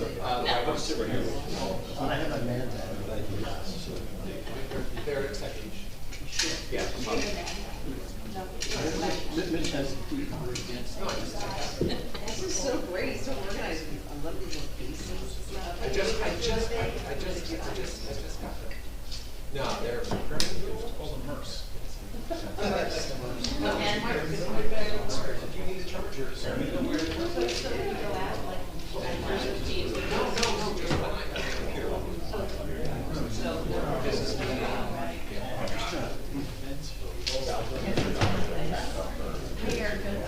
I have a man there. They're executive. Yeah. Mitch has. This is so great, so organized. I love these little pieces and stuff. I just got them. No, they're called them MERS. If you need a charger, so we know where to go. No, just behind the computer. This is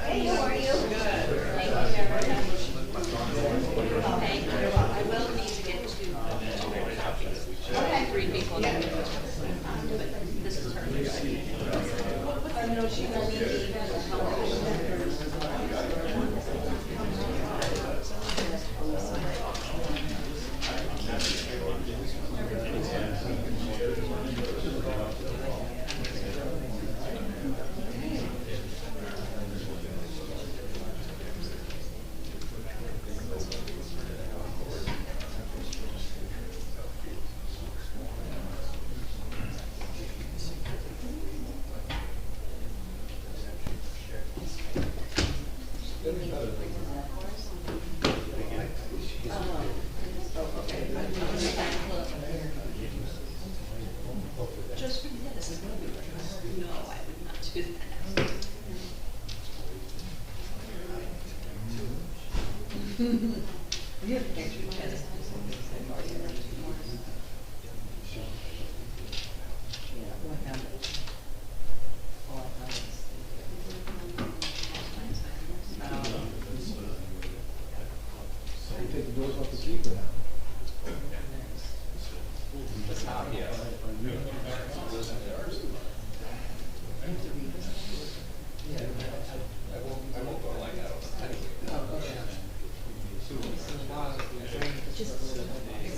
Hey, how are you? Good. Thank you. I will need to get two copies. Okay. 3 people. This is her. I know she will need just forget this is going to be no, I would not do that. You have pictures. You take the doors off the keeper now. That's how, yeah. I won't go like that. Just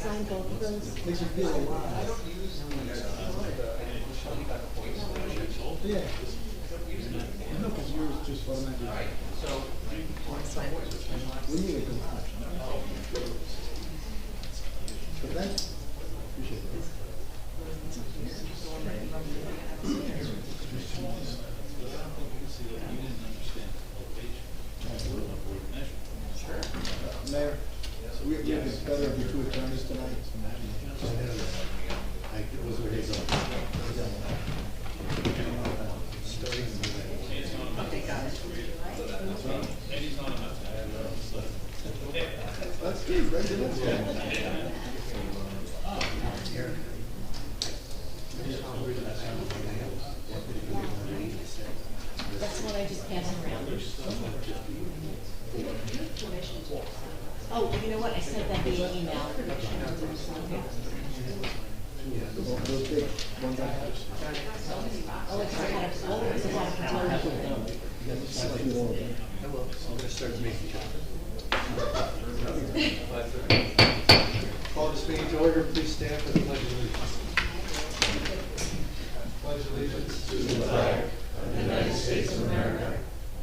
sign both of those. Makes you feel alive. I don't use Shelly got the points. Yeah. No, because yours just automatically. Right, so. We need a garage. But thanks. Appreciate it. Mayor, we have better of the two attorneys tonight. That's good, right? That's what I just passed around. Oh, you know what? I sent that via email. Those big ones I have. Oh, it's a lot of, oh, it's a lot of containers. I will. I'm gonna start making Call this meeting to order. Please stand for the pledge of allegiance. Pledge allegiance to the flag of the United States of America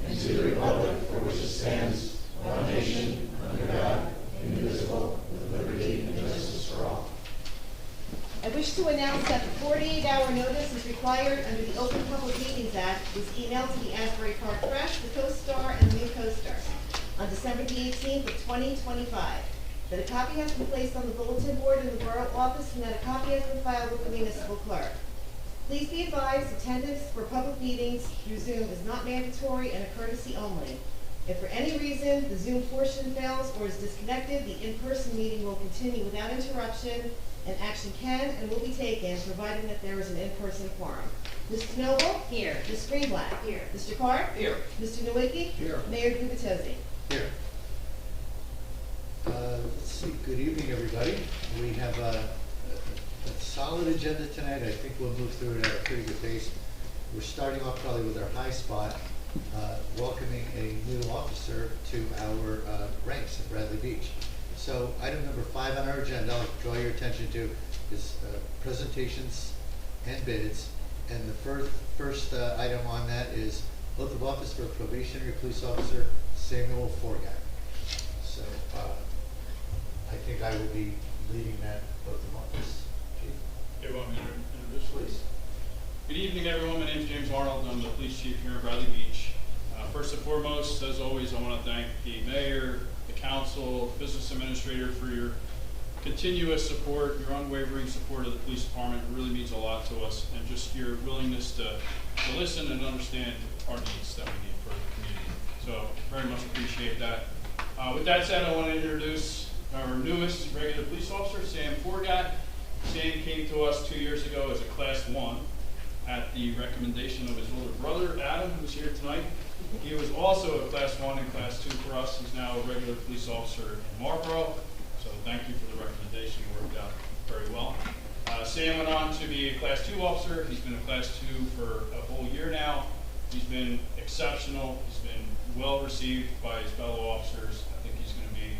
and to the republic for which it stands, one nation, under God, indivisible, with liberty and justice for all. I wish to announce that the 48-hour notice is required under the Open Public Meetings Act was emailed to the Asbury Park Press, the Co-Star, and the New Co-Star on December the 18th of 2025. That a copy has been placed on the bulletin board in the borough office and that a copy has been filed with the municipal clerk. Please be advised, attendance for public meetings through Zoom is not mandatory and a courtesy only. If for any reason the Zoom portion fails or is disconnected, the in-person meeting will continue without interruption and action can and will be taken provided that there is an in-person quorum. Mr. Noble? Here. Ms. Greenblatt? Here. Mr. Carr? Here. Mr. Nowicki? Here. Mayor Gubitosi? Here. Let's see. Good evening, everybody. We have a solid agenda tonight. I think we'll move through it at a pretty good pace. We're starting off probably with our high spot, welcoming a new officer to our ranks at Bradley Beach. So item number 5 on our agenda, I'll draw your attention to, is presentations and bids. And the first item on that is oath of office for probationary police officer Samuel Forgak. So I think I will be leading that oath of office. Chief? Okay, want me to introduce, please? Good evening, everyone. My name is James Arnold. I'm the police chief here in Bradley Beach. First and foremost, as always, I want to thank the mayor, the council, business administrator for your continuous support, your unwavering support of the police department. It really means a lot to us, and just your willingness to listen and understand our needs that we need for the community. So very much appreciate that. With that said, I want to introduce our newest regular police officer, Sam Forgat. Sam came to us 2 years ago as a Class 1 at the recommendation of his older brother, Adam, who's here tonight. He was also a Class 1 and Class 2 for us. He's now a regular police officer in Marlboro. So thank you for the recommendation. It worked out very well. Sam went on to be a Class 2 officer. He's been a Class 2 for a whole year now. He's been exceptional. He's been well received by his fellow officers. I think he's going to be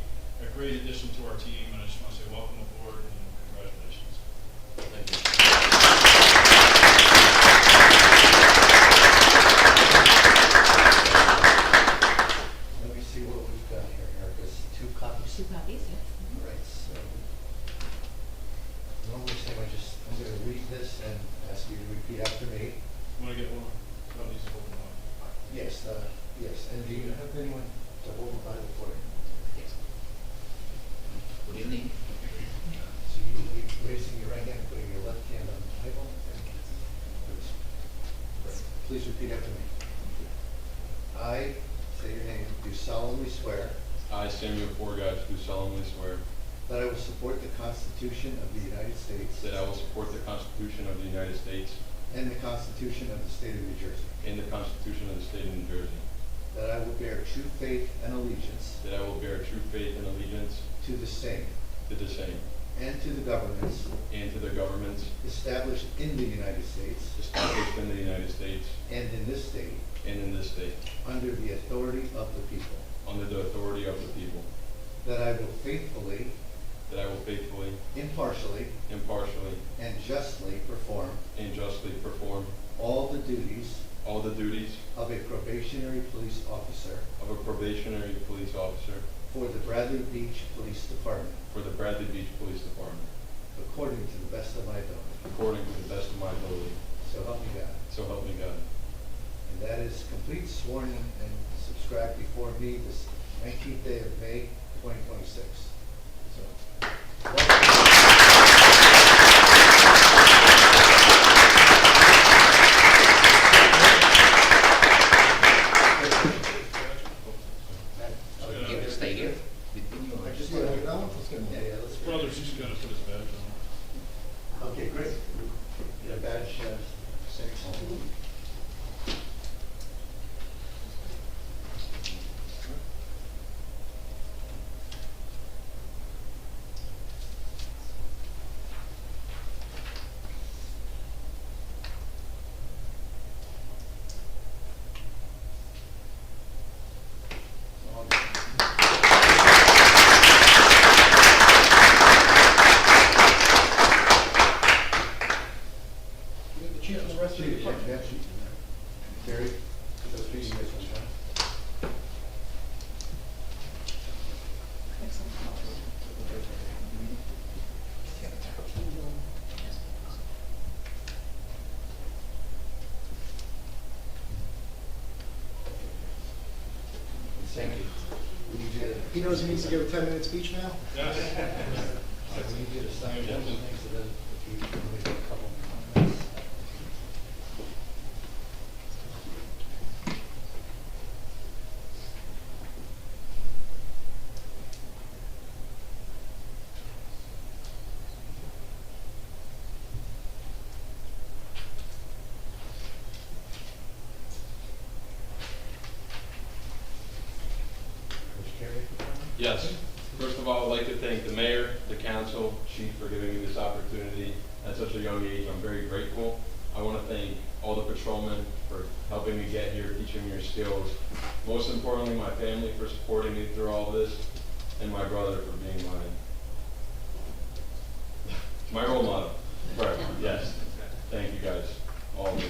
a great addition to our team, and I just want to say welcome aboard and congratulations. Thank you. Let me see what we've got here, Erica. 2 copies? 2 copies, yes. All right, so, normally Sam, I'm going to read this and ask you to repeat after me. Want to get one? Somebody's holding on. Yes, yes, and do you have anyone to hold the Bible for you? Yes. Good evening. So you will be raising your right hand, putting your left hand on the Bible. Please repeat after me. I, say your name, do solemnly swear I, Samuel Forgat, do solemnly swear that I will support the Constitution of the United States that I will support the Constitution of the United States and the Constitution of the State of New Jersey, and the Constitution of the State of New Jersey, that I will bear true faith and allegiance that I will bear true faith and allegiance to the same to the same and to the governments and to the governments established in the United States established in the United States and in this state and in this state, under the authority of the people, under the authority of the people, that I will faithfully, impartially, and justly perform all the duties of a probationary police officer of a probationary police officer for the Bradley Beach Police Department, for the Bradley Beach Police Department, according to the best of my ability. according to the best of my ability. So help me God. So help me God. And that is complete, sworn in, and subscribed before me this 19th day of May, 2026. So, You have to stay here. I just want to get on. Yeah, let's go. Brother's just going to put his badge on. Okay, great. Get a badge, 6. You have the chief and the rest of the department. Terry, those for you guys one time. Thank you. We need you to, He knows he needs to give a 10-minute speech now? Yes. we need you to sign one of the things so that if you can make a couple of comments. Mr. Terry? Yes. First of all, I'd like to thank the mayor, the council, chief for giving me this opportunity at such a young age. I'm very grateful. I want to thank all the patrolmen for helping me get here, teaching me your skills. Most importantly, my family for supporting me through all this, and my brother for being my role model. Right. Yes. Thank you guys, all of you.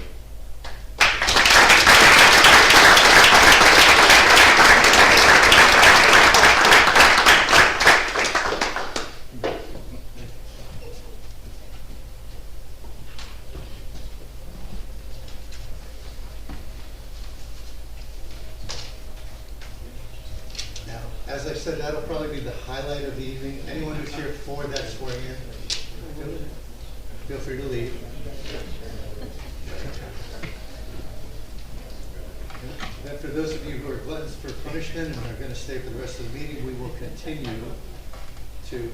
as I said, that'll probably be the highlight of the evening. Anyone who's here for that swearing in, feel free to leave. And for those of you who are gluttons for punishment and are going to stay for the rest of the meeting, we will continue to.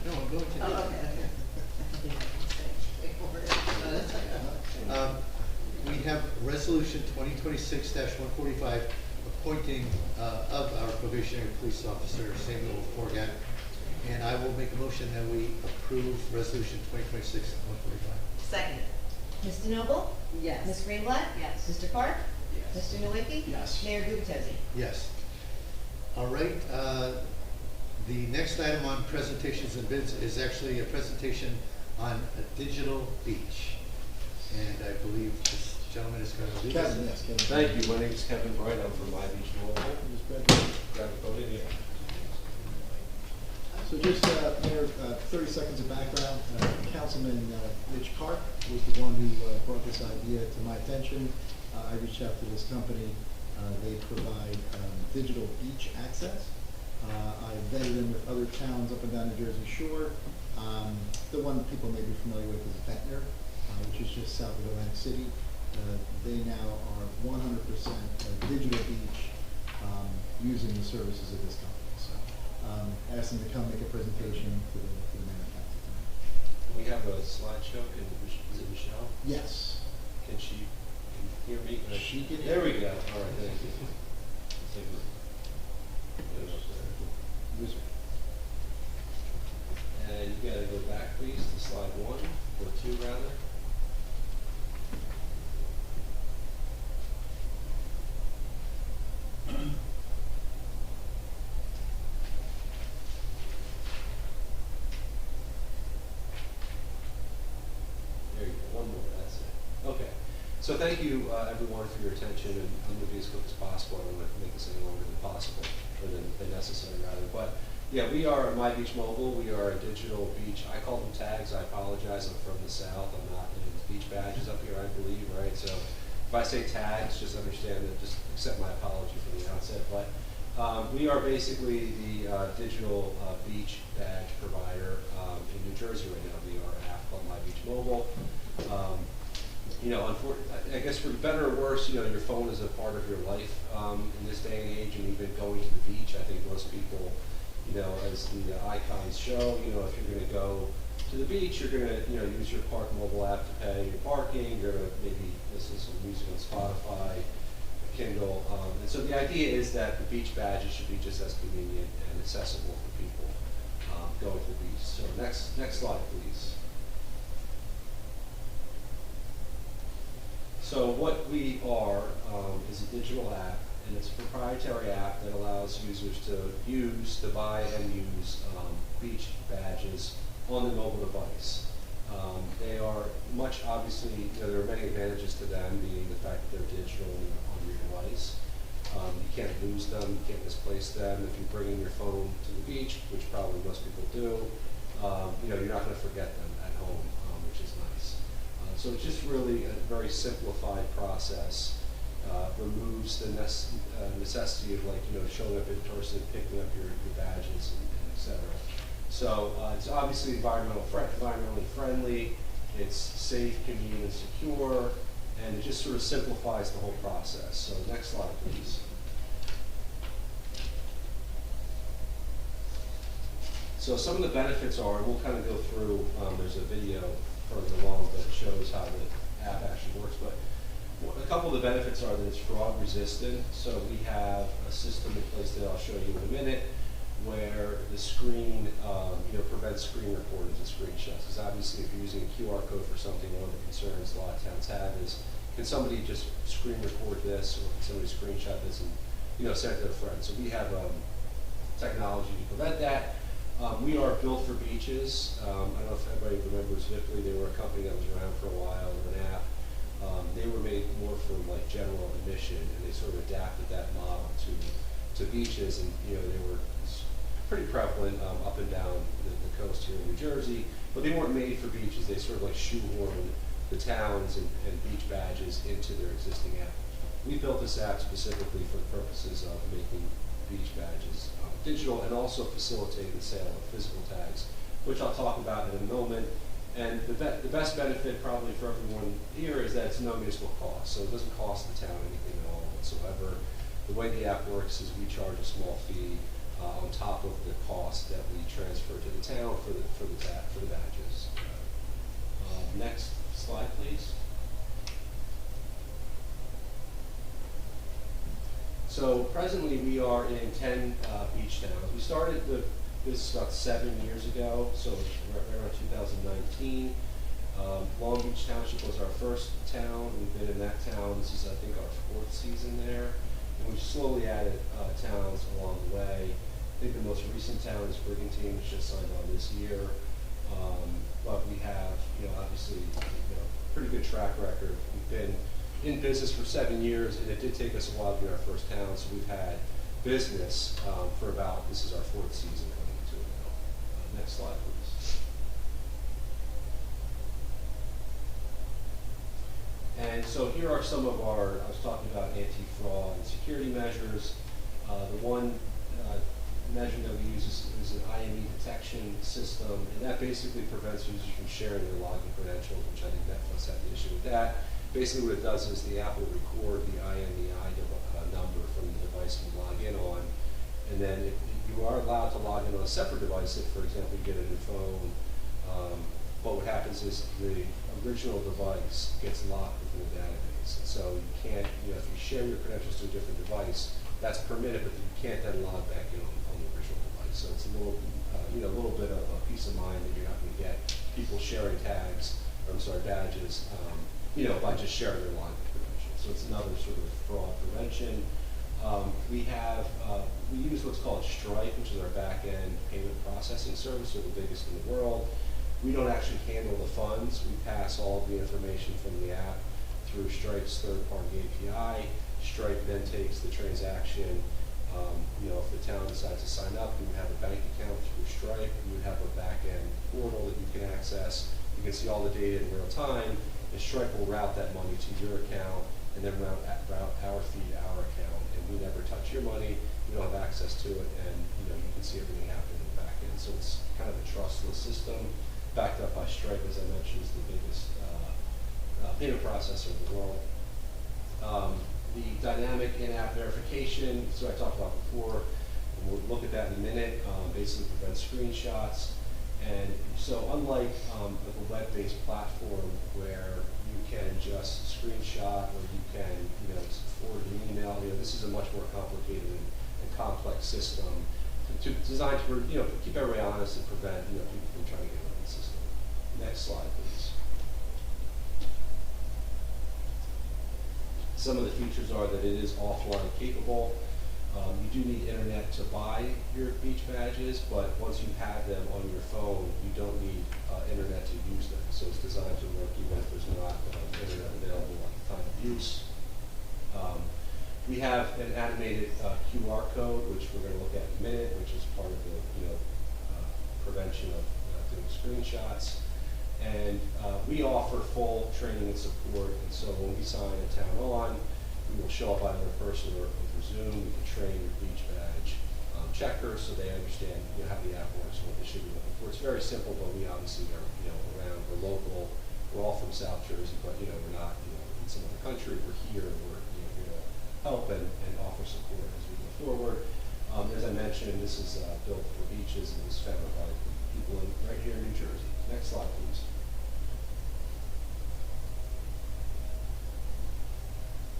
No, I'm going to. We have Resolution 2026-145, appointing of our probationary police officer, Samuel Forgat. And I will make a motion that we approve Resolution 2026-145. Second. Ms. DeNoble? Yes. Ms. Greenblatt? Yes. Mr. Park? Mr. Nowicki? Yes. Mayor Gubatosi? Yes. All right, the next item on presentations and bids is actually a presentation on a digital beach. And I believe this gentleman is going to lead us. Kevin, yes, Kevin. Thank you. My name is Kevin Bright. I'm from My Beach Mobile. Grab the podium, yeah. So just, Mayor, 30 seconds of background. Councilman Rich Park was the one who brought this idea to my attention. I reached out to this company. They provide digital beach access. I vetted them with other towns up and down the Jersey Shore. The one that people may be familiar with is Ventnor, which is just south of Atlantic City. They now are 100% digital beach using the services of this company. So I asked them to come make a presentation to the mayor and council tonight. We have a slideshow. Is it Michelle? Yes. Can she hear me? She can There hear we go. All right, thank you. Thank you. Put it up there. Wizard. And you gotta go back, please, to slide 1, or 2 rather. There you go, one more, that's it. Okay, so thank you, everyone, for your attention, and I'm gonna be as quick as possible. I don't want to make this any longer than possible, or than necessary, rather. But, yeah, we are My Beach Mobile. We are a digital beach. I call them tags. I apologize. I'm from the South. I'm not in beach badges up here, I believe, right? So if I say tags, just understand that, just accept my apology from the outset. But we are basically the digital beach badge provider in New Jersey right now. We are an app called My Beach Mobile. You know, I guess for better or worse, you know, your phone is a part of your life in this day and age, and even going to the beach. I think most people, you know, as the icons show, you know, if you're going to go to the beach, you're going to, you know, use your Park Mobile app to pay your parking. You're going to maybe listen to some music on Spotify, Kindle, and so the idea is that the beach badges should be just as convenient and accessible for people going to the beach. So next slide, please. So what we are is a digital app, and it's a proprietary app that allows users to buy and use beach badges on the mobile device. They are obviously, you know, there are many advantages to them, being the fact that they're digital on your device. You can't lose them, you can't misplace them. If you bring in your phone to the beach, which probably most people do, you know, you're not going to forget them at home, which is nice. So it's just really a very simplified process. Removes the necessity of, like, you know, showing up in person, picking up your badges, and et cetera. So it's obviously environmentally friendly, it's safe, convenient, and secure, and it just sort of simplifies the whole process. So next slide, please. So some of the benefits are, and we'll kind of go through, there's a video further along that shows how the app actually works, but a couple of the benefits are that it's fraud resistant. So we have a system in place that I'll show you in a minute, where the screen, you know, prevents screen recordings and screenshots. Because obviously, if you're using a QR code for something, one of the concerns a lot of towns have is, can somebody just screen record this, or can somebody screenshot this and, you know, send it to a friend? So we have technology to prevent that. We are built for beaches. I don't know if everybody remembers Vipley. They were a company that was around for a while, or an app. They were made more for like general admission, and they sort of adapted that model to beaches, and, you know, they were pretty prevalent up and down the coast here in New Jersey, but they weren't made for beaches. They sort of like shoehorned the towns and beach badges into their existing app. We built this app specifically for the purposes of making beach badges digital and also facilitating the sale of physical tags, which I'll talk about in a moment. And the best benefit probably for everyone here is that it's no municipal cost, so it doesn't cost the town anything at all whatsoever. The way the app works is we charge a small fee on top of the cost that we transfer to the town for the badges. Next slide, please. So presently we are in 10 beach towns. We started this about 7 years ago, so around 2019. Long Beach Township was our first town. We've been in that town. This is, I think, our 4th season there. And we've slowly added towns along the way. I think the most recent town is Brigantine, which just signed on this year. But we have, obviously, pretty good track record. We've been in business for 7 years, and it did take us a while to get our first town, so we've had business for about, this is our 4th season coming into it now. Next slide, please. And so here are some of our, I was talking about anti-fraud and security measures. The one measure that we use is an IME detection system, and that basically prevents users from sharing their login credentials, which I think Netflix had the issue with that. Basically what it does is the app will record the IMEI number from the device you log in on, and then if you are allowed to log in on a separate device, if, for example, you get a new phone, but what happens is the original device gets locked within the database. And so you can't, if you share your credentials to a different device, that's permitted, but you can't then log back in on the original device. So it's a little, a little bit of a peace of mind that you're not going to get people sharing badges, by just sharing their login credentials. So it's another sort of fraud prevention. We use what's called Stripe, which is our back-end payment processing service. We're the biggest in the world. We don't actually handle the funds. We pass all of the information from the app through Stripe's third-party API. Stripe then takes the transaction. If the town decides to sign up, you would have a bank account through Stripe. You would have a back-end portal that you can access. You can see all the data in real time, and Stripe will route that money to your account and then route our fee to our account. And we never touch your money. We don't have access to it, and you can see everything happening in the back end. So it's kind of a trustless system, backed up by Stripe, as I mentioned, is the biggest payment processor in the world. The dynamic in-app verification, so I talked about before, and we'll look at that in a minute, basically prevents screenshots. And so unlike a web-based platform where you can just screenshot or you can forward an email, this is a much more complicated and complex system designed to keep everybody honest and prevent people from trying to get on the system. Next slide, please. Some of the features are that it is offline capable. You do need internet to buy your beach badges, but once you have them on your phone, you don't need internet to use them. So it's designed to work even if there's not internet available at the time of use. We have an animated QR code, which we're going to look at in a minute, which is part of the prevention of doing screenshots. And we offer full training and support, and so when we sign a town on, we will show up either in person or over Zoom. We can train your beach badge checkers so they understand how the app works and what they should be looking for. It's very simple, but we obviously are around. We're local. We're all from South Jersey, but we're not in some other country. We're here. We're here to help and offer support as we go forward. As I mentioned, this is built for beaches and was founded by people right here in New Jersey. Next slide, please.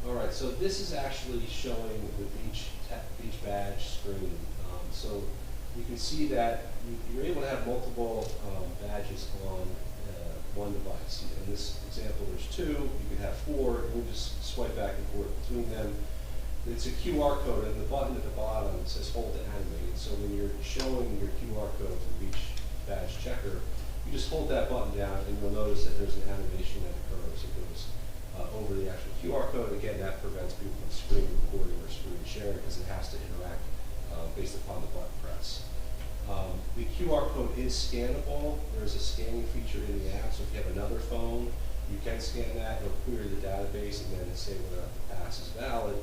All right, so this is actually showing the beach badge screen. So you can see that you're able to have multiple badges on one device. In this example, there's 2. You could have 4, and we just swipe back and forth between them. It's a QR code, and the button at the bottom says hold to animate. So when you're showing your QR code to the beach badge checker, you just hold that button down, and you'll notice that there's an animation that occurs. It goes over the actual QR code. Again, that prevents people from screen recording or screen sharing because it has to interact based upon the button press. The QR code is scannable. There's a scanning feature in the app, so if you have another phone You can scan that, it'll query the database and then say whether the pass is valid.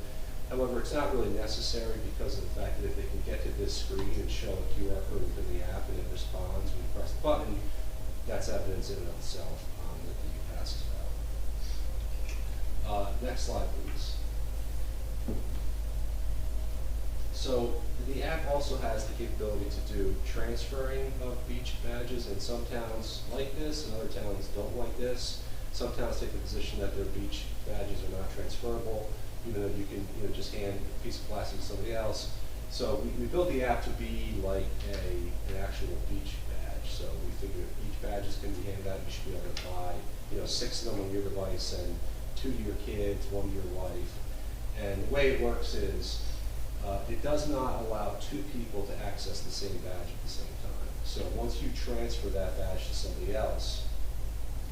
However, it's not really necessary because of the fact that if they can get to this screen and show a QR code within the app and it responds when you press the button, that's evidence in and of itself that the pass is valid. Next slide, please. So the app also has the capability to do transferring of beach badges, and some towns like this and other towns don't like this. Some towns take the position that their beach badges are not transferable, even though you can just hand a piece of plastic to somebody else. So we built the app to be like an actual beach badge. So we figured beach badges can be handed out. You should be able to buy 6 of them on your device and 2 to your kids, 1 to your wife. And the way it works is it does not allow 2 people to access the same badge at the same time. So once you transfer that badge to somebody else,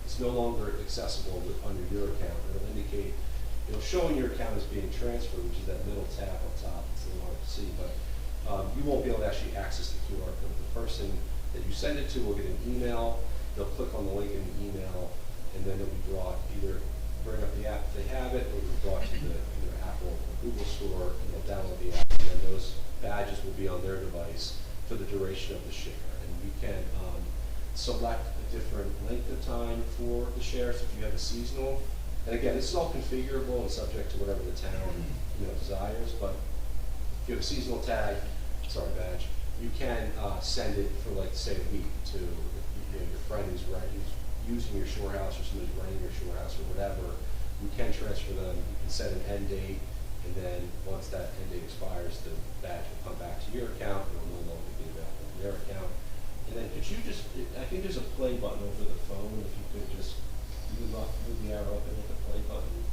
it's no longer accessible under your account. It'll show when your account is being transferred, which is that middle tab up top. It's a little hard to see, but you won't be able to actually access the QR code. The person that you send it to will get an email. They'll click on the link in the email, and then it'll be brought either bring up the app if they have it, or it'll be brought to the either Apple or Google store, and they'll download the app, and then those badges will be on their device for the duration of the share. And you can select a different length of time for the share. So if you have a seasonal, and again, this is all configurable and subject to whatever the town desires. But if you have a seasonal badge, you can send it for, like, say, a week to your friend who's using your shore house, or somebody's renting your shore house, or whatever. You can transfer them. You can set an end date, and then once that end date expires, the badge will come back to your account. It will no longer be available on their account. And then could you just, I think there's a play button over the phone. If you could just move the arrow up and hit the play button.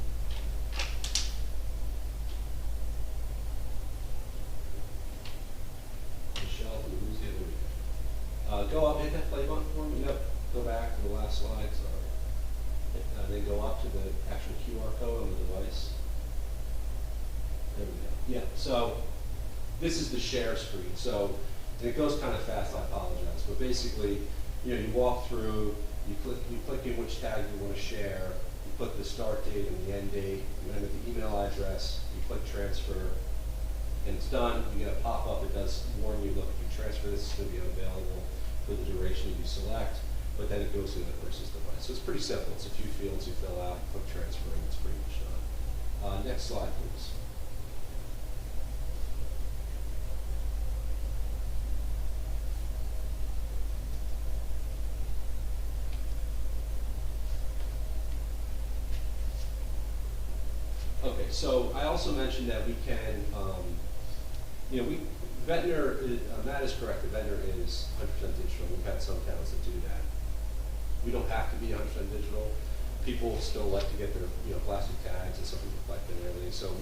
Michelle, did we lose you? There we go. Go up, hit that play button for me. Yep. Go back to the last slide, sorry. Then go up to the actual QR code on the device. There we go. Yeah, so this is the share screen. So, and it goes kind of fast, I apologize. But basically, you walk through, you click in which tag you want to share, you put the start date and the end date, you enter the email address, you click transfer, and it's done. You get a pop-up that does warn you, look, if you transfer this, it's going to be unavailable for the duration you select, but then it goes to the person's device. So it's pretty simple. It's a few fields you fill out, click transfer, and it's pretty much done. Next slide, please. Okay, so I also mentioned that we can, Ventnor, Matt is correct, the Ventnor is 100% digital. We've had some towns that do that. We don't have to be 100% digital. People still like to get their plastic tags and something reflected and everything. So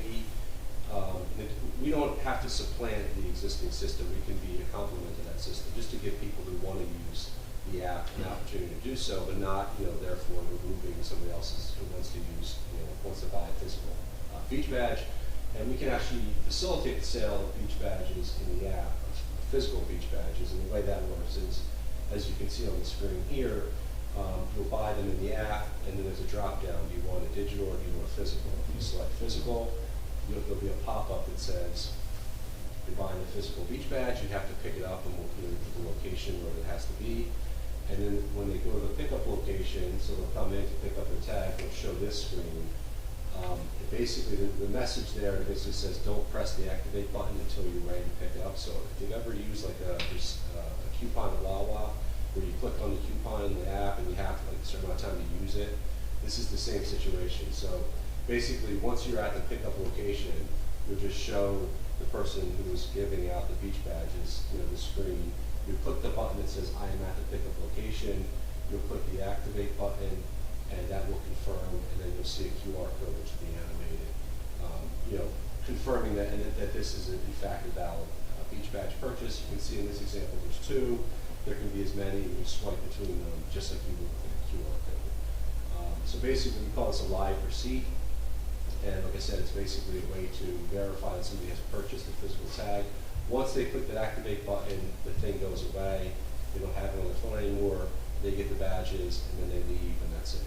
we don't have to supplant the existing system. We can be a complement to that system, just to give people who want to use the app an opportunity to do so, but not therefore removing somebody else's who wants to use wants to buy a physical beach badge. And we can actually facilitate the sale of beach badges in the app, physical beach badges. And the way that works is, as you can see on the screen here, you'll buy them in the app, and then there's a drop down. Do you want a digital or do you want a physical? If you select physical, there'll be a pop-up that says, you're buying a physical beach badge, you have to pick it up and we'll put the location where it has to be. And then when they go to the pickup location, so they'll come in to pick up their tag, they'll show this screen. Basically, the message there basically says, don't press the activate button until you're ready to pick it up. So if you've ever used like a coupon at Wawa, where you click on the coupon in the app and you have like a certain amount of time to use it, this is the same situation. So basically, once you're at the pickup location, you'll just show the person who is giving out the beach badges, the screen. You click the button that says, I am at the pickup location. You'll click the activate button, and that will confirm, and then you'll see a QR code which will be animated, confirming that this is in fact a valid beach badge purchase. You can see in this example there's 2. There can be as many. You can swipe between them just like you would with a QR code. So basically, we call this a live receipt, and like I said, it's basically a way to verify that somebody has purchased a physical tag. Once they click that activate button, the thing goes away. They don't have it on their phone anymore. They get the badges, and then they leave, and that's it.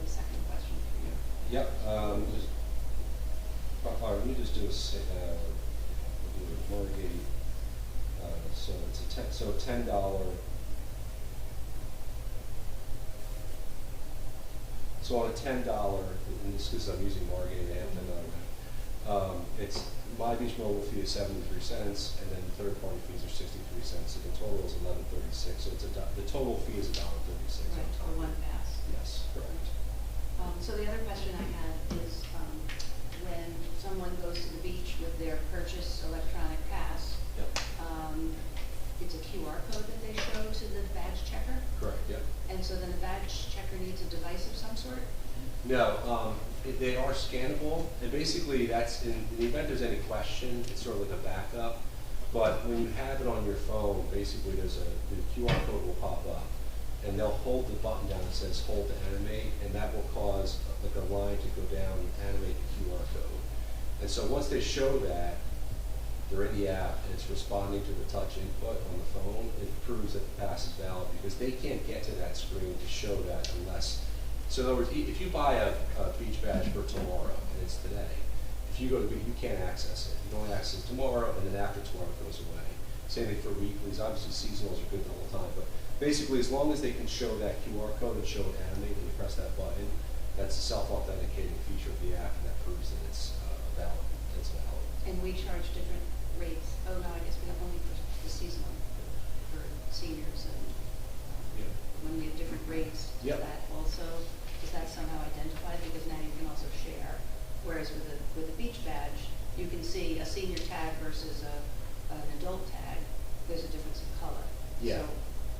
have a second question for you. Yep, let me just do do a Margate, so it's $10. So on a $10, and this is because I'm using Margate, they have $10. It's My Beach mobile fee is 73 cents, and then the third-party fees are 63 cents, so the total is $11.36. So the total fee is $1.36 on Right, top. for one pass. Yes, correct. So the other question I had is, when someone goes to the beach with their purchase electronic pass, Yep, it's a QR code that they show to the badge checker? correct, yep. And so then the badge checker needs a device of some sort? No, they are scannable, and basically that's, in the event there's any question, it's sort of like a backup. But when you have it on your phone, basically the QR code will pop up, and they'll hold the button down that says hold to animate, and that will cause like a line to go down and animate the QR code. And so once they show that, they're in the app, and it's responding to the touch input on the phone, it proves that the pass is valid, because they can't get to that screen to show that unless, so in other words, if you buy a beach badge for tomorrow, and it's today, if you go to the beach, you can't access it. You don't access it tomorrow, and then after tomorrow it goes away. Same thing for weeklies. Obviously seasonals are good the whole time, but basically as long as they can show that QR code and show it animated when you press that button, that's a self-authenticating feature of the app, and that proves that it's valid. It's valid. And we charge different rates. Oh, no, I guess we have only for the seasonal, for seniors and Yeah. when we have different rates. Yep. Is that somehow identified? Because now you can also share. Whereas with a beach badge, you can see a senior tag versus an adult tag. There's a difference in color. Yeah. So,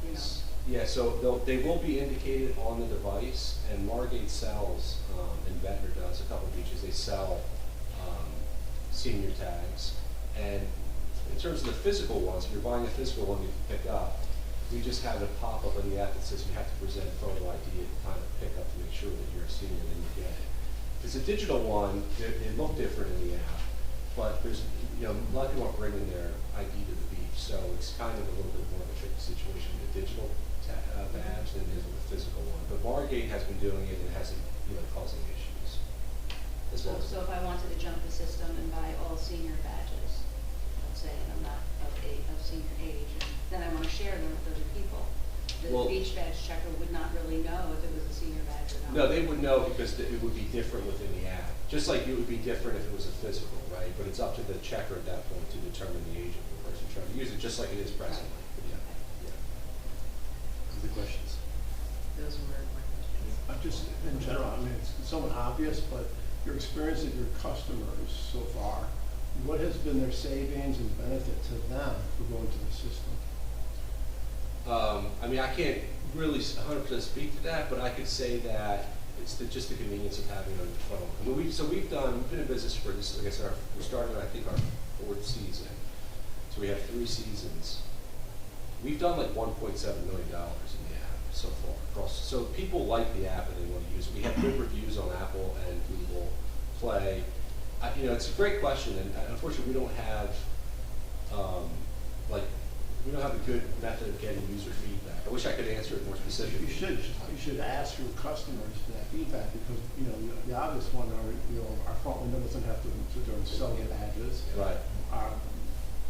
you know. Yeah, so they will be indicated on the device, and Margate sells, and Ventnor does, a couple of beaches, they sell senior tags. And in terms of the physical ones, if you're buying a physical one you can pick up, we just have it pop up in the app that says you have to present photo ID at the time of pickup to make sure that you're a senior, then you get it. If it's a digital one, they look different in the app, but there's, a lot of people aren't bringing their ID to the beach, so it's kind of a little bit more of a tricky situation with a digital badge than it is with a physical one. But Margate has been doing it and it hasn't, causing issues. As well as So if I wanted to jump the system and buy all senior badges, let's say, and I'm not of senior age, and then I want to share them with other people, the Well- beach badge checker would not really know if it was a senior badge or not. No, they would know because it would be different within the app. Just like it would be different if it was a physical, right? But it's up to the checker at that point to determine the age of the person trying to use it, just like it is presently. Yeah, yeah. Other questions? Those were my questions. Just in general, I mean, it's somewhat obvious, but your experience of your customers so far, what has been their savings and benefit to them for going to the system? I mean, I can't really 100% speak to that, but I could say that it's just the convenience of having it on your phone. I mean, we've been in business for this, like I said, we started, I think, our 4th season. So we have 3 seasons. We've done like $1.7 million in the app so far across. So people like the app and they want to use it. We have good reviews on Apple and Google Play. It's a great question, and unfortunately, we don't have we don't have a good method of getting user feedback. I wish I could answer it more specifically. You should ask your customers for that feedback, because, the obvious one are, our front window doesn't have to sit there and sell the badges. Right.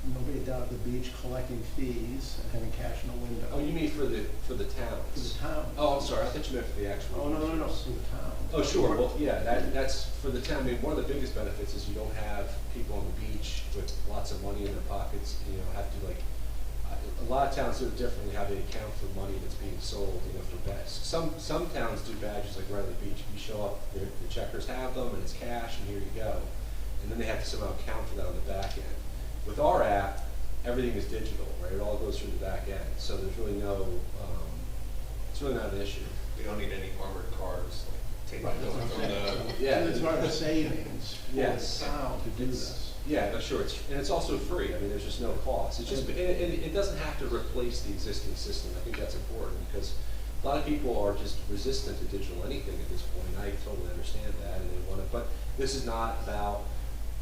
Nobody down at the beach collecting fees and having cash in the window. Oh, you mean for the towns? For the town. Oh, I'm sorry. I thought you meant for the actual. Oh, no, users. for the town. Oh, sure. Well, yeah, that's for the town. I mean, one of the biggest benefits is you don't have people on the beach with lots of money in their pockets. Have to a lot of towns do it differently, how they account for money that's being sold, for badges. Some towns do badges like right at the beach. You show up, the checkers have them, and it's cash, and here you go. And then they have to somehow account for that on the back end. With our app, everything is digital, right? It all goes through the back end, so there's really it's really not an issue. We don't need any armored cars, taking Right, going that's from what I'm the. saying. Yeah. It's our savings for the Yes. town to do this. Yeah, sure. It's also free. I mean, there's just no cost. It's just, and it doesn't have to replace the existing system. I think that's important because a lot of people are just resistant to digital anything at this point. I totally understand that, and they want it. But this is not about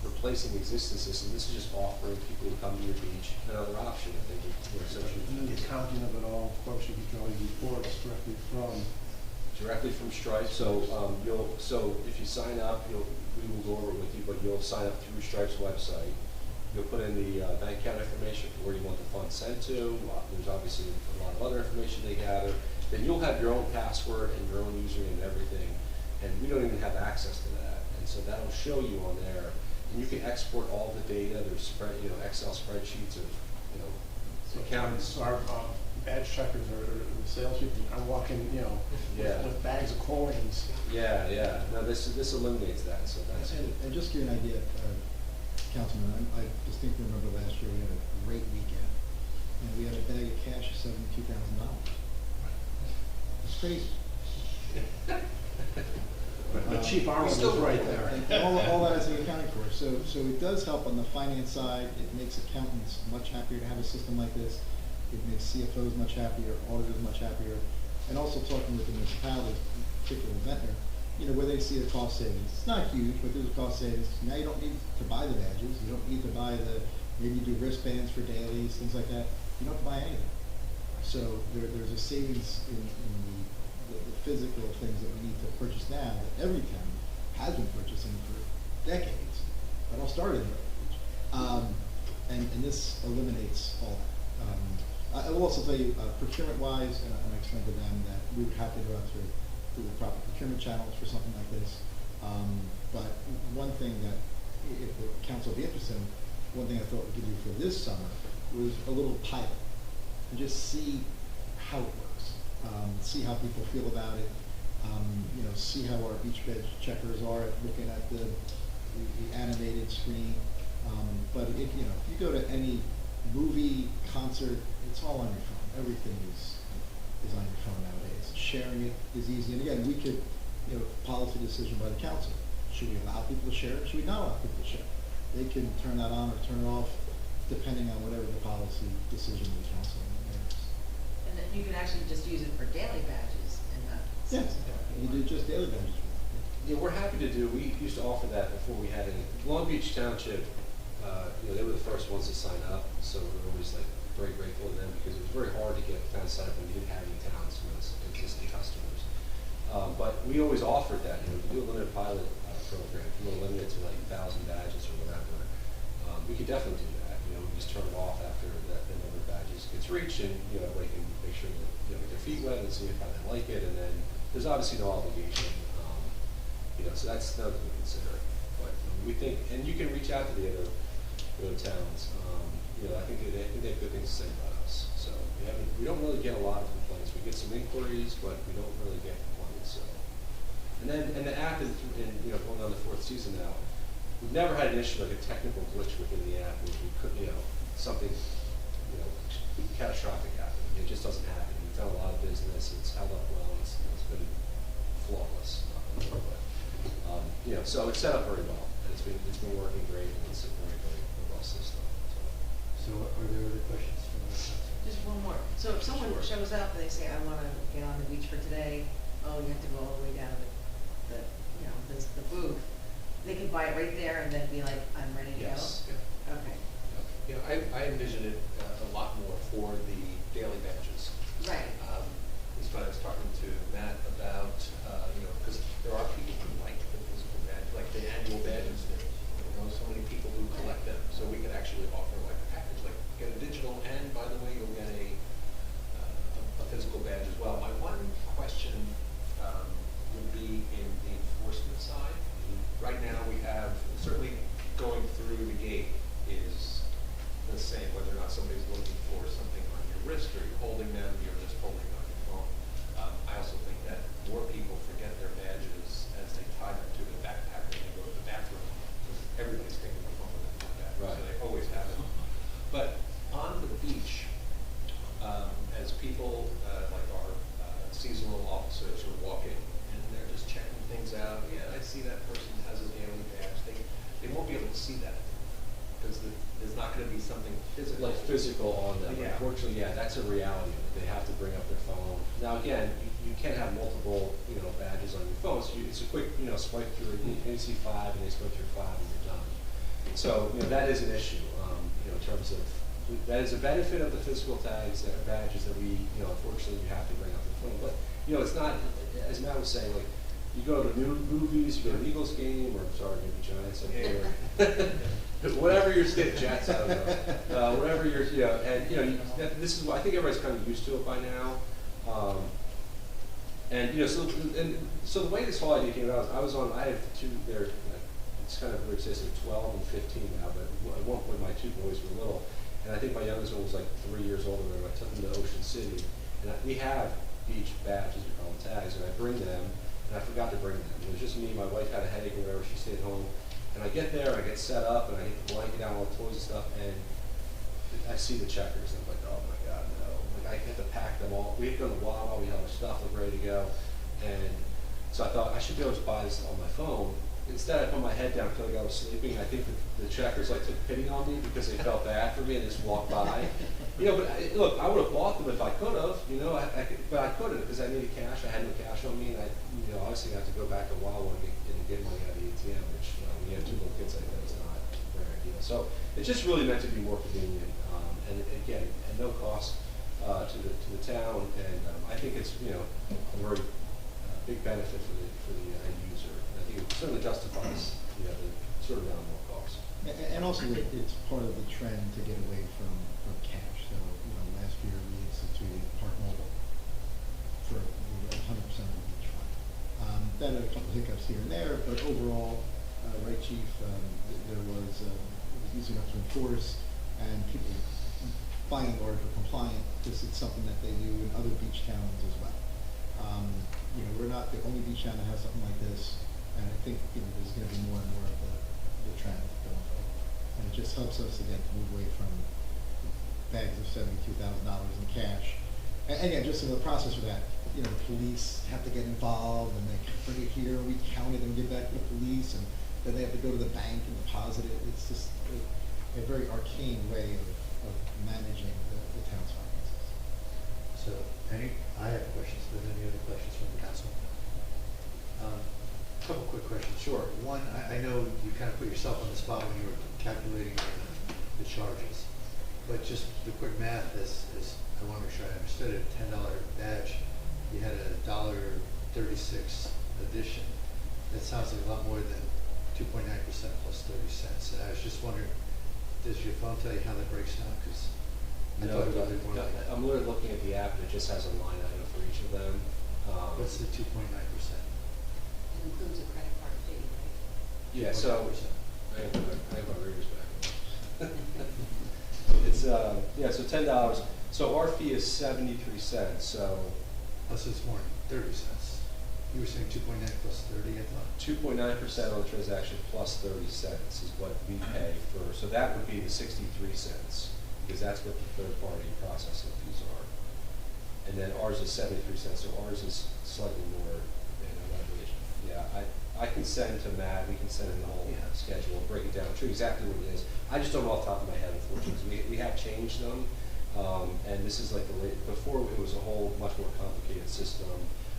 replacing the existing system. This is just offering people who come to your beach another option if they would essentially. And then the accounting of it all, of course, you can draw your reports directly from directly from Stripe. So so if you sign up, we will go over it with you, but you'll sign up through Stripe's website. You'll put in the bank account information for where you want the funds sent to. There's obviously a lot of other information they gather. Then you'll have your own password and your own username and everything, and we don't even have access to that. And so that'll show you on there, and you can export all the data. There's Excel spreadsheets of accountants. So our badge checkers or the salespeople, I'm walking, Yeah. with bags of coins. Yeah. No, this eliminates that. So that's good. And just to give you an idea, Councilman, I distinctly remember last year we had a great weekend, and we had a bag of cash of $72,000. It's crazy. But Chief Arnold is right there. And all that is accounting for. So it does help on the finance side. It makes accountants much happier to have a system like this. It makes CFOs much happier, auditors much happier, and also talking with the municipalities, particularly Ventnor, where they see the cost savings. It's not huge, but there's a cost savings. Now you don't need to buy the badges. You don't need to buy maybe do wristbands for dailies, things like that. You don't have to buy anything. So there's a savings in the physical things that we need to purchase now that every town has been purchasing for decades. That all started in Rutland Beach. And this eliminates all that. I will also tell you, procurement-wise, and I explained to them that we would have to go out through the proper procurement channels for something like this. But one thing that, if the council would be interested in, one thing I thought we could do for this summer was a little pilot and just see how it works. See how people feel about it. See how our beach badge checkers are at looking at the animated screen. But if you go to any movie, concert, it's all on your phone. Everything is on your phone nowadays. Sharing it is easy. And again, we could, policy decision by the council. Should we allow people to share it? Should we not allow people to share it? They can turn that on or turn it off, depending on whatever the policy decision of the council is. And then you can actually just use it for daily badges and not. Yes, you do just daily badges. Yeah, we're happy to do. We used to offer that before we had any. Long Beach Township, they were the first ones to sign up, so we're always very grateful to them because it was very hard to get towns signed up when we didn't have any towns as existing customers. But we always offered that. We do a limited pilot program. If you want to limit it to 1,000 badges or whatever, we could definitely do that. We just turn it off after the number of badges gets reached, and everybody can make sure that get their feet wet and see if they like it. And then there's obviously no obligation. So that's another thing to consider. But we think, and you can reach out to the other towns. I think they have good things to say about us. So we don't really get a lot of complaints. We get some inquiries, but we don't really get complaints. So, and the app is, going on the 4th season now. We've never had an issue like a technical glitch within the app where we could, something, catastrophic happen. It just doesn't happen. We've done a lot of business. It's held up well. It's been flawless. So it's set up very well. And it's been working great. And it's a very, very robust system. So are there other questions from the council? Just one more. So if someone shows up and they say, I want to get on the beach for today, you have to go all the way down to the booth, they can buy it right there and then be like, I'm ready to Yes. go? Okay. I envision it a lot more for the daily badges. Right. That's what I was talking to Matt about, because there are people who like the physical badge, like the annual badges. There so many people who collect them. So we could actually offer a package, get a digital, and by the way, you'll get a physical badge as well. My one question would be in the enforcement side. Right now, we have certainly going through the gate is the same, whether or not somebody's looking for something on your wrist or you're holding them, you're just holding on your phone. I also think that more people forget their badges as they tie them to their backpack when they go to the bathroom. Everybody's taking their phone with them like that, Right. so they always have it. But on the beach, as people like our seasonal officers are walking and they're just checking things out, I see that person has a daily badge. They won't be able to see that because there's not going to be something physical. Physical on them. Yeah. Unfortunately, that's a reality. They have to bring up their phone. Now again, you can have multiple, badges on your phone. So it's a quick, swipe through. You see 5 and they swipe through 5 and you're done. So, that is an issue, in terms of, that is a benefit of the physical tags, that are badges that we, unfortunately you have to bring up the phone. But, it's not, as Matt was saying, like, you go to movies, you go to an Eagles game, or, sorry, maybe Giants up here. Whatever your state, Jets, I don't know. Whatever your, you know, and, you know, this is what, I think everybody's kind of used to it by now. And, you know, so the way this whole idea came about, I had two, it's kind of weird to say, so 12 and 15 now, but at one point my two boys were little, and I think my youngest one was like 3 years older, and I took them to Ocean City, and we have beach badges, we call them tags, and I bring them, and I forgot to bring them. It was just me, my wife had a headache or whatever, she stayed home, and I get there, I get set up, and I get the blanket down, all the toys and stuff, and I see the checkers, and I'm like, oh my God, no. Like, I had to pack them all. We had gone to Wawa, we had our stuff ready to go, and so I thought I should be able to buy this on my phone. Instead, I put my head down until I was sleeping. I think the checkers like took pity on me because they felt bad for me and just walked by. You know, but look, I would have bought them if I could have. You know, but I couldn't because I needed cash. I had no cash on me, and I, you know, obviously I had to go back to Wawa and get money out of the ATM, which when you have two little kids like that is not very ideal. So it's just really meant to be more convenient, and again, at no cost to the town. And I think it's, you know, a very big benefit for the end user. I think it certainly justifies, you know, the sort of nominal cost. And also, it's part of the trend to get away from cash. So, you know, last year we instituted Park Mobile for 100% of the beach fund. Then a couple hiccups here and there, but overall, right, Chief, there was, it was easy enough to enforce, and people, by and large, were compliant because it's something that they do in other beach towns as well. You know, we're not the only beach town that has something like this, and I think, you know, there's going to be more and more of the trend going forward. And it just helps us, again, to move away from bags of $72,000 in cash. And again, just in the process of that, you know, the police have to get involved, and they bring it here, we count it and give back to the police, and then they have to go to the bank and deposit it. It's just a very arcane way of managing the town's finances. So, I have questions, but any other questions from the council? Couple quick questions. Sure. One, I know you kind of put yourself on the spot when you were calculating the charges, but just the quick math is I want to make sure I understood it. $10 badge, you had a $1.36 addition. That sounds like a lot more than 2.9% plus 30 cents. And I was just wondering, does your phone tell you how that breaks down? Because No, I'm literally looking at the app, and it just has a line item for each of them. What's the 2.9%? It includes a credit card fee, right? Yeah, so, I have my readers back. It's, yeah, so $10. So our fee is 73 cents, so. Plus this morning, 30 cents. You were saying 2.9 plus 30, I thought? 2.9% on the transaction plus 30 cents is what we pay for, so that would be the 63 cents, because that's what the third-party processing fees are. And then ours is 73 cents, so ours is slightly more, yeah, I can send to Matt, we can send him the whole schedule, break it down, show you exactly what it is. I just don't know off the top of my head, unfortunately, we have changed them, and this is like before it was a whole much more complicated system,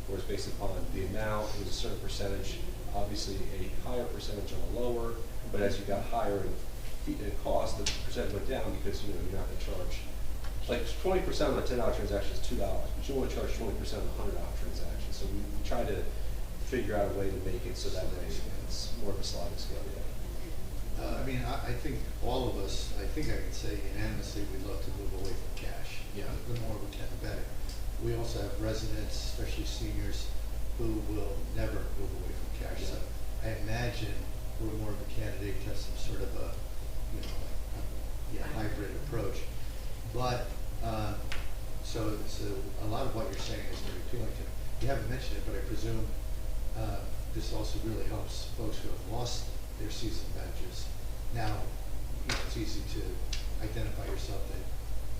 where it's based upon the amount, it was a certain percentage, obviously a higher percentage on the lower, but as you got higher in cost, the percentage went down because, you know, you're not going to charge, like 20% on a $10 transaction is $2, but you want to charge 20% on a $100 transaction. So we try to figure out a way to make it so that way it's more of a sliding scale. Yeah. I mean, I think all of us, I think I can say unanimously, we'd love to move away from cash. Yeah. The more we can, the better. We also have residents, especially seniors, who will never move away from cash. Yeah. So I imagine we're more of a candidate to have some sort of a, you know, hybrid approach. But, so a lot of what you're saying is very appealing to me. You haven't mentioned it, but I presume this also really helps folks who have lost their season badges. Now, you know, it's easy to identify yourself that,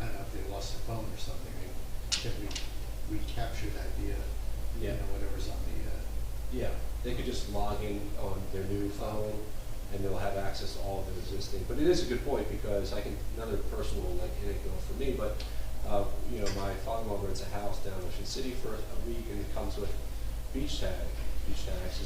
I don't know, if they lost their phone or something, can we capture that via, you know, whatever's on the, Yeah, they could just log in on their new phone, and they'll have access to all of their existing. But it is a good point, because another personal like anecdote for me, but you know, my father-in-law rents a house down in Ocean City for a week, and it comes with beach tags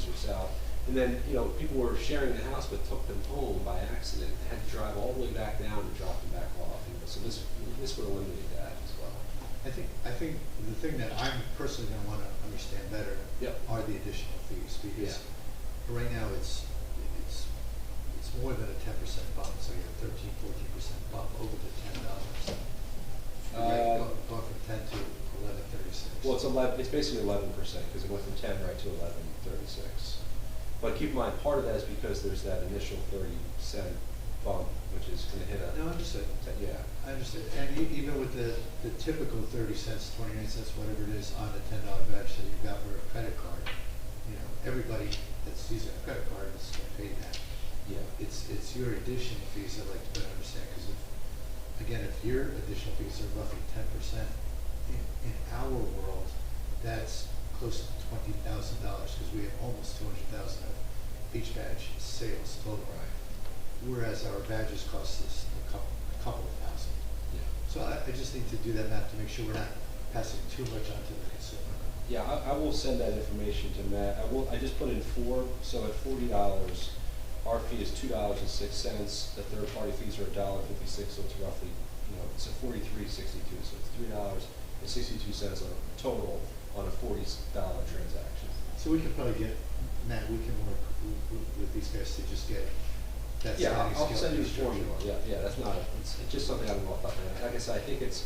yourself. And then, you know, people were sharing the house but took them home by accident. They had to drive all the way back down and drop them back off. You know, so this would eliminate that as well. I think the thing that I'm personally gonna wanna understand better Yep. are the additional fees, because Yeah. right now it's more than a 10% bump, so you have 13-14% bump over the $10. Going from 10 to 11.36. Well, it's basically 11%, because it went from 10 right to 11.36. But keep in mind, part of that is because there's that initial 30-cent bump, which is gonna hit No, understood. yeah. I understand, and even with the typical 30 cents, 29 cents, whatever it is on the $10 badge that you've got for a credit card, you know, everybody that's using a credit card is gonna pay that. Yeah. It's your additional fees I'd like to better understand, because if your additional fees are roughly 10%, in our world, that's close to $20,000, because we have almost 200,000 of beach badge sales total. Right. Whereas our badges cost us a couple of thousand. Yeah. So I just need to do that math to make sure we're not passing too much on to the consumer. Yeah, I will send that information to Matt. I just put in 4, so at $40, our fee is $2.06. The third-party fees are $1.56, so it's roughly, it's a $43.62, so it's $3.62 a total on a $40 transaction. So we can probably get, Matt, we can work with these guys to just get that Yeah, sliding I'll scale send you the fee structure. formula. Yeah, that's not, it's just something I'm off the top of my head. Like I said, I think it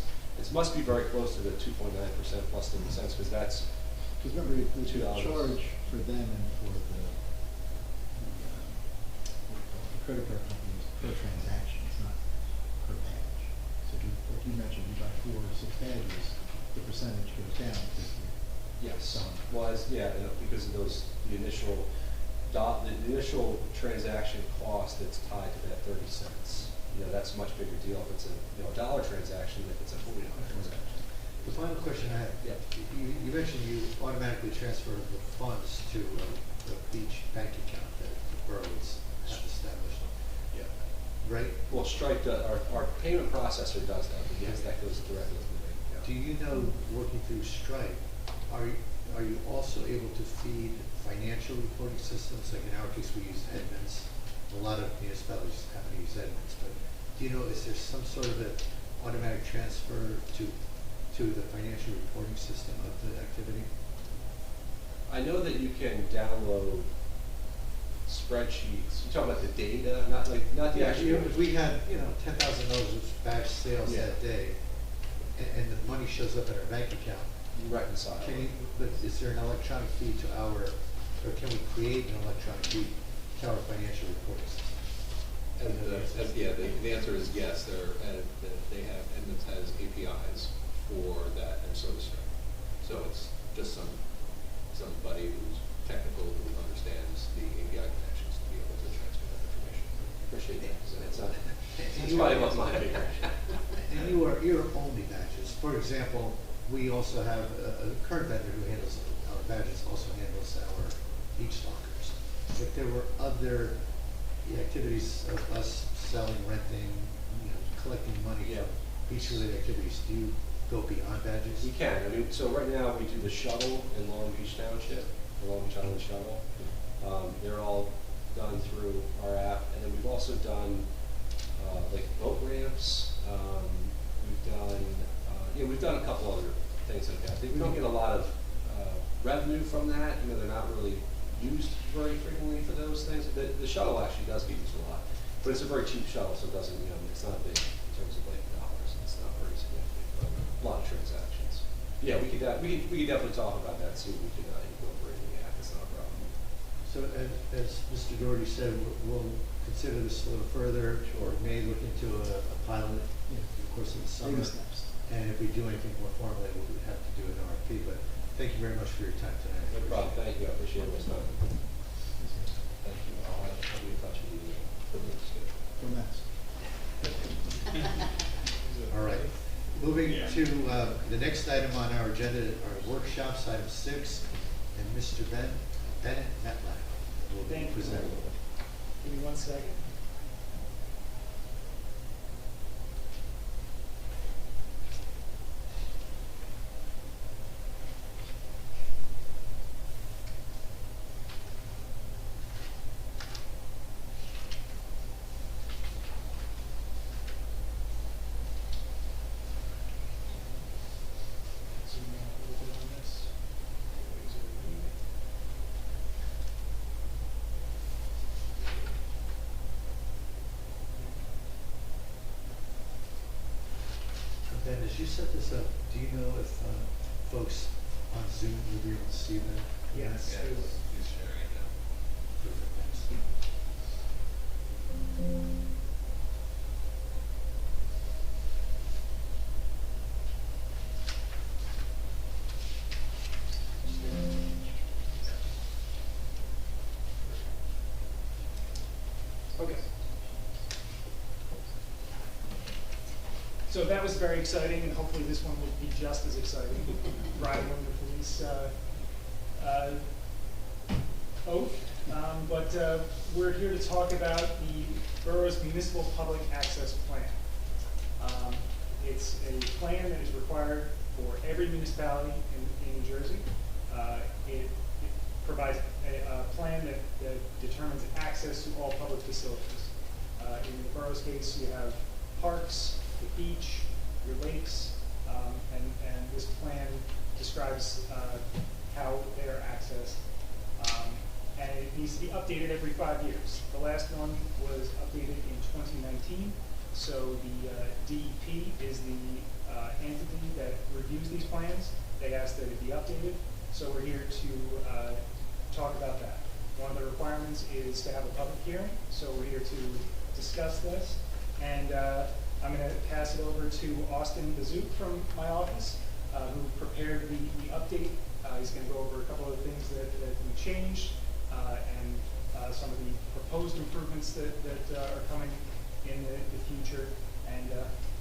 must be very close to the 2.9% plus 30 cents, because that's, Because remember, the $2. charge for them and for the credit card companies per transaction, it's not per badge. So if you, like you mentioned, you buy 4 or 6 badges, the percentage goes down because you're yes. selling. Well, because of the initial transaction cost that's tied to that 30 cents. That's a much bigger deal if it's a dollar transaction than if it's a $40 transaction. The final question I have, Yeah. you mentioned you automatically transfer the funds to the beach bank account that the boroughs have established, Yeah. right? Well, Stripe, our payment processor does that, because that goes directly to the bank account. Do you know, working through Stripe, are you also able to feed financial reporting systems? Like in our case, we use Edmunds. A lot of municipalities happen to use Edmunds, but do you know, is there some sort of an automatic transfer to the financial reporting system of the activity? I know that you can download spreadsheets. You talk about the data, not the actual. If we had, $10,000 of badge sales Yeah. that day, and the money shows up in our bank account, You reconcile. but is there an electronic fee to or can we create an electronic fee to our financial reporting system? The answer is yes. They have, Edmunds has APIs for that, and so does Stripe. So it's just somebody who's technical, who understands the API connections to be able to transfer that information. Appreciate that. So it's not, And it's you probably are- not my big And you're only badges. For example, we also have a current vendor who handles our badges, also handles our beach lockers. If there were other activities of us selling, renting, collecting money Yeah. from beach-related activities, do you go beyond badges? You can. So right now we do the shuttle in Long Beach Township, the Long Beach Island Shuttle. They're all done through our app, and then we've also done like boat ramps. We've done a couple other things like that. We don't get a lot of revenue from that. They're not really used very frequently for those things. The shuttle actually does get used a lot, but it's a very cheap shuttle, so it doesn't. It's not big in terms of like dollars. It's not very significant, but a lot of transactions. Yeah, we could definitely talk about that. See if we can incorporate in the app. It's not a problem. So as Mr. Doherty said, we'll consider this a little further. Sure. We may look into a pilot in the course of the summer. Baby steps. And if we do anything more formally, we'll have to do an RFP. But thank you very much for your time tonight. No problem. Thank you. I appreciate it. It's not. Thank you. I'll be in touch with you. From that. All right. Moving Yeah. to the next item on our agenda, our workshops, item 6, and Mr. Bennett Metline will be Thank you. presenting. Give me 1 second. as you set this up, do you know if folks on Zoom will be able to see that? Yes, we will. He's sharing it now. Perfect, thanks. Okay. So that was very exciting, and hopefully this one will be just as exciting. Rivaling the police oath. But we're here to talk about the borough's municipal public access plan. It's a plan that is required for every municipality in New Jersey. It provides a plan that determines access to all public facilities. In the borough's case, you have parks, the beach, your lakes, and this plan describes how they are accessed. And it needs to be updated every 5 years. The last one was updated in 2019. So the DEP is the entity that reviews these plans. They asked that it be updated. So we're here to talk about that. One of the requirements is to have a public hearing. So we're here to discuss this. And I'm going to pass it over to Austin Bazook from my office, who prepared the update. He's going to go over a couple of things that we changed and some of the proposed improvements that are coming in the future. And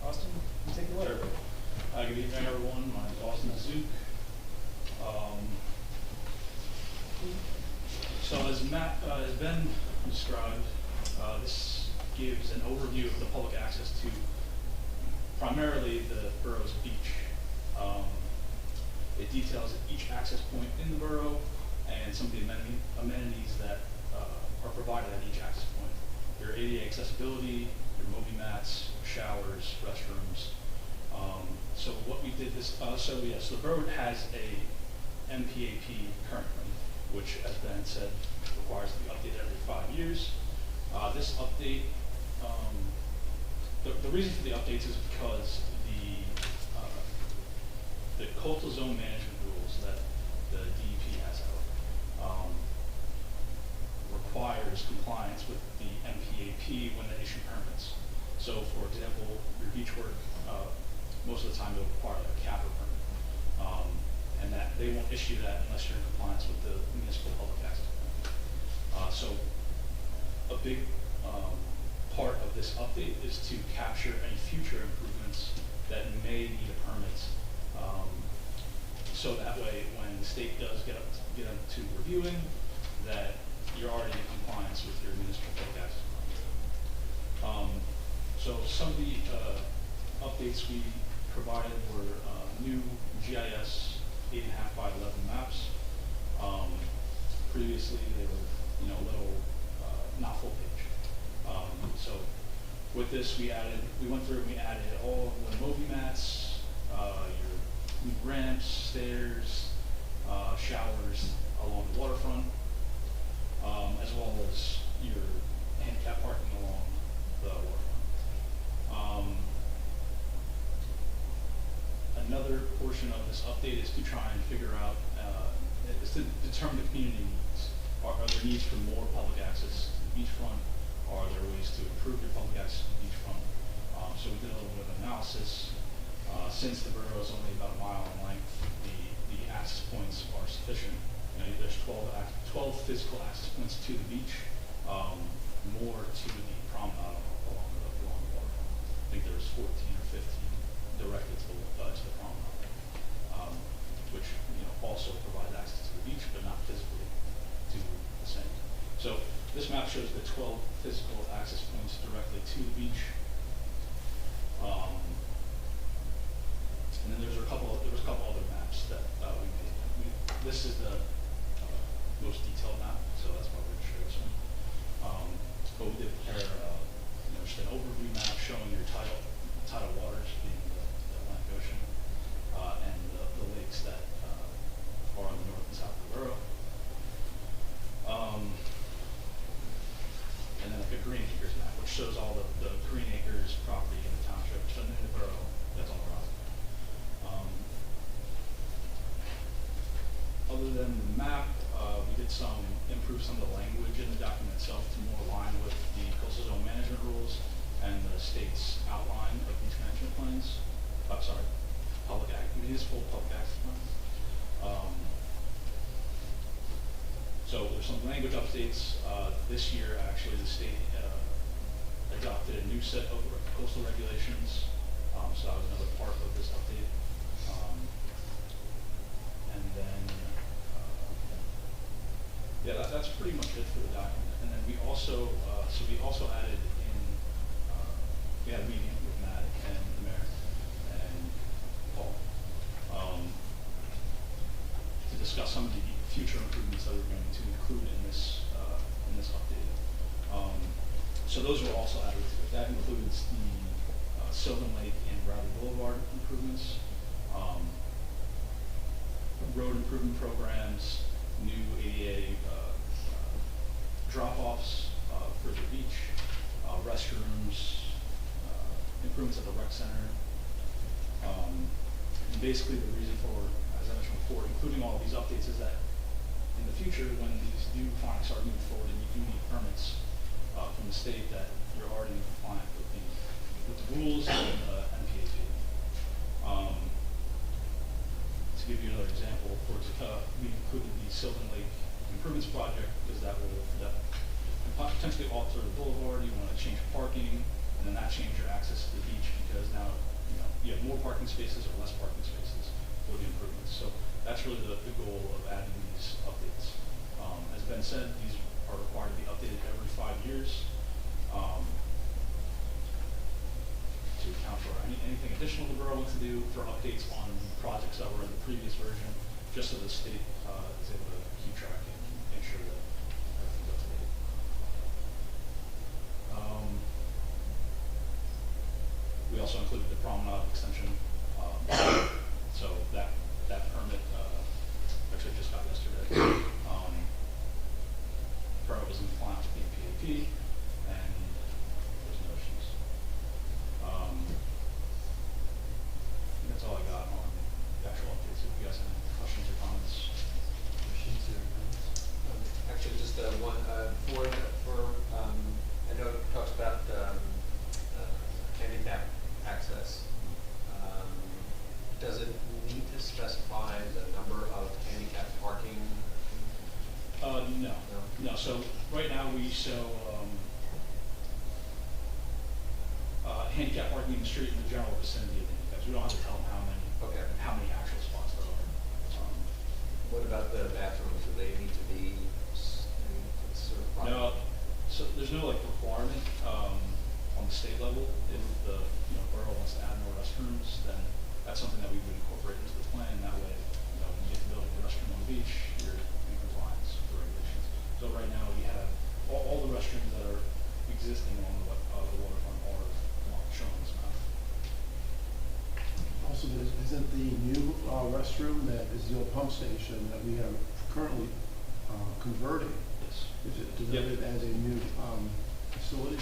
Austin, you take it away. Sure. Good evening, everyone. My name's Austin Zook. So as Ben described, this gives an overview of the public access to primarily the borough's beach. It details each access point in the borough and some of the amenities that are provided at each access point. Your ADA accessibility, your Moby mats, showers, restrooms. So what we did this, so the borough has a MPAP currently, which, as Ben said, requires to be updated every 5 years. This update, the reason for the updates is because the coastal zone management rules that the DEP has out requires compliance with the MPAP when they issue permits. So, for example, your beach work, most of the time they'll require like a CAPA permit, and that they won't issue that unless you're in compliance with the municipal public access plan. So, a big part of this update is to capture any future improvements that may need a permit. So that way, when the state does get to reviewing, that you're already in compliance with your municipal public access plan. So some of the updates we provided were new GIS 8.5 by 11 maps. Previously, they were a little not full page. So with this, we went through and we added all the Moby mats, your new ramps, stairs, showers along the waterfront, as well as your handicap parking along the waterfront. Another portion of this update is to try and figure out, is to determine the community needs. Are there needs for more public access to the beachfront? Are there ways to improve your public access to the beachfront? So we did a little bit of analysis. Since the borough is only about a mile in length, the access points are sufficient. There's 12 physical access points to the beach, more to the promenade along the waterfront. I think there's 14 or 15 directly to the promenade, which also provides access to the beach, but not physically to the same. So this map shows the 12 physical access points directly to the beach. And then there was a couple other maps that we made. This is the most detailed map, so that's why we're going to show this one. But we did prepare just an overview map showing your tidal waters, being the Atlantic Ocean, and the lakes that are on the north and south of the borough. And then like a green acres map, which shows all the green then the map, we did improve some of the language in the document itself to more align with the coastal zone management rules and the state's outline of beach management plans. Municipal public access plans. So there's some language updates. This year, actually, the state adopted a new set of coastal regulations. So that was another part of this update. And then, yeah, that's pretty much it for the document. And then we also added in, we had a meeting with Matt and the mayor and Paul to discuss some of the future improvements that we're going to include in this update. So those were also added to it. That includes the Sylvan Lake and Bradley Boulevard improvements, road improvement programs, new ADA drop-offs for the beach, restrooms, improvements at the rec center. And basically the reason for, as I mentioned before, including all of these updates is that in the future, when these do finally start moving forward and you do need permits from the state, that you're already in compliance with the rules and the NPAP. To give you another example, we included the Sylvan Lake Improvements Project because that will potentially alter the boulevard. You want to change parking, and then that change your access to the beach because now you have more parking spaces or less parking spaces for the improvements. So that's really the goal of adding these updates. As Ben said, these are required to be updated every 5 years to account for anything additional the borough wants to do for updates on projects that were in the previous version, just so the state is able to keep track and make sure that everything's up to date. We also included the promenade extension. So that permit actually just got yesterday. Permit was in compliance with the PAP, and there's no issues. I think that's all I got on the actual updates. If you guys have any questions or comments. Actually, just one, I know it talks about handicap access. Does it need to specify the number of handicap parking? No. So right now we show handicap parking in the street in the general vicinity of handicaps. We don't have to tell them how many actual spots there are. What about the bathrooms? Do they need to be certified? No. So there's no requirement on the state level. If the borough wants to add more restrooms, then that's something that we would incorporate into the plan. That way, when you get to building a restroom on the beach, you're in compliance with the regulations. So right now we have all the restrooms that are existing on the waterfront are shown on this map. Also, isn't the new restroom that is the old pump station that we are currently converting? Yes. Is it delivered as a new facility?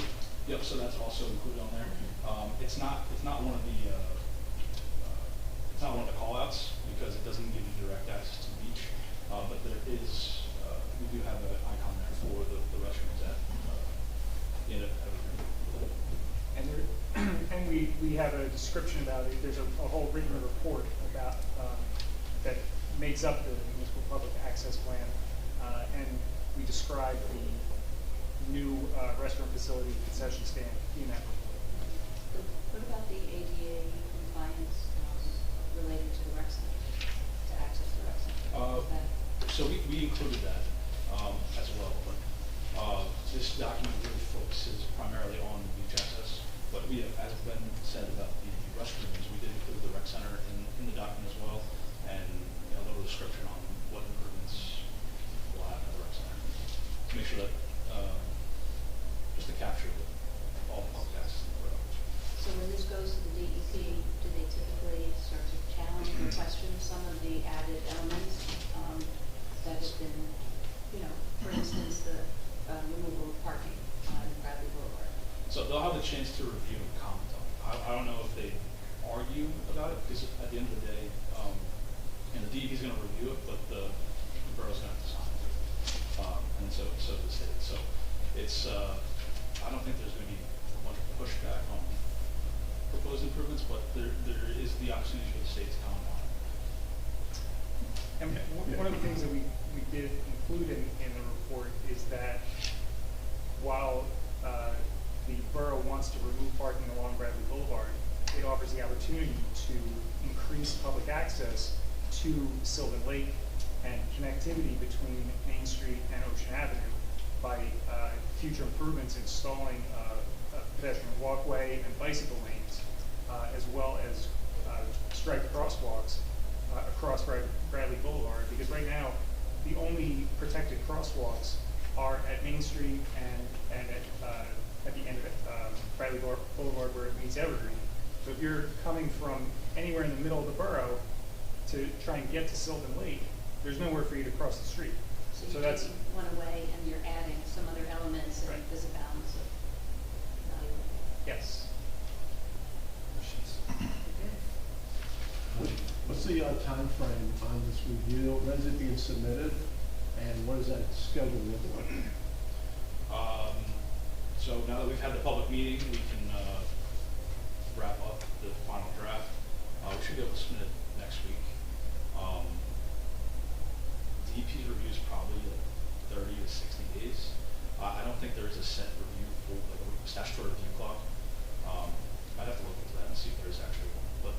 Yep. So that's also included on there. It's not one of the it's not one of the call-outs because it doesn't give you direct access to the beach. But there is we do have an icon there for the restrooms at in everything. And we have a description about it. There's a whole written report about that makes up the municipal public access plan, and we describe the new restaurant facility concession stand in that report. What about the ADA compliance related to the rec center, to access the rec center? Is that- So we included that as well, but this document really focuses primarily on beach access. But we have, as Ben said about the restrooms, we did include the rec center in the document as well, and a little description on what improvements we'll have at the rec center to make sure that just to capture all the public access in the borough. So when this goes to the DEP, do they typically start to challenge or question some of the added elements that have been, for instance, the removal of parking on Bradley Boulevard? So they'll have the chance to review and comment on it. I don't know if they argue about it because at the end of the day, the DEP is going to review it, but the it's, I don't think there's gonna be much pushback on proposed improvements, but there is the opportunity for the state to comment on it. And one of the things that we did include in the report is that while the borough wants to remove parking along Bradley Boulevard, it offers the opportunity to increase public access to Sylvan Lake and connectivity between Main Street and Ocean Avenue by future improvements installing a pedestrian walkway and bicycle lanes, as well as striped crosswalks across Bradley Boulevard, because right now, the only protected crosswalks are at Main Street and at the end of Bradley Boulevard where it meets Evergreen. So if you're coming from anywhere in the middle of the borough to try and get to Sylvan Lake, there's nowhere for you to cross the street. So So you're that's, taking one away and you're adding some other elements, and Right. there's a balance of value. yes. What's the timeframe on this review? When's it being submitted? And what does that schedule look like? So now that we've had the public meeting, we can, wrap up the final draft. We should be able to submit it next week. DEP's review is probably like 30 to 60 days. I don't think there is a set review, for like a statutory review clock. I'd have to look into that and see if there's actually one. But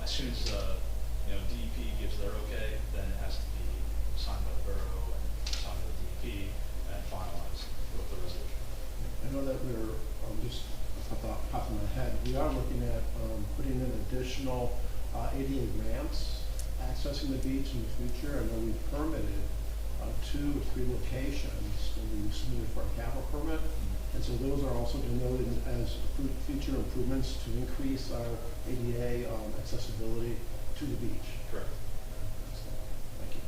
as soon as DEP gives their okay, then it has to be signed by the borough and signed by the DEP and finalized with the resolution. I know that we're, just off the top of my head, we are looking at putting in additional ADA ramps accessing the beach in the future. I know we permitted 2 or 3 locations when we submitted for our capital permit. And so those are also denoted as future improvements to increase our ADA accessibility to the beach. Correct. Thank you.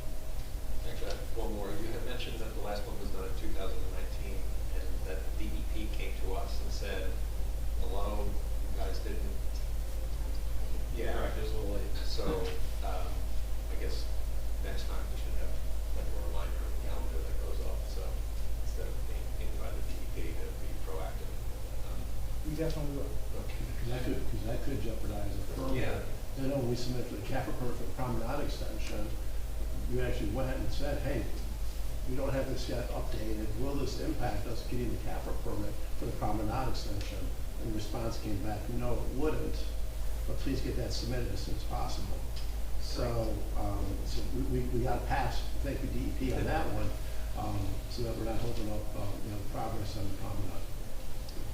Actually, I have one more. You had mentioned that the last one was done in 2019, and that DEP came to us and said, hello, you guys didn't. Yeah. Correct, it was a little late. So, I guess next time we should have like a reminder on the calendar that goes off, so instead of being pinged by the DEP, to be proactive. We definitely will. Okay. Because that could jeopardize a permit. Yeah. I know when we submitted for the capital permit for the promenade extension, you actually went and said, hey, we don't have this yet updated. Will this impact us getting the capital permit for the promenade extension? And the response came back, no, it wouldn't, but please get that submitted as soon as possible. So, we got past, thank you DEP on that one, so that we're not holding up, progress on the promenade.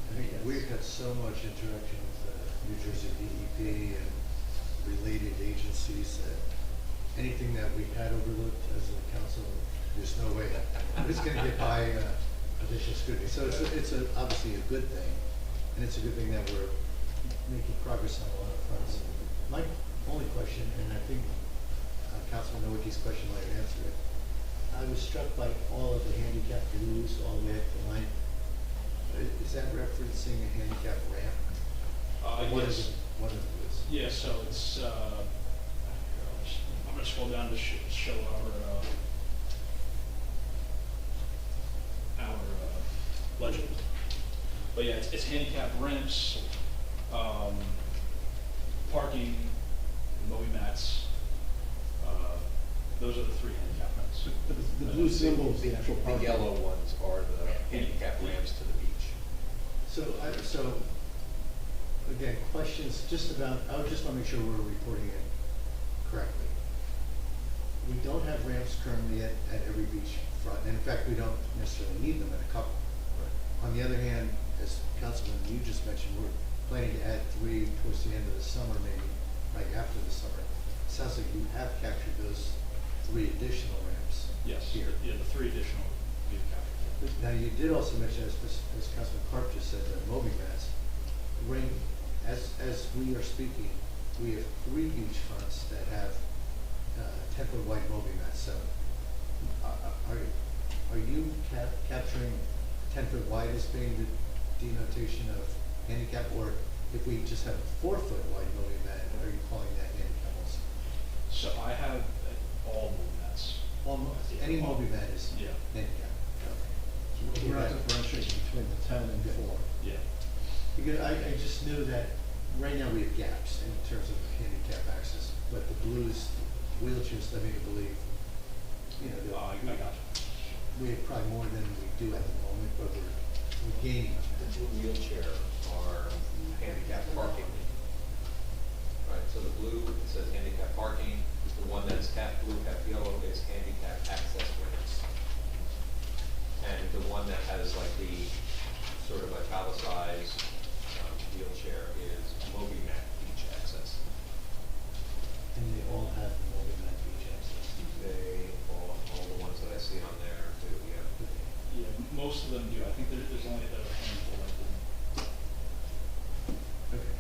I think we've had so much interaction with the New Jersey DEP and related agencies that anything that we had overlooked as a council, there's no way it's gonna get by additional scrutiny. So it's obviously a good thing, and it's a good thing that we're making progress on a lot of fronts. My only question, and I think Councilman Nowicki's question might answer it, I was struck by all of the handicap views all the way up the line. Is that referencing a handicap ramp? What is Yes. it? One of the views. Yeah, so it's, I'm gonna scroll down to show our legend. But yeah, it's handicap ramps, parking, Moby mats. Those are the 3 handicap ramps. But the blue symbol is the actual The parking. yellow ones are the handicap ramps to the beach. So again, questions just about, I would just want to make sure we're reporting it correctly. We don't have ramps currently at every beach front, and in fact, we don't necessarily need them at a couple. On the other hand, as Councilman, you just mentioned, we're planning to add 3 towards the end of the summer, maybe right after the summer. Sounds like you have captured those 3 additional ramps. Yes, Here. yeah, the 3 additional we've captured. Now, you did also mention, as Councilman Carp just said, the Moby mats. Ring, as we are speaking, we have 3 beach fronts that have 10-foot wide Moby mats. So, are you capturing 10-foot wide as being the denotation of handicap, or if we just have a 4-foot wide Moby mat, are you calling that handicap also? So I have all Moby mats. Almost any Moby mat is Yeah. handicap. Okay. So We're not that- differentiating between the 10 and 4. Yeah. Because I just knew that right now we have gaps in terms of handicap access, but the blues wheelchairs led me to believe, you know, Oh, I got you. we have probably more than we do at the moment, but we're gaining. The blue wheelchair are handicap parking. Right, so the blue, it says handicap parking, the one that's half blue, half yellow is handicap access ramps. And the one that has like the sort of italicized wheelchair is MobiMat beach access. And they all have Mobi-Mat beach access. They, all the ones that I see on there do, yeah. Yeah, most of them do. I think there's only a handful that do. Okay.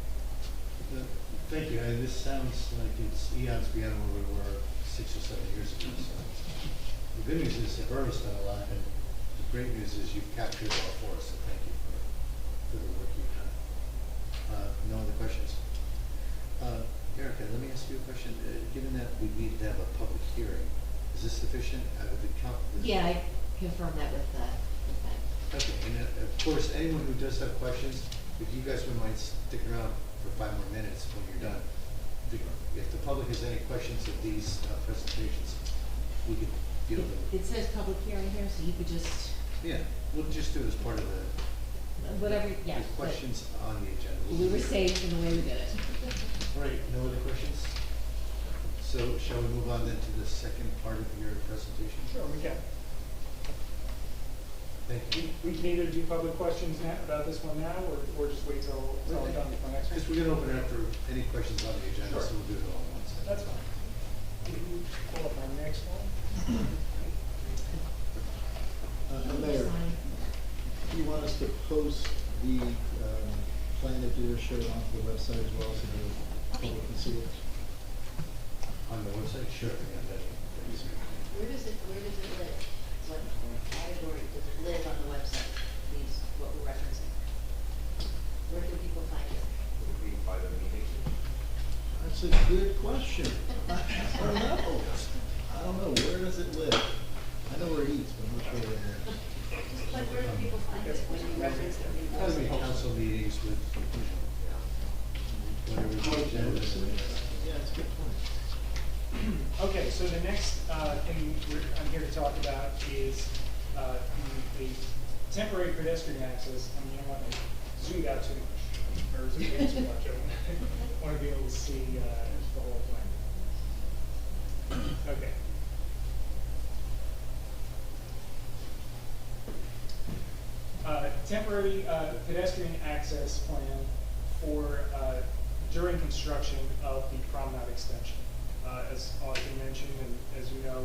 Thank you, and this sounds like it's eons beyond where we were 6 or 7 years ago, so. The good news is that Burrow's done a lot, and the great news is you've captured it all for us, so thank you for the work you've done. No other questions? Erica, let me ask you a question. Given that we need to have a public hearing, is this sufficient? Yeah, I confirmed that with them. Okay, and of course, anyone who does have questions, if you guys would mind sticking around for 5 more minutes when you're done. If the public has any questions of these presentations, we could field them. It says public hearing here, so you could just, Yeah, we'll just do it as part of the whatever, yeah. the questions on the agenda. We were safe in the way we did it. All right, no other questions? So shall we move on then to the second part of your presentation? Sure, we can. Thank you. We can either do public questions now, about this one now, or just wait till I'm done with my next one. Because we're gonna open it up for any questions on the agenda, so Sure. we'll do it all at once. That's fine. Can you pull up my next one? Mayor, do you want us to post the plan that you showed onto the website as well, so the public can see it? On the website? Sure. Yeah, that'd be easier. Where does it live? What category does it live on the website, these, what we're referencing? Where do people find it? Would it be by the meeting? That's a good question. I don't know. I don't know. Where does it live? I know where it eats, but I'm not sure where it lives. Like, where do people find it when you reference it? Has to be council meetings with, whatever the agenda is. Yeah, it's a good point. Okay, so the next thing I'm here to talk about is the temporary pedestrian access. I mean, I don't want to zoom out too much, or zoom in too much. I want to be able to see the whole plan. Okay. Temporary pedestrian access plan for during construction of the promenade extension. As Austin mentioned, and as you know,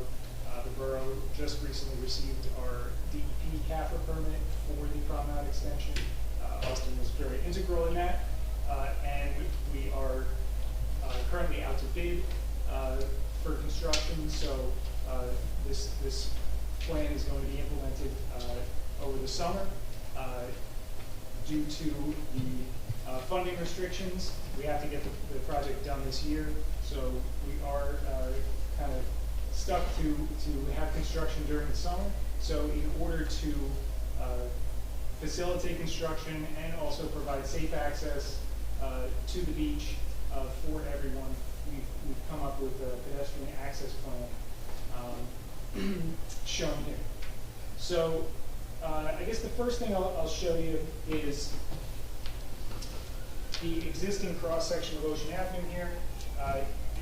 the borough just recently received our DEP CAFRA permit for the promenade extension. Austin was very integral in that, and we are currently out to bid for construction. So this plan is going to be implemented over the summer. Due to the funding restrictions, we have to get the project done this year. So we are kind of stuck to have construction during the summer. So in order to facilitate construction and also provide safe access to the beach for everyone, we've come up with a pedestrian access plan shown here. So I guess the first thing I'll show you is the existing cross-section of Ocean Avenue here.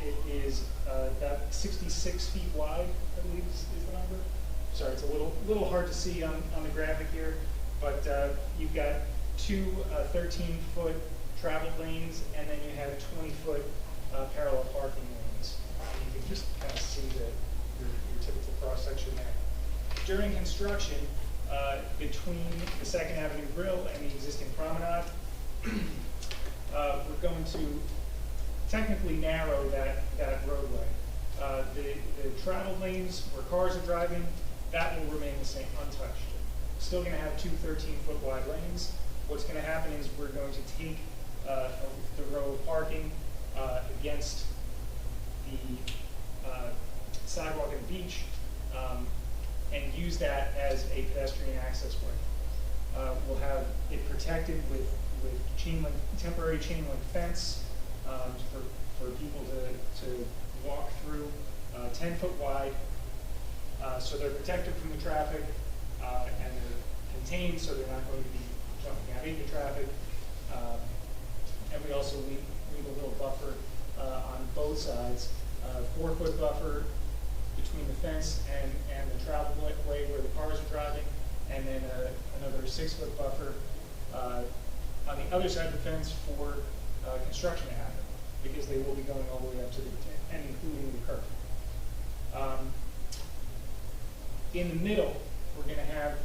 It is about 66 feet wide, I believe is the number. Sorry, it's a little hard to see on the graphic here, but you've got two 13-foot travel lanes, and then you have 20-foot parallel parking lanes. You can just kind of see your typical cross-section there. During construction, between the Second Avenue Grill and the existing promenade, we're going to technically narrow that roadway. The travel lanes where cars are driving, that will remain the same, untouched. Still going to have two 13-foot wide lanes. What's going to happen is we're going to take the row of parking against the sidewalk and beach, and use that as a pedestrian access way. We'll have it protected with temporary chain link fence for people to walk through, 10 foot wide. So they're protected from the traffic, and they're contained, so they're not going to be jumping out into traffic. And we also leave a little buffer on both sides, 4 foot buffer between the fence and the travel way where the cars are driving, and then another 6 foot buffer on the other side of the fence for construction to happen, because they will be going all the way up to the, and including the curb. In the middle, we're going to have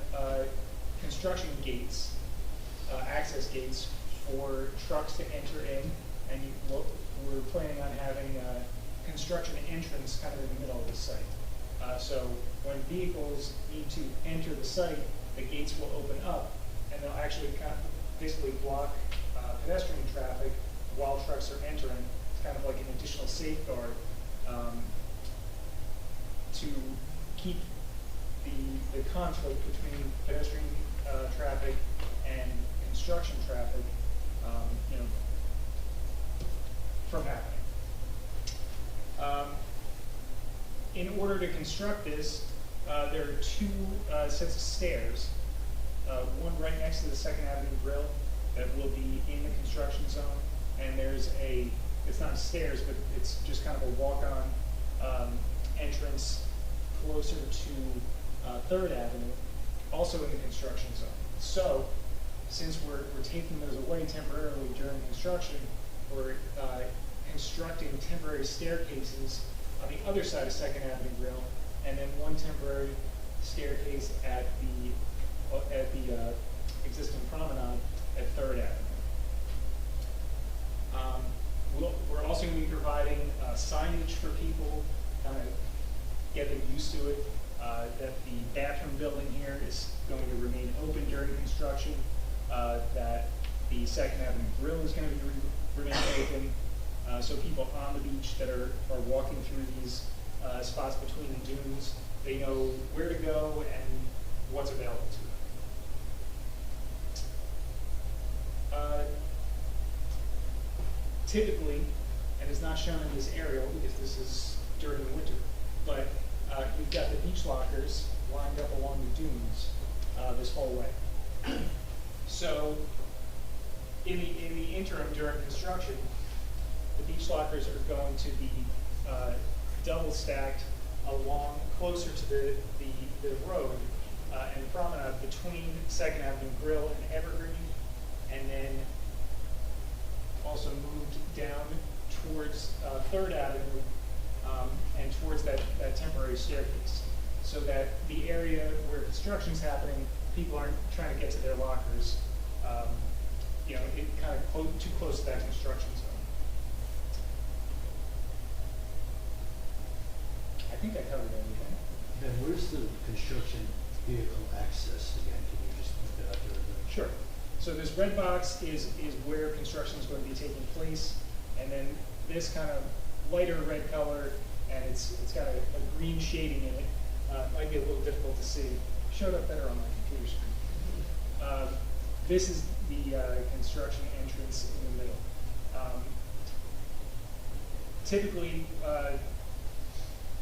construction gates, access gates for trucks to enter in, and we're planning on having a construction entrance kind of in the middle of the site. So when vehicles need to enter the site, the gates will open up, and they'll actually kind of basically block pedestrian traffic while trucks are entering. It's kind of like an additional safeguard to keep the conflict between pedestrian traffic and construction traffic, from happening. In order to construct this, there are 2 sets of stairs. One right next to the 2nd Avenue Grill that will be in the construction zone, and there's it's not stairs, but it's just kind of a walk-on entrance closer to 3rd Avenue, also in the construction zone. So, since we're taking those away temporarily during construction, we're constructing temporary staircases on the other side of 2nd Avenue Grill, and then one temporary staircase at the existing promenade at 3rd Avenue. We're also going to be providing signage for people, kind of get them used to it, that the bathroom building here is going to remain open during construction, that the 2nd Avenue Grill is going to remain open, so people on the beach that are walking through these spots between the dunes, they know where to go and what's available to them. Typically, and it's not shown in this aerial because this is during the winter, but you've got the beach lockers lined up along the dunes this whole way. So, in the interim during construction, the beach lockers are going to be double stacked along closer to the road and promenade between 2nd Avenue Grill and Evergreen, and then also moved down towards 3rd Avenue and towards that temporary staircase, so that the area where construction's happening, people aren't trying to get to their lockers, it kind of too close to that construction zone. I think I covered everything. Then where's the construction vehicle access again? Can you just put that up there? Sure. So this red box is where construction is going to be taking place, and then this kind of lighter red color, and it's got a green shading in it. Might be a little difficult to see. Showed up better on my computer screen. This is the construction entrance in the middle. Typically,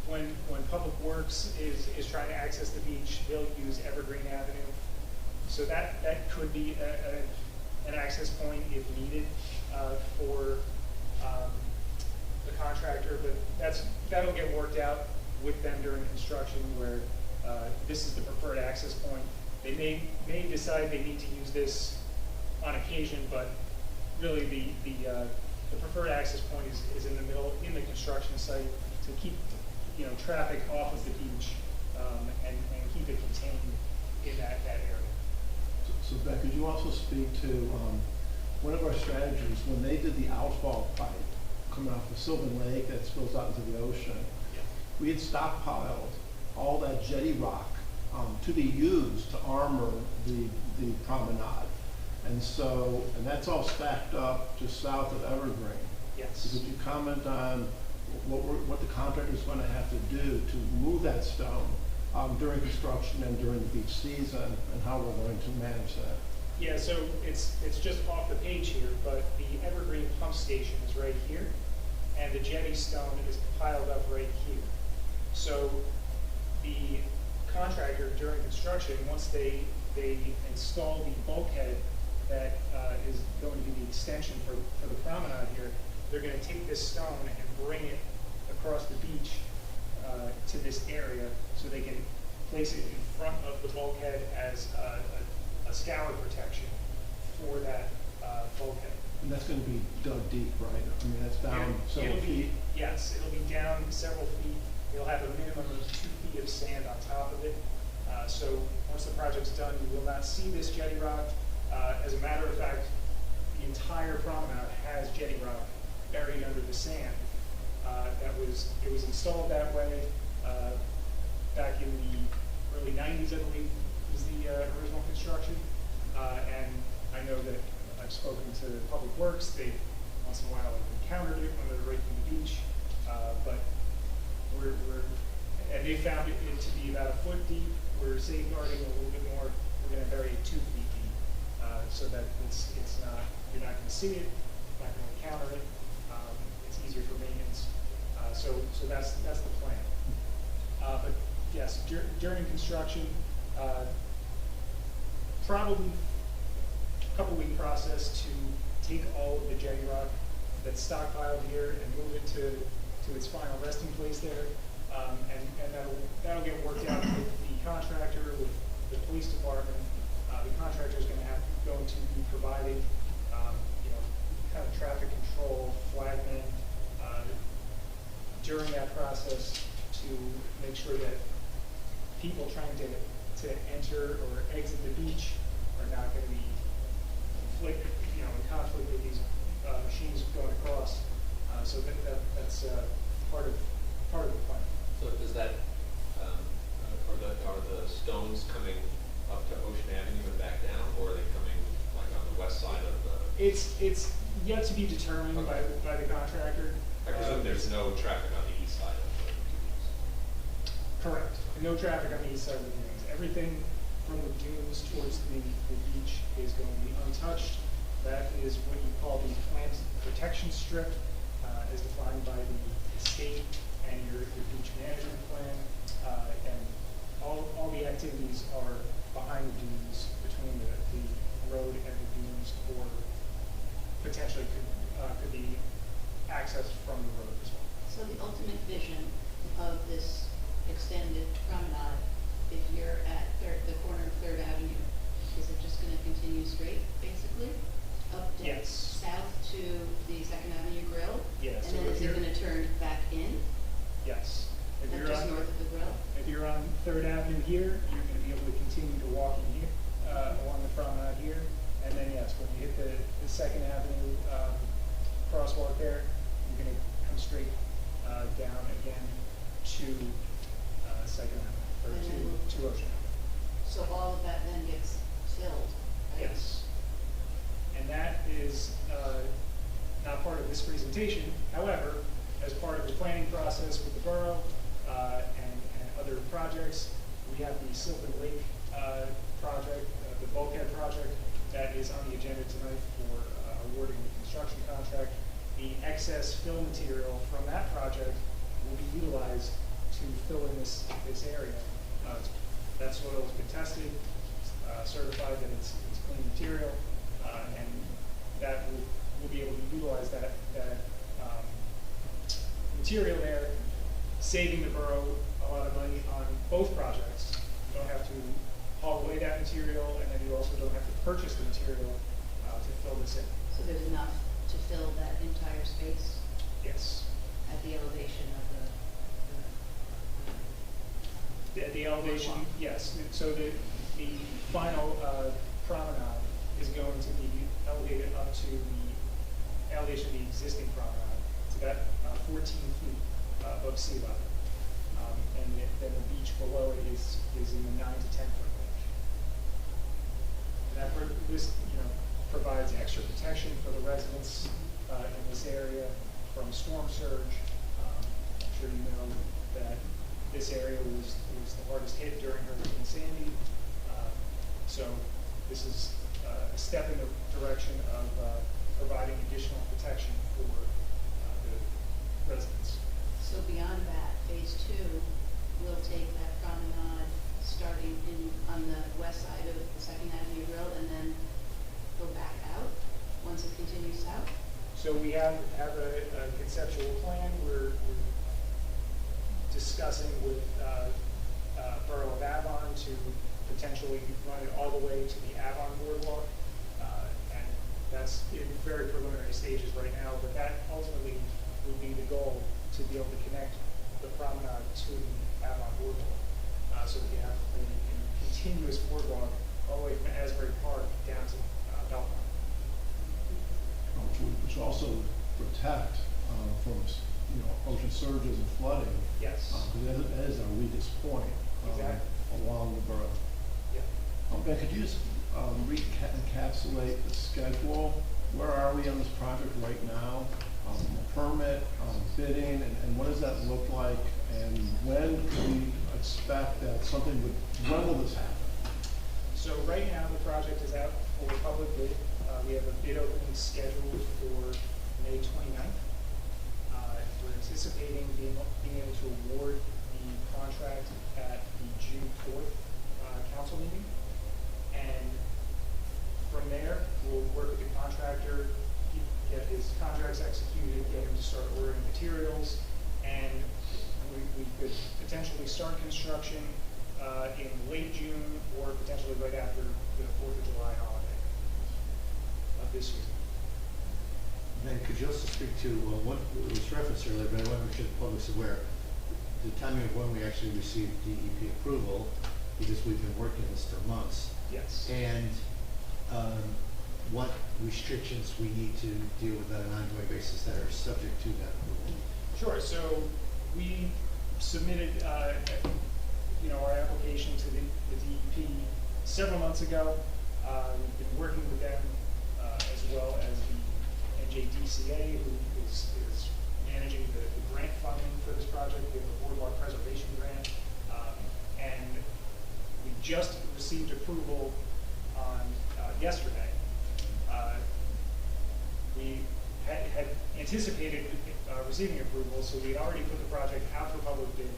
when Public Works is trying to access the beach, they'll use Evergreen Avenue. So that could be an access point if needed for the contractor, but that'll get worked out with them during construction, where this is the preferred access point. They may decide they need to use this on occasion, but really the preferred access point is in the middle, in the construction site, to keep traffic off of the beach and keep it contained in that area. So Beck, could you also speak to one of our strategies when they did the outfall pipe coming off of Sylvan Lake that spills out into the ocean? Yeah. We had stockpiled all that jetty rock to be used to armor the promenade, and that's all stacked up just south of Evergreen. Yes. So could you comment on what the contractor is going to have to do to move that stone during construction and during the beach season, and how we're going to manage that. Yeah, so it's just off the page here, but the Evergreen Pump Station is right here, and the jetty stone is piled up right here. So the contractor during construction, once they install the bulkhead that is going to be the extension for the promenade here, they're going to take this stone and bring it across the beach to this area so they can place it in front of the bulkhead as a scour protection for that bulkhead. And that's going to be dug deep, right? I mean, that's down several It'll be- feet. Yes, it'll be down several feet. It'll have a minimum of 2 feet of sand on top of it. So once the project's done, you will not see this jetty rock. As a matter of fact, the entire promenade has jetty rock buried under the sand. It was installed that way back in the early 90s, I believe, was the original construction. And I know that I've spoken to Public Works. They once in a while have encountered it when they're raking the beach, but and they found it to be about a foot deep. We're safeguarding a little bit more. We're going to bury it 2 feet deep, so that it's not, you're not going to see it, not going to encounter it. It's easier for maintenance. So that's the plan. But yes, during construction, probably a couple-week process to take all of the jetty rock that's stockpiled here and move it to its final resting place there. And that'll get worked out with the contractor, with the police department. The contractor is going to be providing, kind of traffic control, flagmen, during that process to make sure that people trying to enter or exit the beach are not going to be in conflict with these machines going across. So that's part of the plan. So does that, are the stones coming up to Ocean Avenue and back down, or are they coming like on the west side of the? It's yet to be determined Okay. by the contractor. I presume there's no traffic on the east side of the dunes. Correct. No traffic on the east side of the dunes. Everything from the dunes towards the beach is going to be untouched. That is what you call the plant protection strip, as defined by the state and your beach management plan. And all the activities are behind the dunes, between the road and the dunes, or potentially could be accessed from the road as well. So the ultimate vision of this extended promenade, if you're at the corner of Third Avenue, is it just gonna continue straight, basically? Up to Yes. south to the Second Avenue Grill? Yeah, so And then if is it you're- gonna turn back in, Yes. If not you're just on- north of the grill? If you're on Third Avenue here, you're going to be able to continue to walk in here, along the promenade here. And then, yes, when you hit the Second Avenue crosswalk there, you're going to come straight down again to Second Avenue, or And then- to Ocean Avenue. So all of that then gets filled, right? Yes. And that is not part of this presentation. However, as part of the planning process with the borough and other projects, we have the Sylvan Lake project, the bulkhead project, that is on the agenda tonight for awarding the construction contract. The excess fill material from that project will be utilized to fill in this area. That soil has been tested, certified that it's clean material, and that we'll be able to utilize that material there, saving the borough a lot of money on both projects. You don't have to haul away that material, and then you also don't have to purchase the material to fill this in. So there's enough to fill that entire space Yes. at the elevation of The elevation, yes. So the final promenade is going to be elevated up to the elevation of the existing promenade. It's about 14 feet above sea level. Then the beach below it is in the 9 to 10 foot range. And this provides extra protection for the residents in this area from storm surge. I'm sure you know that this area was the hardest hit this is a step in the direction of providing additional protection for the residents. So beyond that, phase two will take that promenade starting on the west side of the Second Avenue Grill and then go back out once it continues south? So we have a conceptual plan. We're discussing with Borough of Avon to potentially run it all the way to the Avon Boardwalk. And that's in very preliminary stages right now, but that ultimately would be the goal, to be able to connect the promenade to the Avon Boardwalk. So we have a continuous boardwalk all the way from Asbury Park down to Belmont. Which also protect from, ocean surges and flooding. Yes. Because that is our weakest point. Exactly. Along the borough. Yeah. Ben, could you just encapsulate the schedule? Where are we on this project right now? Permit, bidding, and what does that look like? And when can we expect that when will this happen? So right now, the project is out for public bid. We have a bid opening scheduled for May 29th. We're anticipating being able to award the contract at the June 4th council meeting. And from there, we'll work with the contractor, get his contracts executed, get him to start ordering materials, and we could potentially start construction in late June or potentially right after the 4th of July holiday of this year. Ben, could you also speak to what was referenced earlier, but I want to make sure the public's aware, the timing of when we actually received DEP approval, because we've been working this for months, Yes. and what restrictions we need to deal with on an ongoing basis that are subject to that approval. Sure. So we submitted, our application to the DEP several months ago. We've been working with them as well as the NJDCA, who is managing the grant funding for this project. We have a boardwalk preservation grant, and we just received approval on yesterday. We had anticipated receiving approval, so we had already put the project out for public bid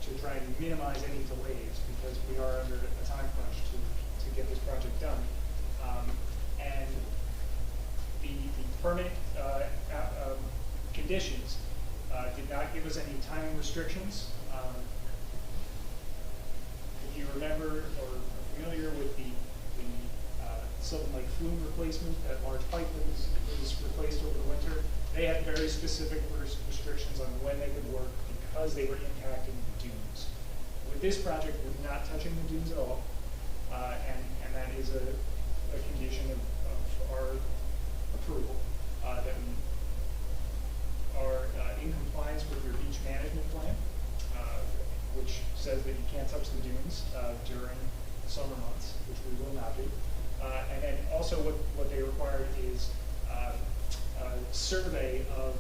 to try and minimize any delays, because we are under a time crunch to get this project done. And the permit conditions did not give us any timing restrictions. If you remember or are familiar with the Sylvan Lake flume replacement, that large pipe that was replaced over the winter, they had very specific restrictions on when they could work because they were impacting the dunes. With this project, we're not touching the dunes at all, and that is a condition of our approval, that we are in compliance with your beach management plan, which says that you can't touch the dunes during the summer months, which we will not do. And then also what they required is a survey of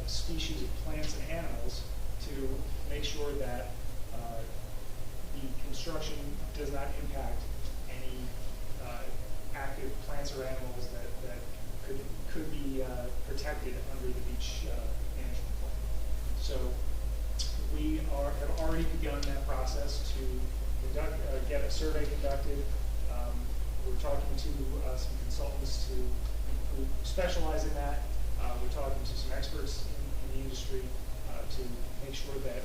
species of plants and animals to make sure that the construction does not impact any active plants or animals that could be protected under the beach management plan. So we have already begun that process to get a survey conducted. We're talking to some consultants who specialize in that. We're talking to some experts in the industry to make sure that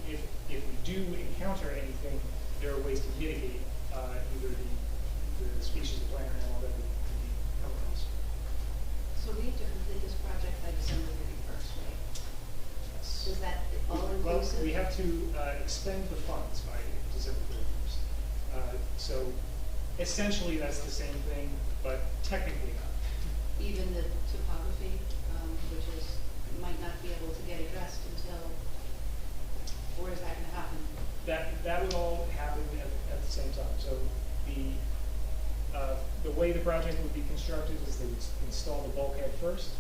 if we do encounter anything, there are ways to mitigate either the species of plant or animal that would be coming us. So we have to complete this project by December 31st, right? Yes. Is that all Well, inclusive? we have to expend the funds by December 31st. So essentially that's the same thing, but technically not. Even the topography, which might not be able to get addressed until, or is that gonna happen? That would all happen at the same time. So the way the project would be constructed is they would install the bulkhead first,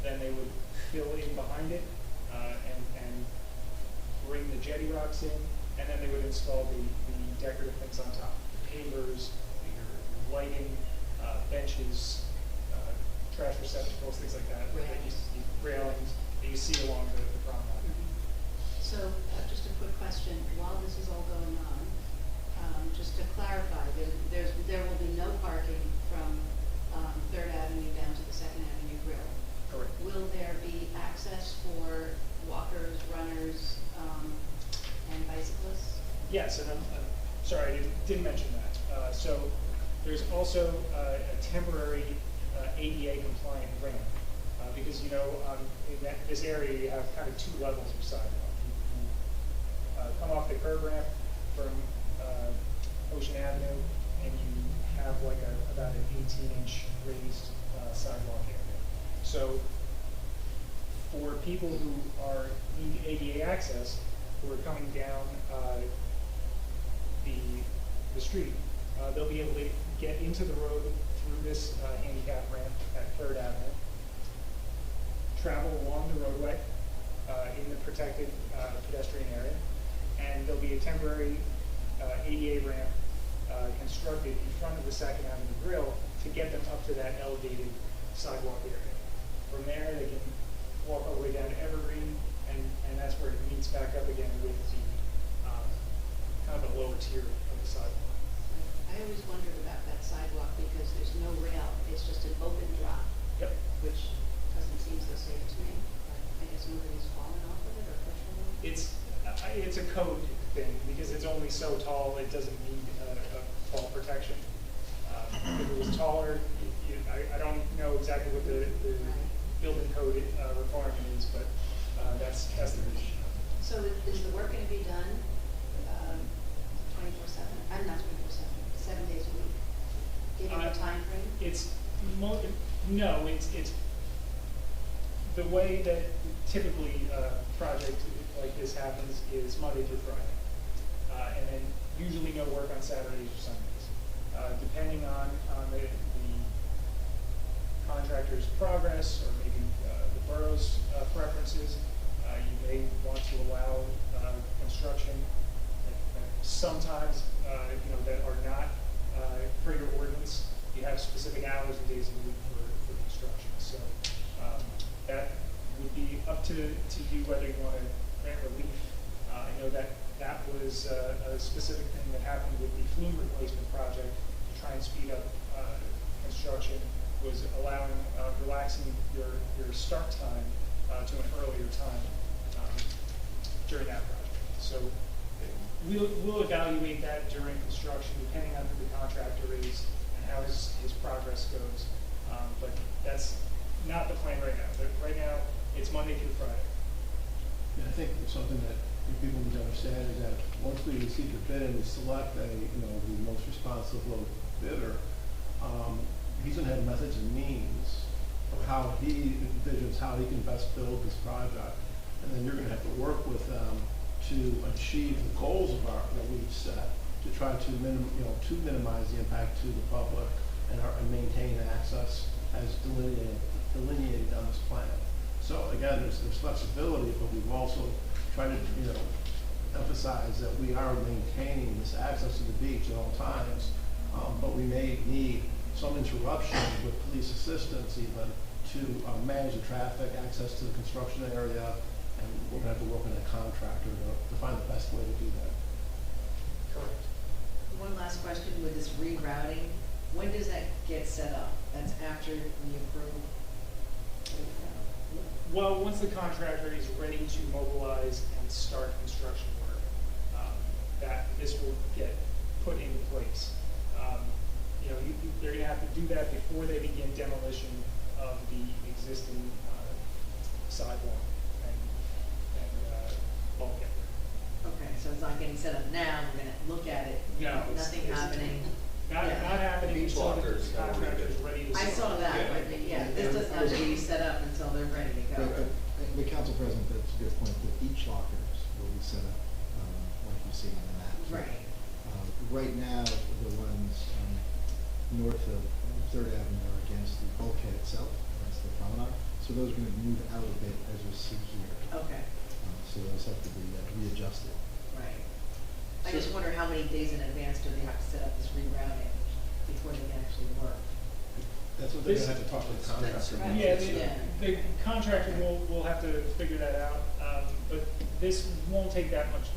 then they would fill in behind it, and bring the jetty rocks in, and then they would install the decorative things on top. The pavers, your lighting, benches, trash receptacles, things like that. Railings that you see along the promenade. So, just a quick question, while this is all going on, just to clarify, there will be no parking from, Third Avenue down to the Second Avenue Grill. Correct. Will there be access for walkers, runners, and bicyclists? Yes, and I'm sorry, I didn't mention that. So there's also a temporary ADA compliant ramp, because, in this area, you have kind of two levels of sidewalk. You come off the curb ramp from Ocean Avenue, and you have like about an 18-inch raised sidewalk area. So for people who need ADA access, who are coming down the street, they'll be able to get into the road through this handicap ramp at Third Avenue, travel along the roadway in the protected pedestrian area, and there'll be a temporary ADA ramp constructed in front of the Second Avenue Grill to get them up to that elevated sidewalk area. From there, they can walk all the way down to Evergreen, and that's where it meets back up again with the kind of the lower tier of the sidewalk. I always wondered about that sidewalk because there's no rail, it's just an open drop. Yep. Which doesn't seem so safe to me, but I guess nobody's fallen off of it or pushed on it. It's a code thing because it's only so tall, it doesn't need a fall protection. If it was taller, I don't know exactly what the building code requirement is, but that's the reason. So is the work gonna be done 24/7? I'm not 24/7, 7 days a week? Given the time frame? It's the way that typically a project like this happens is Monday through Friday. And then usually no work on Saturdays or Sundays. Depending on the contractor's progress or maybe the borough's preferences, you may want to allow construction sometimes, that are not per your ordinance. You have specific hours and days of the week for construction. So that would be up to you whether you want to grant relief. I know that was a specific thing that happened with the flume replacement project to try and speed up construction, was relaxing your start time to an earlier time during that project. So we'll evaluate that during construction, depending on who the contractor is and how his progress goes. But that's not the plan right now. Right now, it's Monday through Friday. Yeah, I think something that people need to understand is that once we receive the bid and we select the most responsive low bidder, he's gonna have methods and means of how he envisions how he can best build this project. And then you're gonna have to work with them to achieve the goals that we've set, to try to minimize the impact to the public and maintain access as delineated on this plan. So again, there's flexibility, but we've also tried to emphasize that we are maintaining this access to the beach at all times, but we may need some interruption with police assistance even to manage the traffic, access to the construction area, and we're gonna have to work with a contractor to find the best way to do that. Correct. One last question with this rerouting, when does that get set up? That's after we approve? Well, once the contractor is ready to mobilize and start construction work, this will get put into place. They're going to have to do that before they begin demolition of the existing sidewalk and bulkhead. Okay, so it's not getting set up now, we're gonna look at it, No, nothing happening. Not happening Beach until the walkers, contractor is ready to I start. saw that, but this doesn't have to be set up until they're ready to go. The council president, that's a good point, the beach lockers will be set up, like you see on the map. Right. Right now, the ones north of Third Avenue are against the bulkhead itself, against the promenade. So those are going to move out a bit, as you see here. Okay, So those have to be readjusted. right. I just wonder how how many days in advance do they have to set up this rerouting before they can actually work? That's what they're gonna have to talk to the contractor. Right. Yeah, Yeah. the contractor will have to figure that out, but this won't take that much,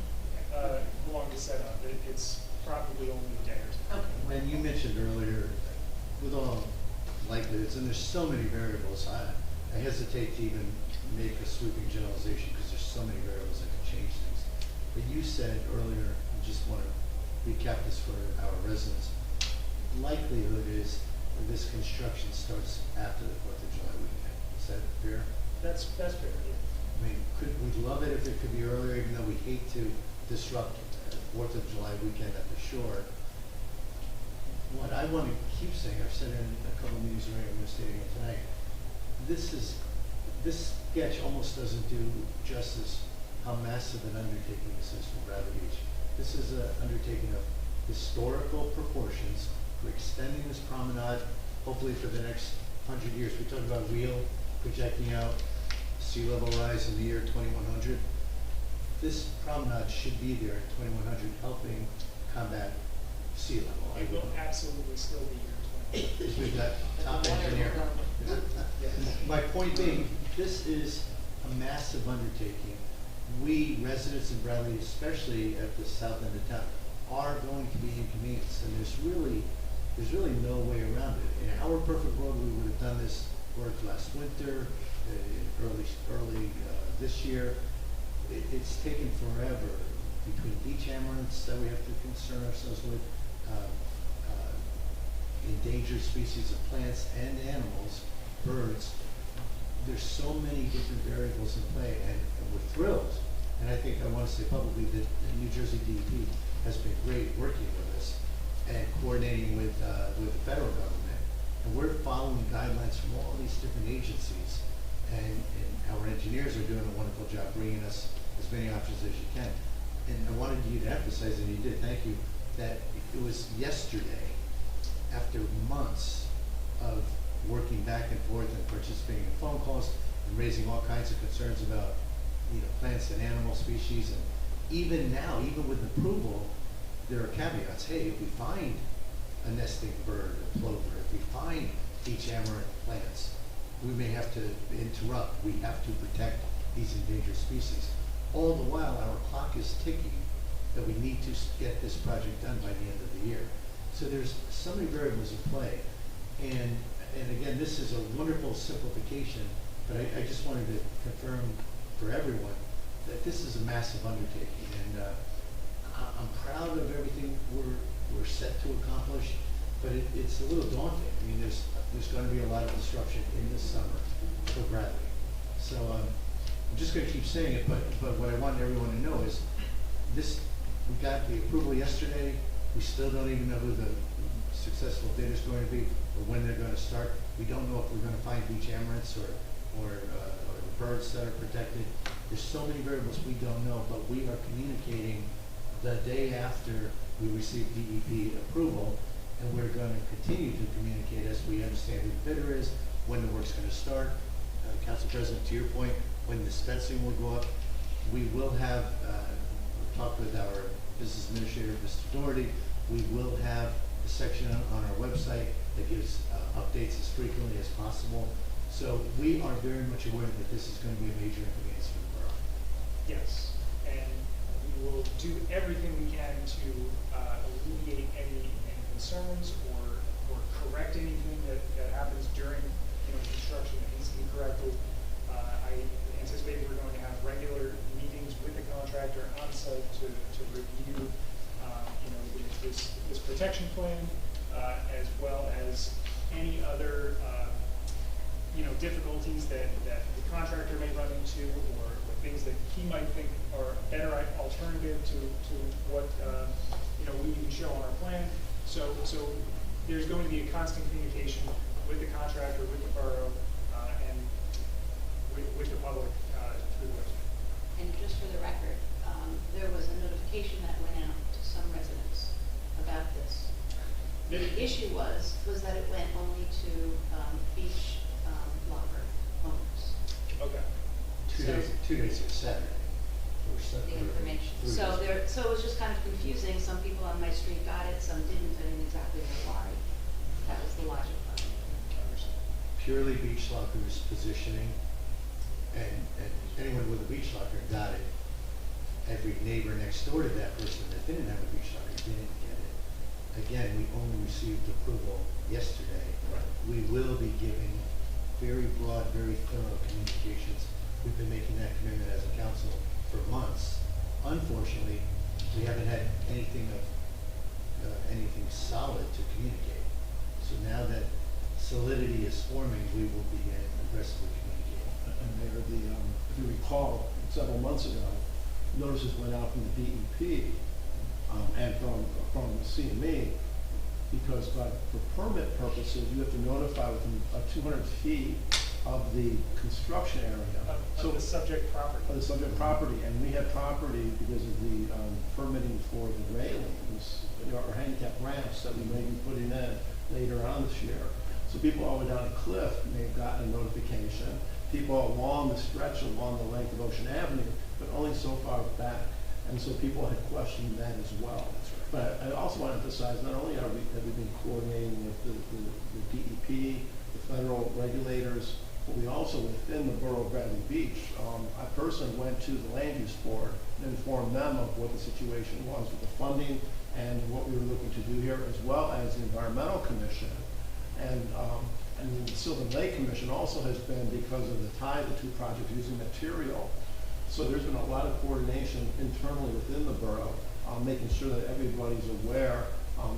long to set up. It's probably only a day or two. Okay. And you mentioned earlier, with all likelihoods, and there's so many variables, I hesitate to even make a sweeping generalization because there's so many variables that can change things. But you said earlier, I just want to recap this for our residents. Likelihood is that this construction starts after the 4th of July weekend. Is that fair? That's fair, yeah. I mean, we'd love it if it could be earlier, even though we hate to disrupt the 4th of July weekend at the shore. What I want to keep saying, I've said it in a couple of meetings already, I'm going to say it again tonight. This sketch almost doesn't do justice how massive an undertaking this is for Bradley Beach. This is an undertaking of historical proportions. We're extending this promenade, hopefully for the next 100 years. We talked about Wheel projecting out sea level rise in the year 2100. This promenade should be there in 2100, helping combat sea level. It will absolutely still be here in 20. We've got top engineer. My point being, this is a massive undertaking. We residents in Bradley, especially at the south end of town, are going to be inconvenienced, and there's really no way around it. In our perfect world, we would have done this work last winter, early this year. It's taken forever between beach amaranths that we have to concern ourselves with, endangered species of plants and animals, birds. There's so many different variables in play, and we're thrilled. And I think I want to say publicly that the New Jersey DEP has been great working with us and coordinating with the federal government. And we're following guidelines from all these different agencies. And our engineers are doing a wonderful job bringing us as many options as you can. And I wanted you to emphasize, and you did, thank you, that it was yesterday, after months of working back and forth and participating in phone calls and raising all kinds of concerns about, plants and animal species. And even now, even with approval, there are caveats. Hey, if we find a nesting bird, a plover, if we find beach amaranth plants, we may have to interrupt. We have to protect these endangered species. All the while, our clock is ticking that we need to get this project done by the end of the year. So there's so many variables in play. And again, this is a wonderful simplification, but I just wanted to confirm for everyone that this is a massive undertaking. And I'm proud of everything we're set to accomplish, but it's a little daunting. I mean, there's going to be a lot of disruption in this summer for Bradley. So I'm just going to keep saying it, but what I want everyone to know is this, we got the approval yesterday. We still don't even know who the successful bid is going to be or when they're going to start. We don't know if we're going to find beach amaranths or the birds that are protected. There's so many variables we don't know, but we are communicating the day after we receive DEP approval, and we're going to continue to communicate as we understand who the bidder is, when the work's going to start. Council President, to your point, when the fencing will go up, we will have talked with our business administrator, Mr. Doherty. We will have a section on our website that gives updates as frequently as possible. So we are very much aware that this is going to be a major inconvenience for the borough. Yes, and we will do everything we can to alleviate any concerns or correct anything that happens during construction that needs to be corrected. I anticipate we're going to have regular meetings with the contractor on site to review this protection plan as well as any other difficulties that the contractor may run into or things that he might think are a better alternative to what we can show on our plan. So there's going to be a constant communication with the contractor, with the borough, and with the public through the website. And just for the record, there was a notification that went out to some residents about this. The issue was that it went only to beach locker owners. Okay. Two days of Saturday. The information. So so it was just kind of confusing. Some people on my street got it, some didn't. I didn't exactly know why. That was the logic of it. Purely beach lockers positioning, and anyone with a beach locker got it. Every neighbor next door to that person that didn't have a beach locker didn't get it. Again, we only received approval yesterday. We will be giving very broad, very thorough communications. We've been making that commitment as a council for months. Unfortunately, we haven't had anything anything solid to communicate. So now that solidity is forming, we will begin aggressively communicating. And Mayor, if you recall, several months ago, notices went out from the DEP and from CME, because for permit purposes, you have to notify within 200 feet of the construction area. Of the subject property. Of the subject property, and we had property because of the permitting for the railings, or handicap ramps that we may be putting in later on this year. So people all the way down the cliff may have gotten a notification. People along the stretch along the length of Ocean Avenue, but only so far back. And so people had questioned that as well. But I also want to emphasize, not only have we been coordinating with the DEP, the federal regulators, but we also, within the borough of Bradley Beach, I personally went to the land use board and informed them of what the situation was with the funding and what we were looking to do here, as well as the Environmental Commission. And the Sylvan Lake Commission also has been, because of the tie of the two projects, using material. So there's been a lot of coordination internally within the borough, making sure that everybody's aware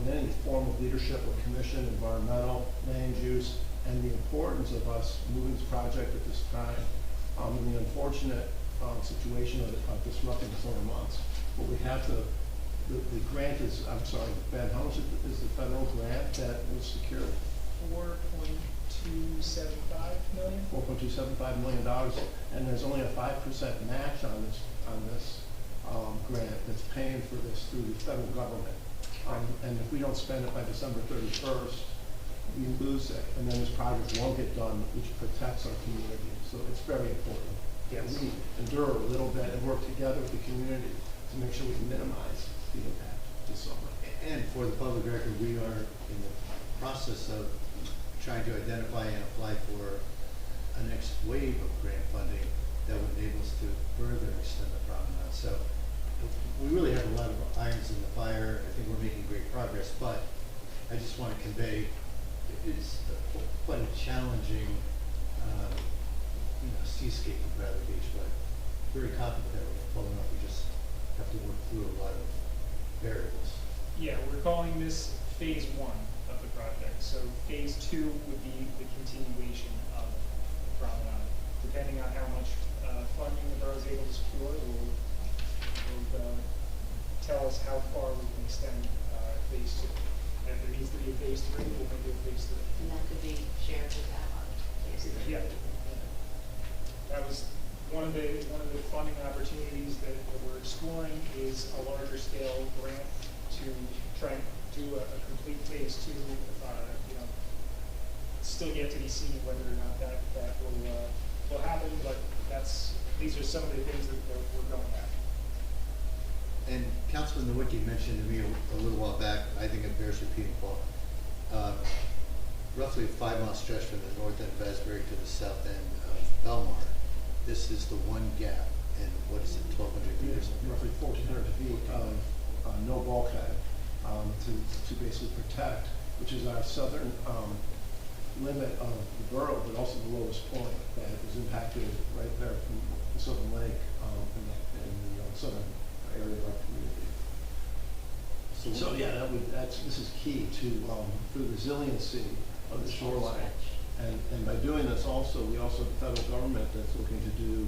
in any form of leadership or commission, environmental, land use, and the importance of us moving this project at this time, in the unfortunate situation of disrupting the summer months. But we have to, the grant is, I'm sorry, Ben, how much is the federal grant that was secured? $4.275 million. $4.275 million, and there's only a 5% match on this grant that's paying for this through the federal government. And if we don't spend it by December 31st, we lose it, and then this project won't get done, which protects our community. So it's very important. Yes. We endure a little bit and work together with the community to make sure we minimize the impact this summer. And for the public record, we are in the process of trying to identify and apply for a next wave of grant funding that would enable us to further extend the promenade. So we really have a lot of irons in the fire. I think we're making great progress, but I just want to convey it's quite a challenging seascape of Bradley Beach, but very confident that we're pulling off. We just have to work through a lot of variables. Yeah, we're calling this phase 1 of the project. So phase 2 would be the continuation of the promenade. Depending on how much funding the borough is able to secure, will tell us how far we can extend phase 2. And if there needs to be a phase 3, we'll make it a phase 3. And that could be shared with that on phase 3. Yeah. That was one of the funding opportunities that we're exploring, is a larger scale grant to try and do a complete phase 2. Still yet to be seen whether or not that will happen, but these are some of the things that we're going at. And Councilman Nowicki mentioned to me a little while back, I think it bears repeating, Paul, roughly a 5-mile stretch from the north end of Asbury to the south end of Belmar. This is the one gap in, what is it, 1,200 meters? Roughly 1,400 feet of no bulkhead to basically protect, which is our southern limit of the borough, but also the lowest point that is impacted right there from the Southern Lake in the southern area of our community. So yeah, this is key to the resiliency of the shoreline. And by doing this also, we also have the federal government that's looking to do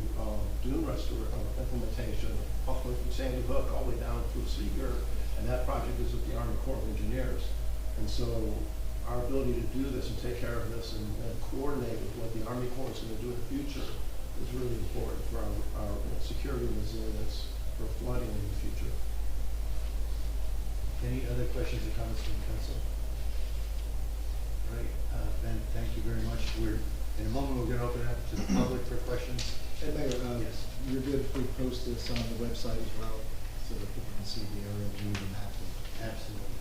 dune implementation all the way from Sandy Hook all the way down through Seagirt, and that project is with the Army Corps of Engineers. And so our ability to do this and take care of this and coordinate with what the Army Corps is going to do in the future is really important for our security and resilience for flooding in the future. Any other questions or comments from the council? All right, Ben, thank you very much. In a moment, we're going to open it up to the public for questions. And Mayor, Yes. you're good if we post this on the website as well, so that people can see the aerial view, the mapping. Absolutely.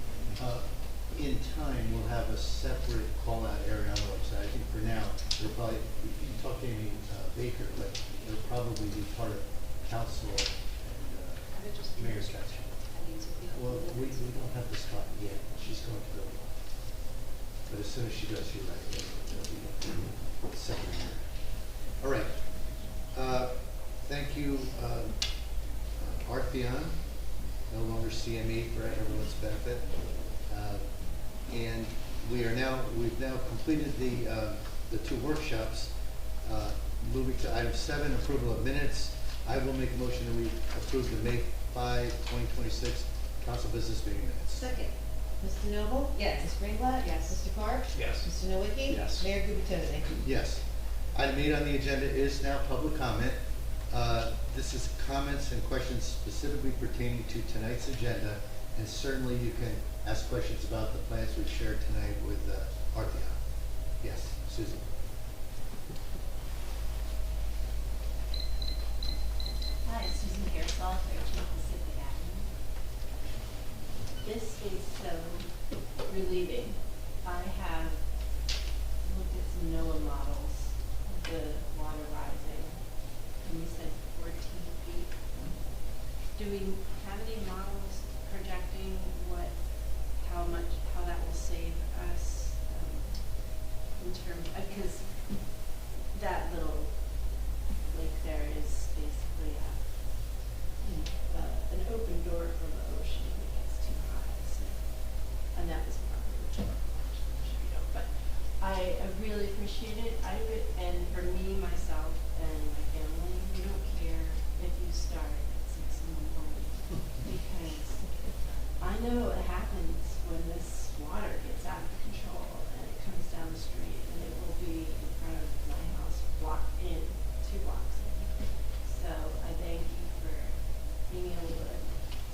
In time, we'll have a separate call-out area on the website. I think for now, it'll probably, you can talk to Amy Baker, but it'll probably be part of council and Have it just be- mayor's section. I mean, so people- Well, we don't have the spot yet. She's going to go. But as soon as she does, you're right. It'll be separate. All right. Thank you, Art Theon, no longer CME for everyone's benefit. And we've now completed the two workshops. Moving to item 7, approval of minutes. I will make a motion that we approve the May 5, 2026 council business meeting minutes. Second. Mr. Noble? Yes. Ms. Greenblatt? Yes. Mr. Park? Yes. Mr. Nowicki? Yes. Mayor Gubertoni? Yes. Item 8 on the agenda is now public comment. This is comments and questions specifically pertaining to tonight's agenda, and certainly you can ask questions about the plans we've shared tonight with Artheon. Yes, Susan. Hi, Susan Pearsall, 13 Pacific Avenue. This is so relieving. I have looked at some NOAA models of the water rising, and you said 14 feet. Do we have any models projecting how that will save us in terms, because that little lake there is basically an open door from the ocean when it gets too high. So, and that was probably the joke, I'm sure you don't. But I really appreciate it. And for me, myself, and my family, we don't care if you start at 6 in the morning because I know what happens when this water gets out of control and it comes down the street, and it will be in front of my house, blocked in, 2 blocks in. So I thank you for being able to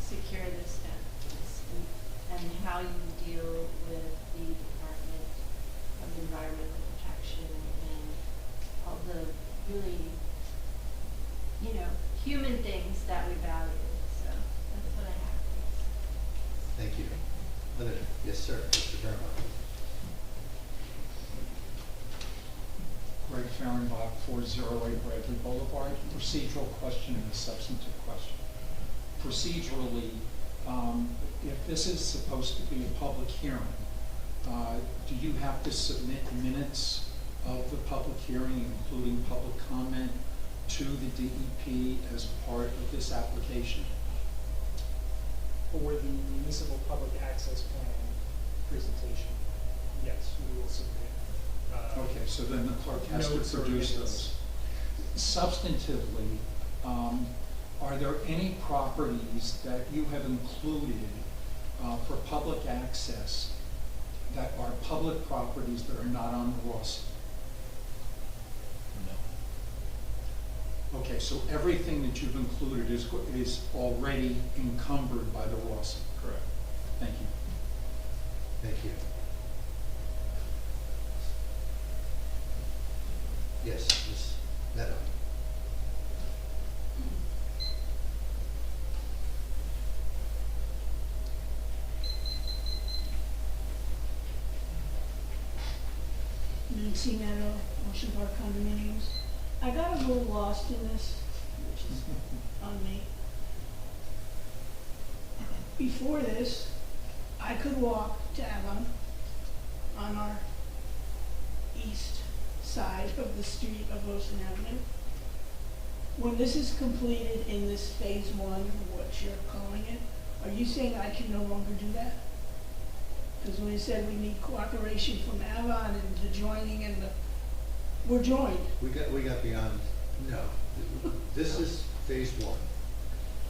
secure this fence and how you deal with the Department of Environmental Protection and all the really, human things that we value. So that's what I have. Thank you. Yes, sir, Mr. Fairmont. Greg Fahrenbach, 408 Bradley Boulevard. Procedural question and a substantive question. Procedurally, if this is supposed to be a public hearing, do you have to submit minutes of the public hearing, including public comment, to the DEP as part of this application? For the municipal public access plan presentation, yes, we will submit. Okay, so then the clerk has to notes or produce minutes. those. Substantively, are there any properties that you have included for public access that are public properties that are not on the Ross? No. Okay, so everything that you've included is already encumbered by the Ross? Correct. Thank you. Thank you. Yes, Ms. Meadow. Nancy Meadow, Ocean Park condominiums. I got a little lost in this, which is on me. Before this, I could walk to Avon on our east side of the street of Ocean Avenue. When this is completed in this phase 1, what you're calling it, are you saying I can no longer do that? Because when you said we need cooperation from Avon and the joining and we're joined. We got beyond, no. This is phase 1.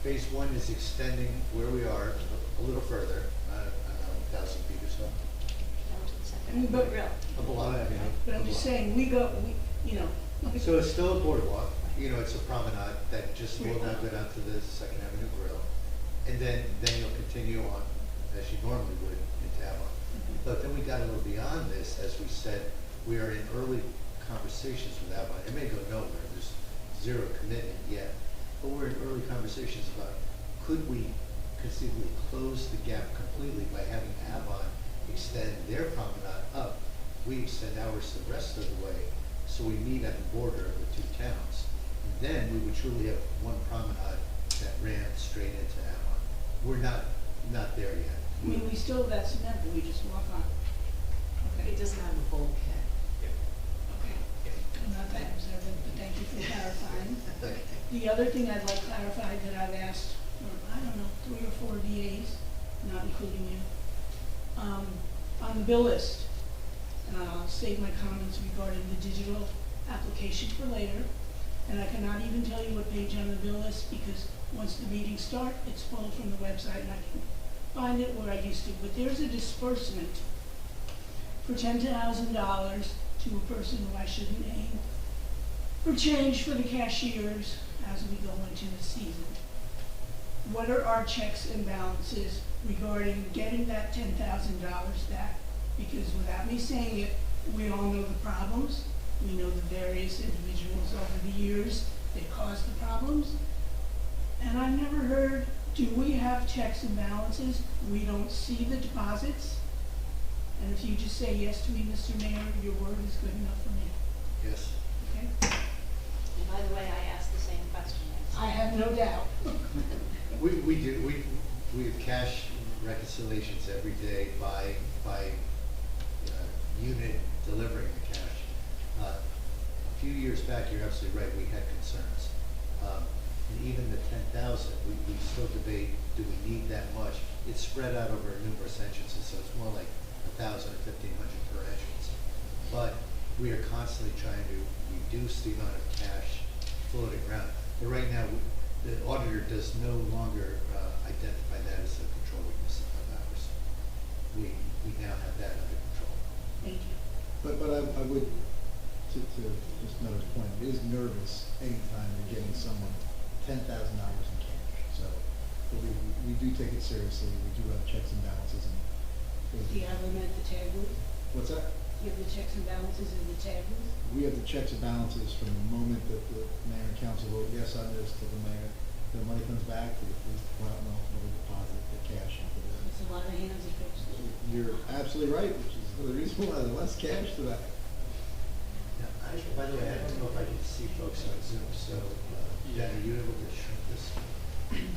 Phase 1 is extending where we are a little further, I don't know, 1,000 feet or so. Down to the second. But- A block, I mean. But I'm just saying, we, So it's still a boardwalk, it's a promenade that just will now go down to the Second Avenue Grill. And then you'll continue on, as you normally would, into Avon. But then we got a little beyond this, as we said, we are in early conversations with Avon. It may go nowhere, there's zero commitment yet. But we're in early conversations about could we conceivably close the gap completely by having Avon extend their promenade up? We extend ours the rest of the way, so we meet at the border of the two towns. Then we would truly have one promenade that ran straight into Avon. We're not there yet. I mean, we still have that cement that we just walk on. Okay, It doesn't have a bulkhead. okay. I'm not that observant, but thank you for clarifying. The other thing I'd like clarified that I've asked for, I don't know, 3 or 4 VAs, not including you, on the bill list. And I'll save my comments regarding the digital application for later. And I cannot even tell you what page on the bill list, because once the meetings start, it's pulled from the website and I can find it where I used to. But there's a disbursement for $10,000 to a person who I shouldn't name for change for the cashiers as we go into the season. What are our checks and balances regarding getting that $10,000 back? Because without me saying it, we all know the problems. We know the various individuals over the years that caused the problems. And I've never heard, do we have checks and balances? We don't see the deposits. And if you just say yes to me, Mr. Mayor, your word is good enough for me. Yes. Okay? And by the way, I asked the same question. I have no doubt. We do, we have cash reconciliations every day by unit delivering the cash. A few years back, you're absolutely right, we had concerns. And even the 10,000, we still debate, do we need that much? It's spread out over numerous entrances, so it's more like 1,000 or 1,500 per entrance. But we are constantly trying to reduce the amount of cash floating around. But right now, the auditor does no longer identify that as a control weakness of ours. We now have that under control. Thank you. But I would, to just another point, it is nervous anytime you're getting someone $10,000 in cash. So, but we do take it seriously. We do have checks and balances. Do you have them at the tag booth? What's that? Do you have the checks and balances in the tag booth? We have the checks and balances from the moment that the mayor and council vote yes on this to the mayor. The money comes back to the police department, ultimately deposit the cash into the. It's a lot of hands and fingers. You're absolutely right, which is the reason why there's less cash to that. Now, by the way, I don't know if I can see folks on Zoom, so, Jen, are you able to shrink this?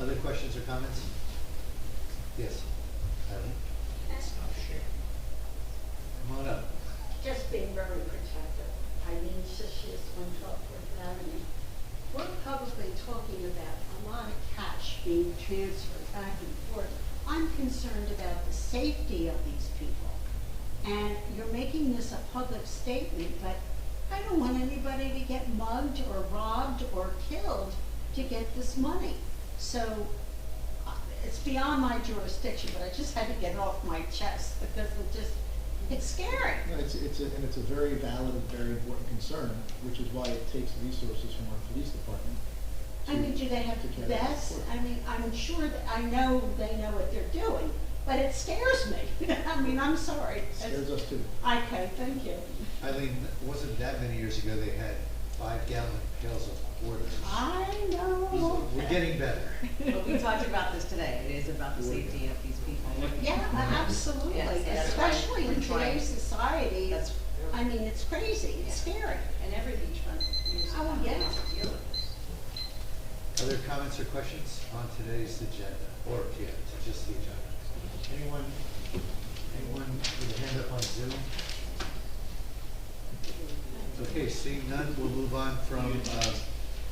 Other questions or comments? Yes, Eileen? Come on up. Just being very protective. Eileen Sishius, 112 Fourth Avenue. We're probably talking about a lot of cash being transferred back and forth. I'm concerned about the safety of these people. And you're making this a public statement, but I don't want anybody to get mugged or robbed or killed to get this money. So it's beyond my jurisdiction, but I just had to get it off my chest because it's scary. No, it's a very valid and very important concern, which is why it takes resources from our police department. I mean, do they have to carry that vests? forward. I mean, I'm sure that, I know they know what they're doing, but it scares me. I mean, I'm sorry. It scares us too. Okay, thank you. Eileen, it wasn't that many years ago they had 5-gallon pails of quarters. I know. We're getting better. But we talked about this today, it is about the safety of these people. Yeah, absolutely, Yes, that's why especially in we're trying- today's society. That's- I mean, it's crazy, it's scary. And every beachfront Oh, municipality yeah. has to deal with this. Other comments or questions on today's agenda, or, yeah, to just the agenda? Anyone with a hand up on Zoom? Okay, seeing none, we'll move on from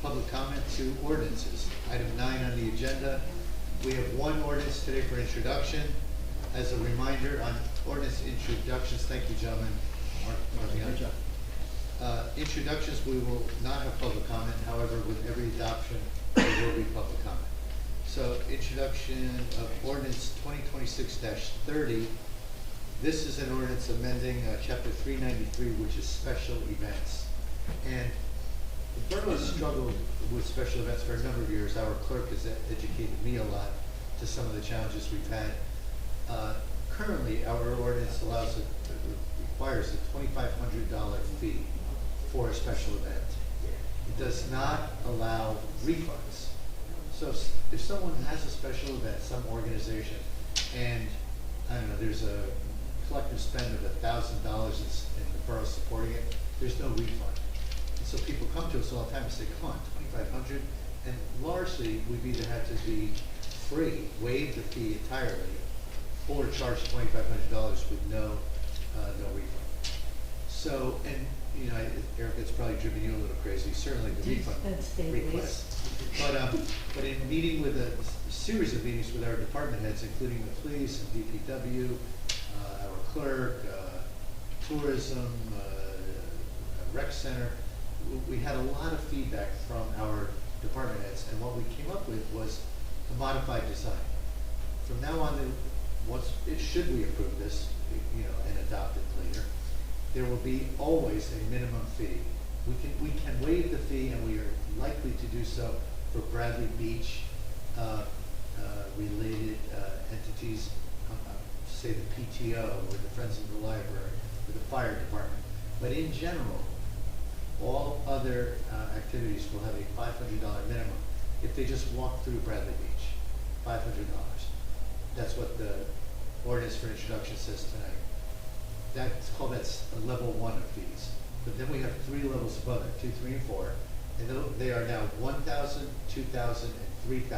public comment to ordinances. Item 9 on the agenda. We have one ordinance today for introduction. As a reminder on ordinance introductions, thank you, gentlemen. Good job. Introductions, we will not have public comment. However, with every adoption, there will be public comment. So, introduction of ordinance 2026-30. This is an ordinance amending chapter 393, which is special events. And the borough has struggled with special events for a number of years. Our clerk has educated me a lot to some of the challenges we've had. Currently, our ordinance requires a $2,500 fee for a special event. It does not allow refunds. So if someone has a special event, some organization, and, I don't know, there's a collective spend of $1,000 in the borough supporting it, there's no refund. And so people come to us all the time and say, come on, $2,500? And largely, we've either had to be free, waive the fee entirely, or charge $2,500 with no refund. So, and, you know, Eric, it's probably driven you a little crazy, certainly the refund request. But in meeting with a series of meetings with our department heads, including the police and DPW, our clerk, tourism, rec center, we had a lot of feedback from our department heads, and what we came up with was a modified design. From now on, should we approve this, you know, and adopt it later, there will be always a minimum fee. We can waive the fee, and we are likely to do so for Bradley Beach related entities, say the PTO or the Friends of the Library or the fire department. But in general, all other activities will have a $500 minimum if they just walk through Bradley Beach. $500. That's what the ordinance for introduction says tonight. That's called a level 1 of fees. But then we have 3 levels above it, 2, 3, and 4, and they are now $1,000, $2,000, and $3,000.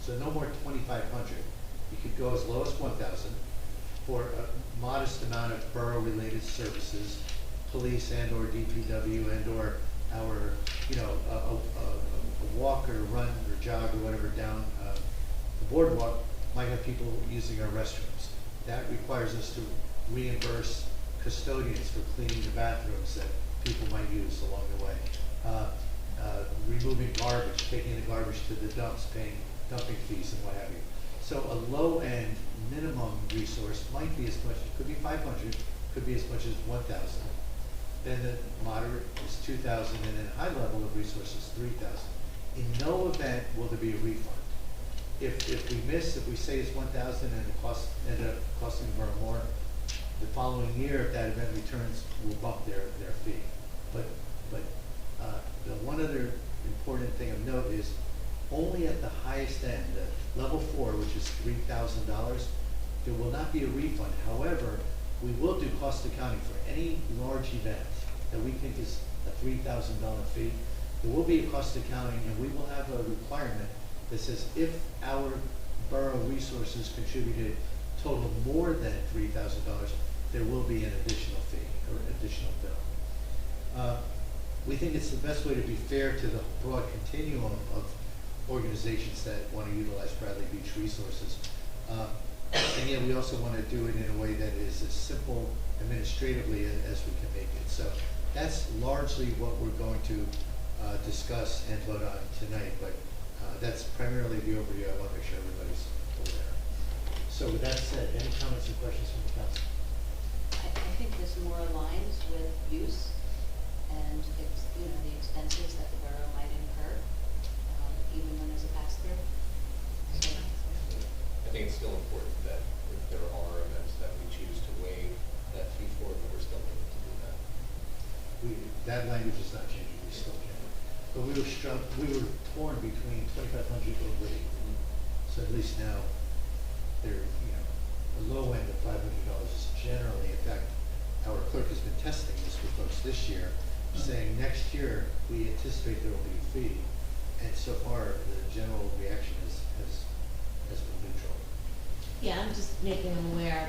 So no more $2,500. You could go as low as $1,000 for a modest amount of borough-related services, police and or DPW and or our, you know, a walk or run or jog or whatever down the boardwalk might have people using our restrooms. That requires us to reimburse custodians for cleaning the bathrooms that people might use along the way. Removing garbage, taking the garbage to the dumps, paying dumping fees and what have you. So a low-end minimum resource might be as much, it could be 500, could be as much as 1,000. Then the moderate is 2,000, and then high level of resources 3,000. In no event will there be a refund. If we miss, if we say it's 1,000 and it ended up costing the borough more, the following year, if that event returns, we'll bump their fee. But the one other important thing of note is only at the highest end, level 4, which is $3,000, there will not be a refund. However, we will do cost accounting for any large event that we think is a $3,000 fee. There will be a cost accounting, and we will have a requirement that says if our borough resources contributed total more than $3,000, there will be an additional fee or additional bill. We think it's the best way to be fair to the broad continuum of organizations that want to utilize Bradley Beach resources. And yet we also want to do it in a way that is as simple administratively as we can make it. So that's largely what we're going to discuss and vote on tonight, but that's primarily the overview. I want to make sure everybody's aware. So with that said, any comments or questions from the council? I think this more aligns with use and the expenses that the borough might incur, even when there's a pass-through. So, I think it's still important that if there are events that we choose to waive that fee for, that we're still able to do that. That language is not changing, we still can. But we were torn between 2,500 or waive. So at least now, they're, you know, the low end of $500 is generally, in fact, our clerk has been testing this with folks this year, saying next year we anticipate there will be a fee. And so far, the general reaction has been neutral. Yeah, I'm just making them aware,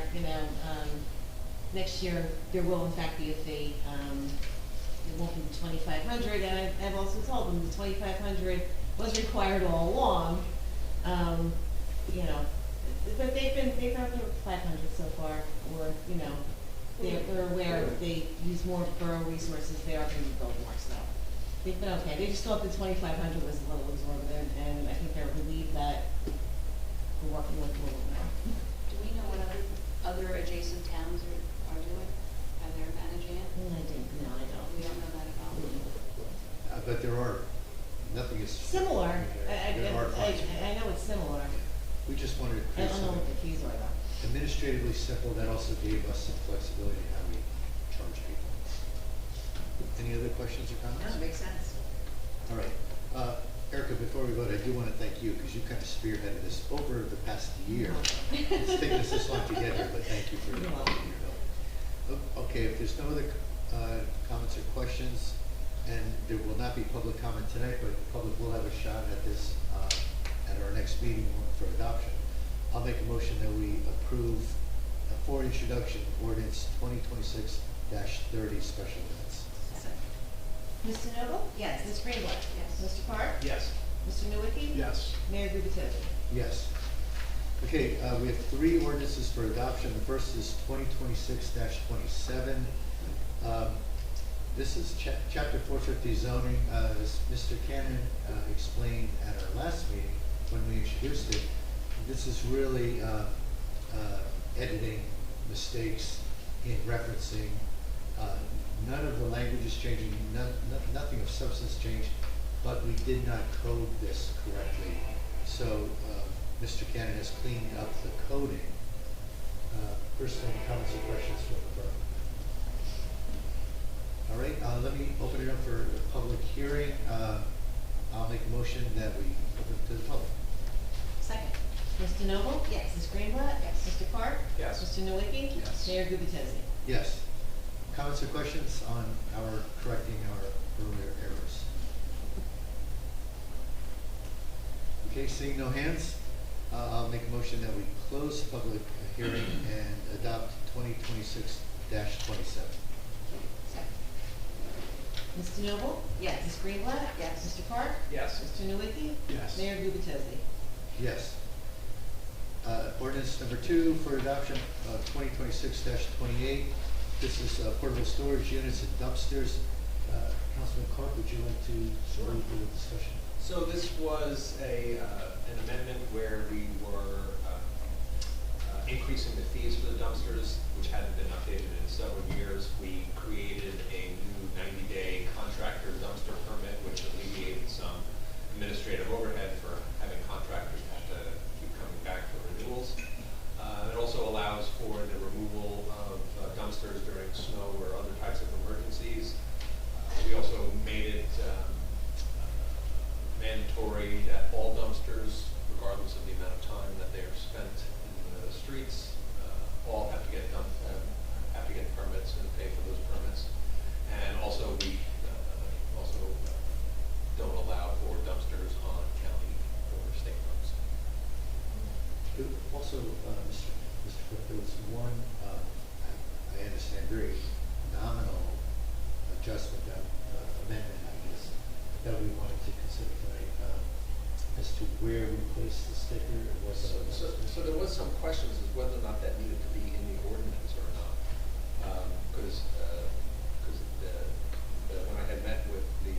next year there will in fact be a fee. It won't be 2,500, and I've also told them the 2,500 was required all along. But they've been 500 so far, or they're aware if they use more borough resources, they are going to build more. So they've been okay. They just thought the 2,500 was a little exorbitant, and I think they're relieved that we're working with a little now. do we know what other adjacent towns are doing? How they're managing it? No, I don't. We don't know that at all. But there are, nothing is. Similar. There are funds. I know it's similar. We just wanted to I create don't know something what the fees are though. administratively simple that also gave us some flexibility in how we charge people. Any other questions or comments? No, it makes sense. All right. Erica, before we vote, I do want to thank you, because you kind of spearheaded this over the past year. It's taken us this long to get here, but thank you for your help. Okay, if there's no other comments or questions, and there will not be public comment tonight, but the public will have a shot at this at our next meeting for adoption, I'll make a motion that we approve for introduction ordinance 2026-30 special events. Mr. Noble? Yes. Ms. Greenblatt? Yes. Mr. Park? Yes. Mr. Nowicki? Yes. Mayor Gubatosi? Yes. Okay, we have 3 ordinances for adoption. The first is 2026-27. This is chapter 450 zoning. As Mr. Cannon explained at our last meeting when we introduced it, this is really editing mistakes in referencing. None of the language is changing, nothing of substance changed, but we did not code this correctly. So Mr. Cannon has cleaned up the coding. First, any comments or questions from the board? All right, let me open it up for a public hearing. I'll make a motion that we open it to the public. Second. Mr. Noble? Yes. Ms. Greenblatt? Yes. Mr. Park? Yes. Mr. Nowicki? Yes. Mayor Gubatosi? Yes. Comments or questions on our correcting our earlier errors? Okay, seeing no hands, I'll make a motion that we close the public hearing and adopt 2026-27. Mr. Noble? Yes. Ms. Greenblatt? Yes. Mr. Park? Yes. Mr. Nowicki? Yes. Mayor Gubatosi? Yes. Ordinance number 2 for adoption, 2026-28. This is portable storage units and dumpsters. Councilman Clark, would you like to go through the discussion? So this was an amendment where we were increasing the fees for the dumpsters, which hadn't been updated in several years. We created a new 90-day contractor dumpster permit, which alleviated some administrative overhead for having contractors have to keep coming back for renewals. It also allows for the removal of dumpsters during snow or other types of emergencies. We also made it mandatory that all dumpsters, regardless of the amount of time that they are spent in the streets, all have to get permits and pay for those permits. And also we don't allow for dumpsters on county or state roads. Also, Mr. Cook, there was one, I understand, very nominal adjustment, amendment, I guess, that we wanted to consider tonight, as to where we place the sticker. So there was some questions as whether or not that needed to be in the ordinance or not. Because when I had met with the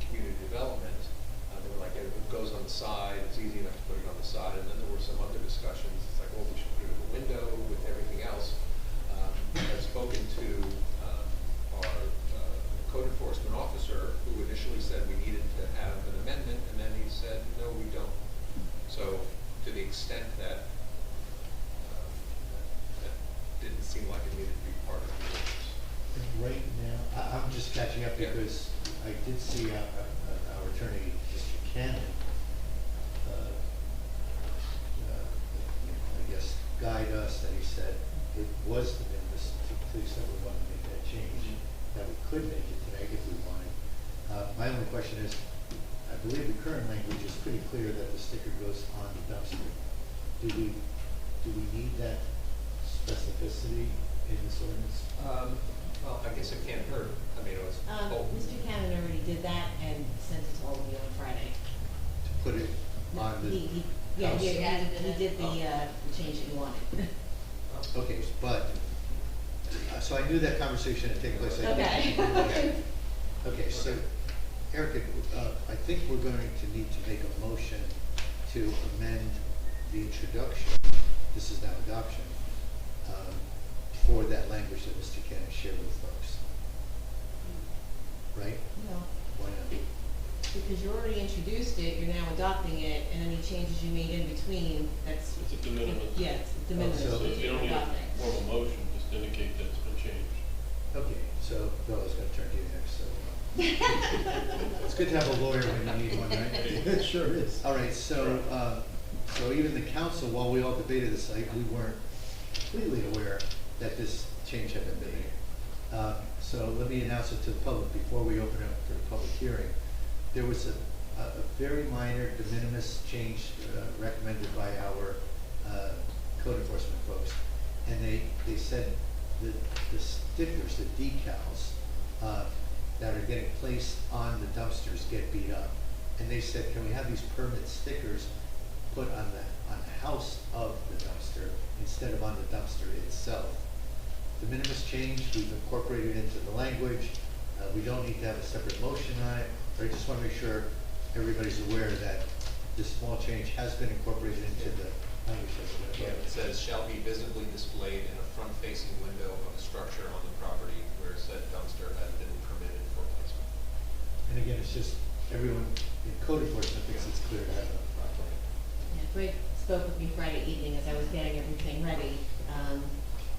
community development, they were like, it goes on the side, it's easy enough to put it on the side, and then there were some other discussions, it's like, well, we should put it in the window with everything else. I've spoken to our code enforcement officer, who initially said we needed to have an amendment, and then he said, no, we don't. So to the extent that that didn't seem like it needed to be part of the ordinance. Right now, I'm just catching up because I did see our attorney, Mr. Cannon, I guess, guide us, that he said it was the minimus, to the extent we want to make that change, that we could make it tonight if we wanted. My only question is, I believe the current language is pretty clear that the sticker goes on the dumpster. Do we need that specificity in this ordinance? Well, I guess it can't hurt. I mean, it was. Mr. Cannon already did that and sent it to all of you on Friday. To put it on the. He house? did the change that you wanted. Okay, but, so I knew that conversation had taken place. Okay. Okay, so, Erica, I think we're going to need to make a motion to amend the introduction, this is now adoption, for that language that Mr. Cannon shared with folks. Right? No, Why not? because you already introduced it, you're now adopting it, and any changes you made in between, that's. It's a de minimis. Yeah, it's de minimis. so So you don't need a Adopting. formal motion, just indicate that it's been changed. Okay, so Bill is going to turn to you next, so It's good to have a lawyer when you need one, right? It sure is. All right, so, so even the council, while we all debated this, we weren't completely aware that this change had been made. So let me announce it to the public before we open up for the public hearing. There was a very minor de minimis change recommended by our code enforcement folks. And they said that the stickers, the decals, that are getting placed on the dumpsters get beat up. And they said, can we have these permit stickers put on the house of the dumpster instead of on the dumpster itself? The minimus change, we've incorporated into the language. We don't need to have a separate motion on it, but I just want to make sure everybody's aware that this small change has been incorporated into the language. Yeah, it says, shall be visibly displayed in a front-facing window of a structure on the property where said dumpster has been permitted for placement. And again, it's just, everyone in code enforcement thinks it's clear to have it properly. Yeah, Greg spoke with me Friday evening as I was getting everything ready,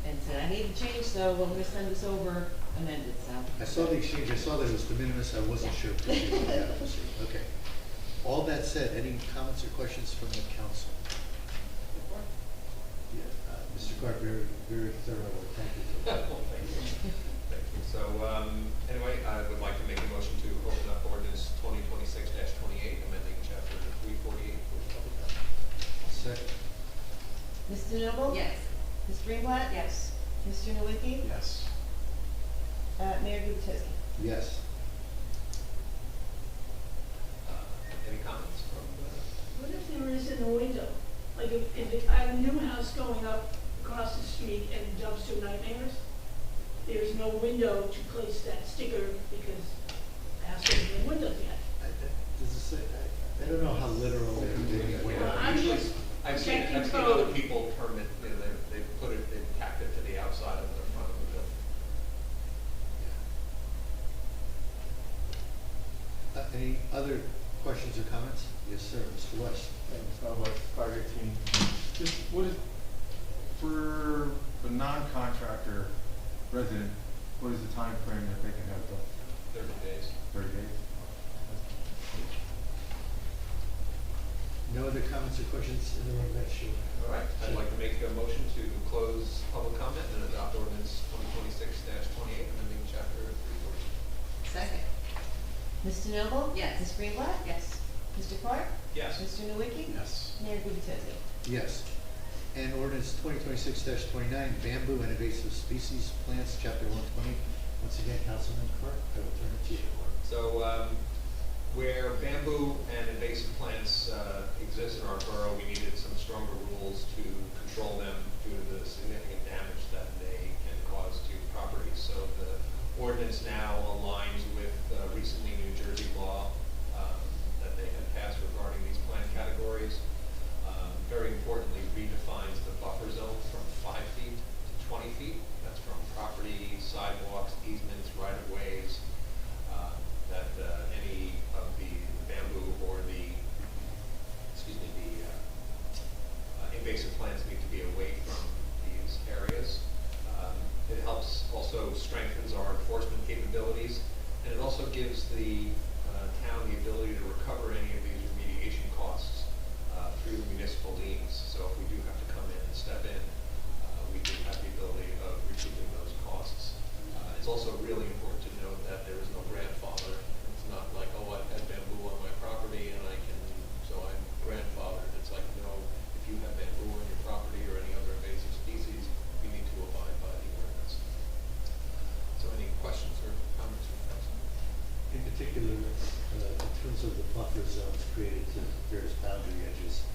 and said, I need to change, so we're gonna send this over amended, so. I saw the exchange, I saw that it was de minimis, I wasn't sure. Okay. All that said, any comments or questions from the council? Yeah, Mr. Clark, very, very thorough, thank you. Well, thank you. Thank you. So, anyway, I would like to make a motion to open up ordinance 2026-28, amending chapter 348 for public comment. Second. Mr. Noble? Yes. Ms. Greenblatt? Yes. Mr. Nowicki? Yes. Mayor Gubachevsky? Yes. Any comments from What if there isn't a window? Like if I have a new house going up across the street and dumpster nightmares, there's no window to place that sticker because the house doesn't have windows yet. Does it say, I don't know how literal they're doing. Well, I'm usually, just I've seen protecting other code. people permit, you know, they put it, they tacked it to the outside of the front of the building. Any other questions or comments? Yes, sir, Mr. West. Thanks, West, 518. Just what is, for the non-contractor resident, what is the time frame that they can have done? 30 days. 30 days? No other comments or questions in the room? That's sure. All right, I'd like to make a motion to close public comment and adopt ordinance 2026-28, amending chapter 340. Second. Mr. Noble? Yes. Ms. Greenblatt? Yes. Mr. Clark? Yes. Mr. Nowicki? Yes. Mayor Gubachevsky? Yes. And ordinance 2026-29, bamboo and invasive species plants, chapter 120. Once again, Councilman Clark, I will turn it to you. So, where bamboo and invasive plants exist in our borough, we needed some stronger rules to control them due to the significant damage that they can cause to properties. So the ordinance now aligns with recently New Jersey law that they had passed regarding these plant categories. Very importantly, redefines the buffer zone from 5 feet to 20 feet. That's from property, sidewalks, easements, right-of-ways. That any of the bamboo or the invasive plants need to be away from these areas. It helps, also strengthens our enforcement capabilities, and it also gives the town the ability to recover any of these remediation costs through municipal liens. So if we do have to come in and step in, we do have the ability of recouping those costs. It's also really important to note that there is no grandfather. It's not like, oh, I've had bamboo on my property and so I'm grandfathered. It's like, no, if you have bamboo on your property or any other invasive species, you need to abide by the ordinance. So any questions or comments from council? In particular, in terms of the buffer zones created to various boundary edges,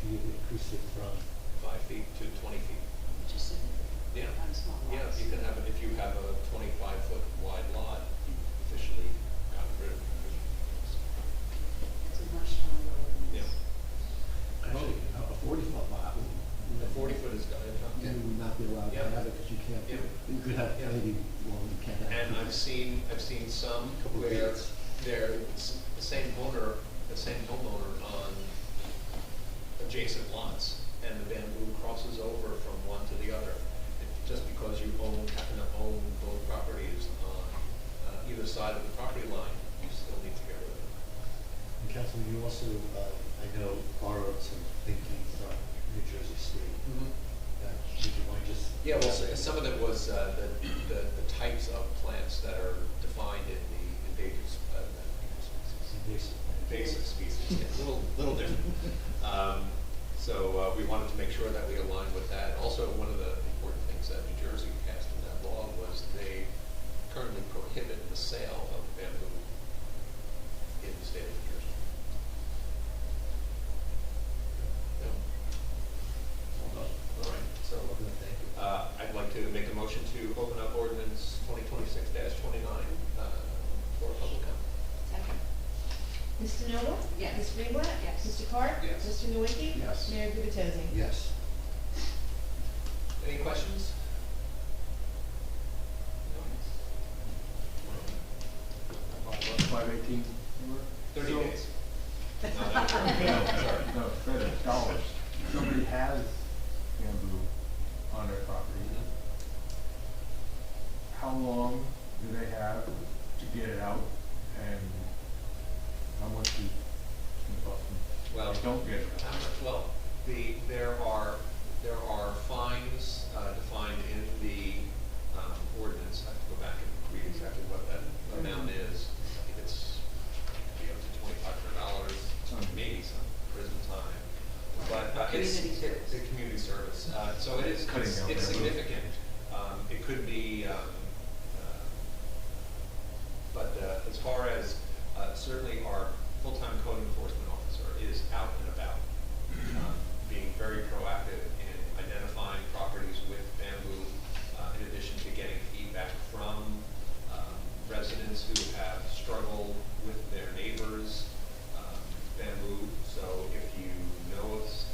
you increase it from 5 feet to 20 feet. Which is significant. Yeah. On small lots. Yeah, you can have, if you have a 25-foot wide lot, you officially got rid of it. It's a much stronger ordinance. Yeah. Actually, a 40-foot lot. The 40-foot is good. You would not be allowed to Yeah. have it because you can't, Yeah. you could have Yeah. maybe, well, you can't have. And I've seen some Couple of where feet. it's the same homeowner on adjacent lots, and the bamboo crosses over from one to the other. Just because you happen to own both properties on either side of the property line, you still need to get rid of them. And Councilman, you also, I know, borrowed some thinking from New Jersey State. Would you mind just? Yeah, well, some of it was the types of plants that are defined in the invasive species, yeah, little different. So we wanted to make sure that we aligned with that. Also, one of the important things that New Jersey passed in that law was they currently prohibit the sale of bamboo in the state of New Jersey. Yeah. All right, so Thank you. I'd like to make a motion to open up ordinance 2026-29 for public comment. Second. Mr. Noble? Yes. Ms. Greenblatt? Yes. Mr. Carr? Yes. Mr. Nowicki? Yes. Mayor Gubatosi? Yes. Any questions? No? 518. 30 So- days. No, not 30. No, sorry. No, credit, dollars. Somebody has bamboo on their property. How long do they have to get it out, and how much is it cost them? Well, They don't get it out. well, there are fines defined in the ordinance. I have to go back and read exactly what that amount is. I think it's up to $2,500, maybe some prison time. But it's Community service. the community service. So it is, Cutting it's down it's bamboo. significant. It could be, but as far as certainly our full-time code enforcement officer is out and about, being very proactive in identifying properties with bamboo, in addition to getting feedback from residents who have struggled with their neighbors' bamboo. So if you know, if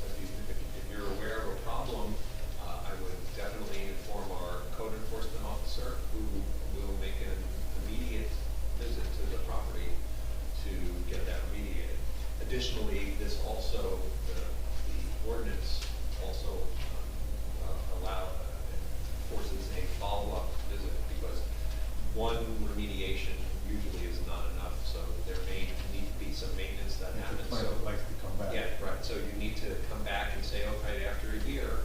you're aware of a problem, I would definitely inform our code enforcement officer, who will make an immediate visit to the property to get that remediated. Additionally, this also, the ordinance also forces a follow-up visit, because one remediation usually is not enough, so there may need to be some maintenance that If the happens. plant So likes to come back. yeah, right, so you need to come back and say, okay, after a year,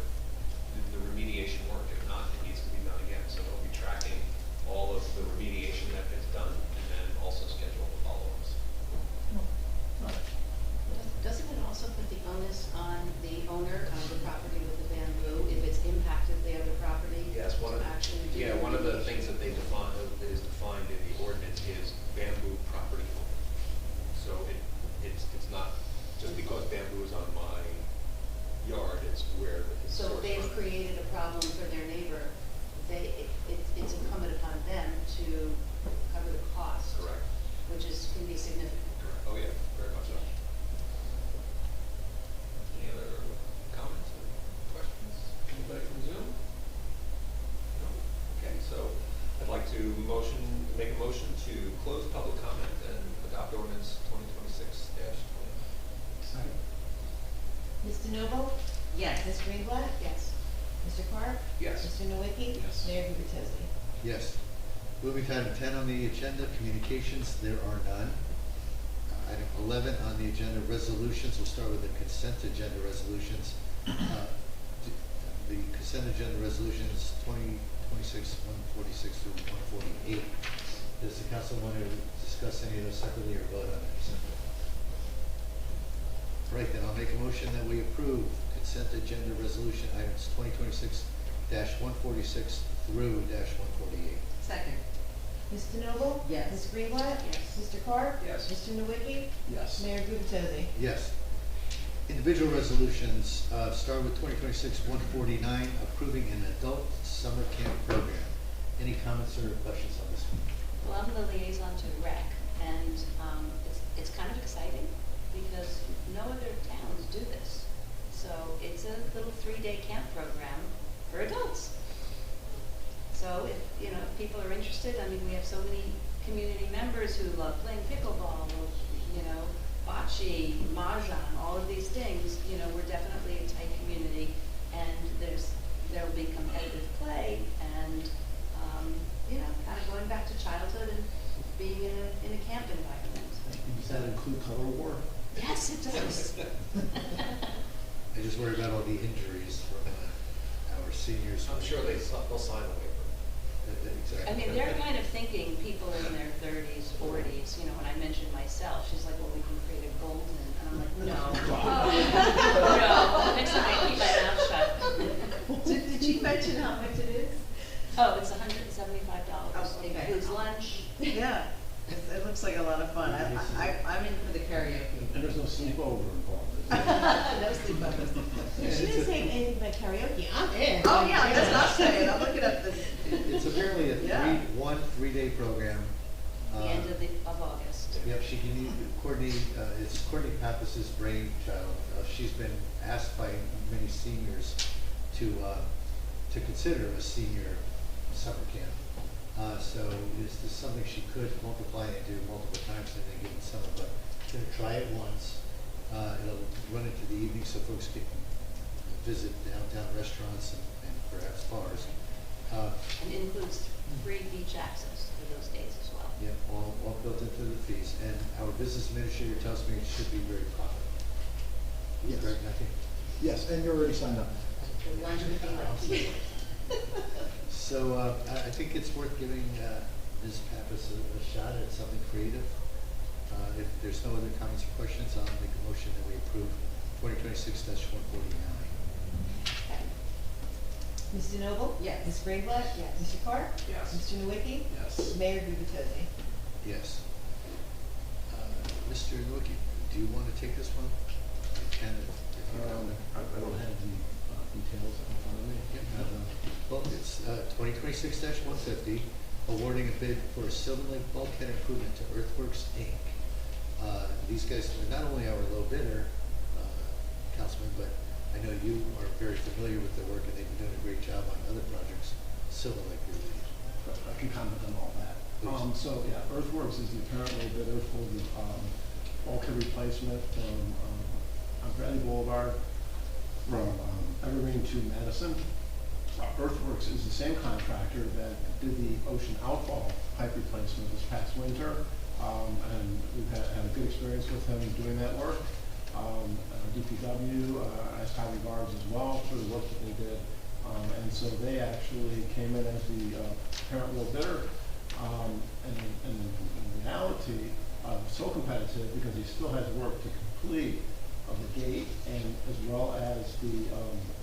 did the remediation work? If not, it needs to be done again. So they'll be tracking all of the remediation that gets done, and then also schedule the follow-ups. Doesn't it also put the onus on the owner of the property with the bamboo, if it's impacted the other property? Yes, one of, to actually do yeah, one of the remediation? things that they define, is defined in the ordinance is bamboo property owner. So it's not just because bamboo is on my yard, it's where it's So sourced if they've from. created a problem for their neighbor, it's incumbent upon them to cover the cost. Correct. Which can be significant. Correct. Oh, yeah, very much so. Any other comments or questions? Anybody from Zoom? No? Okay, so I'd like to make a motion to close public comment and adopt ordinance 2026-20. Mr. Noble? Yes. Ms. Greenblatt? Yes. Mr. Carr? Yes. Mr. Nowicki? Yes. Mayor Gubatosi? Yes. Moving to item 10 on the agenda, communications, there are none. Item 11 on the agenda, resolutions. We'll start with the consent agenda resolutions. The consent agenda resolutions 2026-146 through 148. Does the council want to discuss any of those separately or vote on it separately? Right, then I'll make a motion that we approve consent agenda resolution items 2026-146 through -148. Second. Mr. Noble? Yes. Ms. Greenblatt? Yes. Mr. Carr? Yes. Mr. Nowicki? Yes. Mayor Gubatosi? Yes. Individual resolutions, start with 2026-149, approving an adult summer camp program. Any comments or questions on this one? Well, I'm the liaison to rec, and it's kind of exciting because no other towns do this. So it's a little 3-day camp program for adults. So if people are interested, I mean, we have so many community members who love playing pickleball, bocce, mahjong, all of these things. We're definitely a tight community, and there will be competitive play, and kind of going back to childhood and all the injuries from our seniors. I'm sure they'll sign a waiver. Exactly. I mean, they're kind of thinking people in their thirties, forties, you know, when I mentioned myself, she's like, well, we can create a golden, and I'm like, no. No, next time I keep my mouth shut. Did you mention how much it is? Oh, it's $175. Oh, It okay. includes lunch. Yeah, it looks like a lot of fun. I'm in for the karaoke. And there's no sleepover involved. No sleepovers. She didn't say anything about karaoke, I'm in. Oh, yeah, that's what I'm saying. I'm looking up the. It's apparently a Yeah. three-day program. The end of August. Yep, she can use, Courtney, it's Courtney Pappas's brainchild. She's been asked by many seniors to consider a senior summer camp. So is this something she could multiply and do multiple times in a given summer, but gonna try it once. It'll run into the evening so folks can visit downtown restaurants and perhaps bars. And it includes free beach access for those days as well. Yep, all built into the fees, and our business administrator tells me it should be very profitable. Yes. Correct, Matthew? Yes, and you're already signed up. The lunch would be like So, I think it's worth giving, Ms. Pappas a shot at something creative. If there's no other comments or questions, I'll make a motion that we approve 2026-149. Okay. Mrs. DeNoble? Yes. Ms. Greenblatt? Yes. Mr. Carr? Yes. Mr. Nowicki? Yes. Mayor Gubatose? Yes. Mr. Nowicki, do you want to take this one? Can if you want. I don't have the details in front of me. Well, it's 2026-150, awarding a bid for Sylvan Lake bulkhead improvement to Earthworks, Inc. These guys are not only our low bidder, Councilman, but I know you are very familiar with their work and they've been doing a great job on other projects, Sylvan Lake related. I can comment on all that. Please. So, yeah, Earthworks is the apparent low bidder for the bulkhead replacement from Bradley Boulevard from Evergreen to Madison. Earthworks is the same contractor that did the ocean outfall pipe replacement this past winter. And we've had a good experience with him doing that work. DPW has high regards as well for the work that they did. And so they actually came in as the apparent low bidder. And in reality, so competitive because he still has work to complete of the gate and as well as the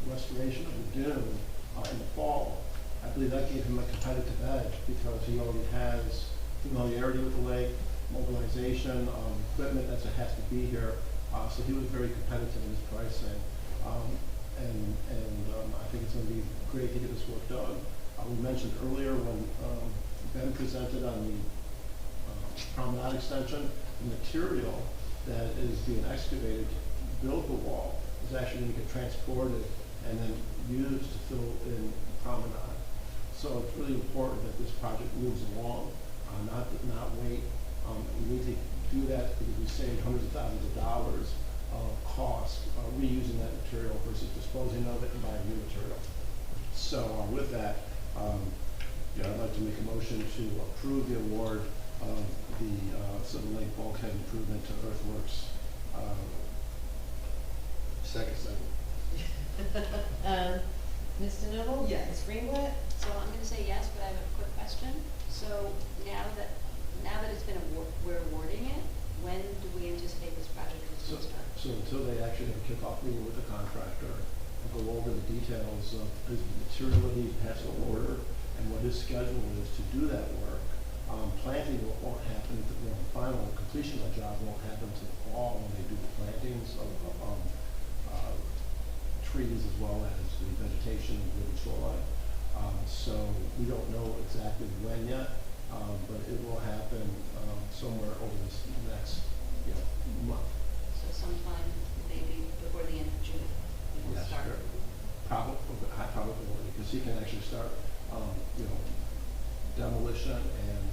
restoration of the dune in the fall. I believe that gave him a competitive edge because he already has familiarity with the lake, mobilization, equipment that has to be here. So he was very competitive in his pricing. I think it's going to be great to get this work done. We mentioned earlier when Ben presented on the promenade extension, the material that is being excavated to build the wall is actually going to get transported and then used to fill in the promenade. So it's really important that this project moves along, not wait. We need to do that because we saved hundreds of thousands of dollars of cost reusing that material versus disposing of it and buying new material. So with that, I'd like to make a motion to approve the award of the Sylvan Lake bulkhead improvement to Earthworks. Second. Ms. DeNoble? Yes. Ms. Greenblatt? So I'm gonna say yes, but I have a quick question. So now that it's been we're awarding it, when do we anticipate this project is going to start? So until they actually have a kickoff meeting with the contractor and go over the details of his material that he has to order and what his schedule is to do that work, planting won't happen, final completion of the job won't happen until fall when they do the plantings of trees as well as the vegetation and the shoreline. So we don't know exactly when yet, but it will happen somewhere over this next month. So sometime maybe before the end of June, we will Yes, start. sure. High probability, because he can actually start, demolition and,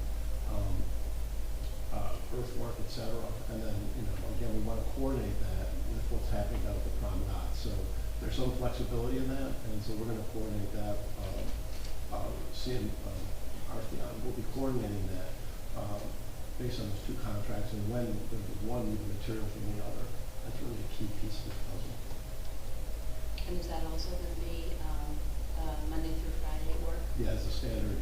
earthwork, et cetera. And then, again, we want to coordinate that with what's happening down at the promenade. So there's some flexibility in that, and so we're going to coordinate that. Artheon will be coordinating that, based on those two contracts and when the one needs material from the other. That's really a key piece of the puzzle. And is that also gonna be, Monday through Friday work? Yeah, it's a standard,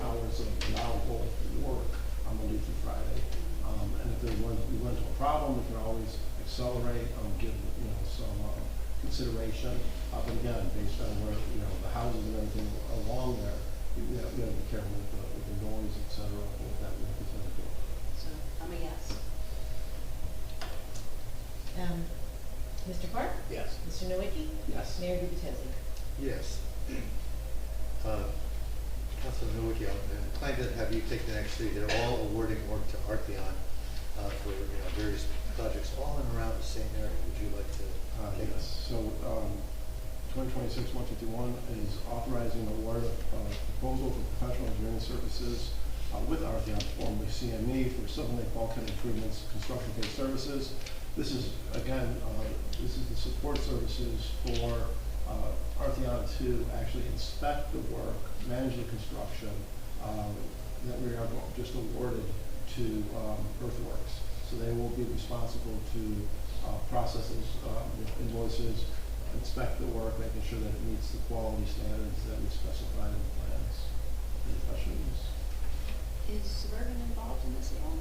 hours of allowable work on Monday through Friday. And if we run into a problem, we can always accelerate, give, some, consideration. But again, based on where, the houses and everything along there, we have to be careful with the noise, et cetera, what that work is gonna do. So, I'm a yes. Mr. Park? Yes. Mr. Nowicki? Yes. Mayor Gubatose? Yes. Councilor Nowicki, I'm inclined to have you take the next three. They're all awarding work to Artheon for various projects, all in around the same area. Would you like to take Yes, this? so, 2026-151 is authorizing the award of proposal for professional engineering services with Artheon, formerly CME, for Sylvan Lake bulkhead improvements, construction-based services. This is, again, this is the support services for Artheon to actually inspect the work, manage the construction that we are just awarded to Earthworks. So they will be responsible to process those invoices, inspect the work, making sure that it meets the quality standards that we specified in the plans. Any questions? Is Suburban involved in this at all?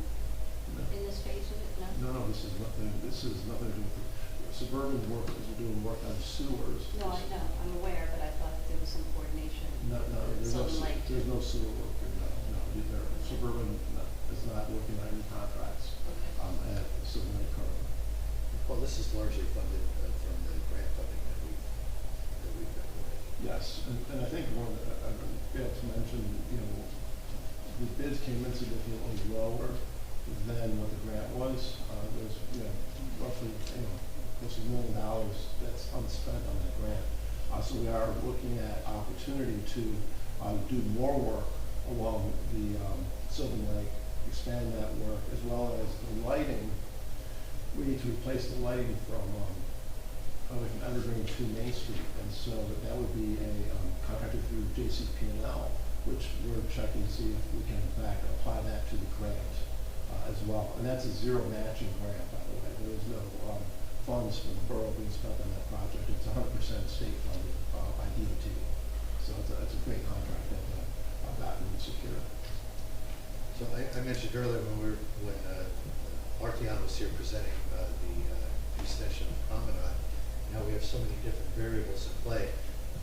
No. In this phase of it? No? No, this is nothing to do with Suburban work, because we're doing work on sewers. No, I know, I'm aware, but I thought that there was some coordination. No, with Sylvan Lake. there's no sewer work, Suburban is not working on any contracts, Okay. at Sylvan Lake currently. Well, this is largely funded from the grant funding that we've got awarded. Yes, and I think one, I failed to mention, the bids came in significantly lower than what the grant was. There's, roughly, close to $1 million that's unspent on that grant. So we are looking at opportunity to do more work along the Sylvan Lake, expand that work, as well as the lighting. We need to replace the lighting from Evergreen to Main Street, and so that would be a contracted through JCP&L, which we're checking to see if we can in fact apply that to the grant as well. And that's a zero matching grant, by the way. There is no funds from the borough being spent on that project. It's 100% state funded by DOT. So it's a great contract that I've gotten secured. So I mentioned earlier when Artheon was here presenting the extension of Promenade, we have so many different variables at play,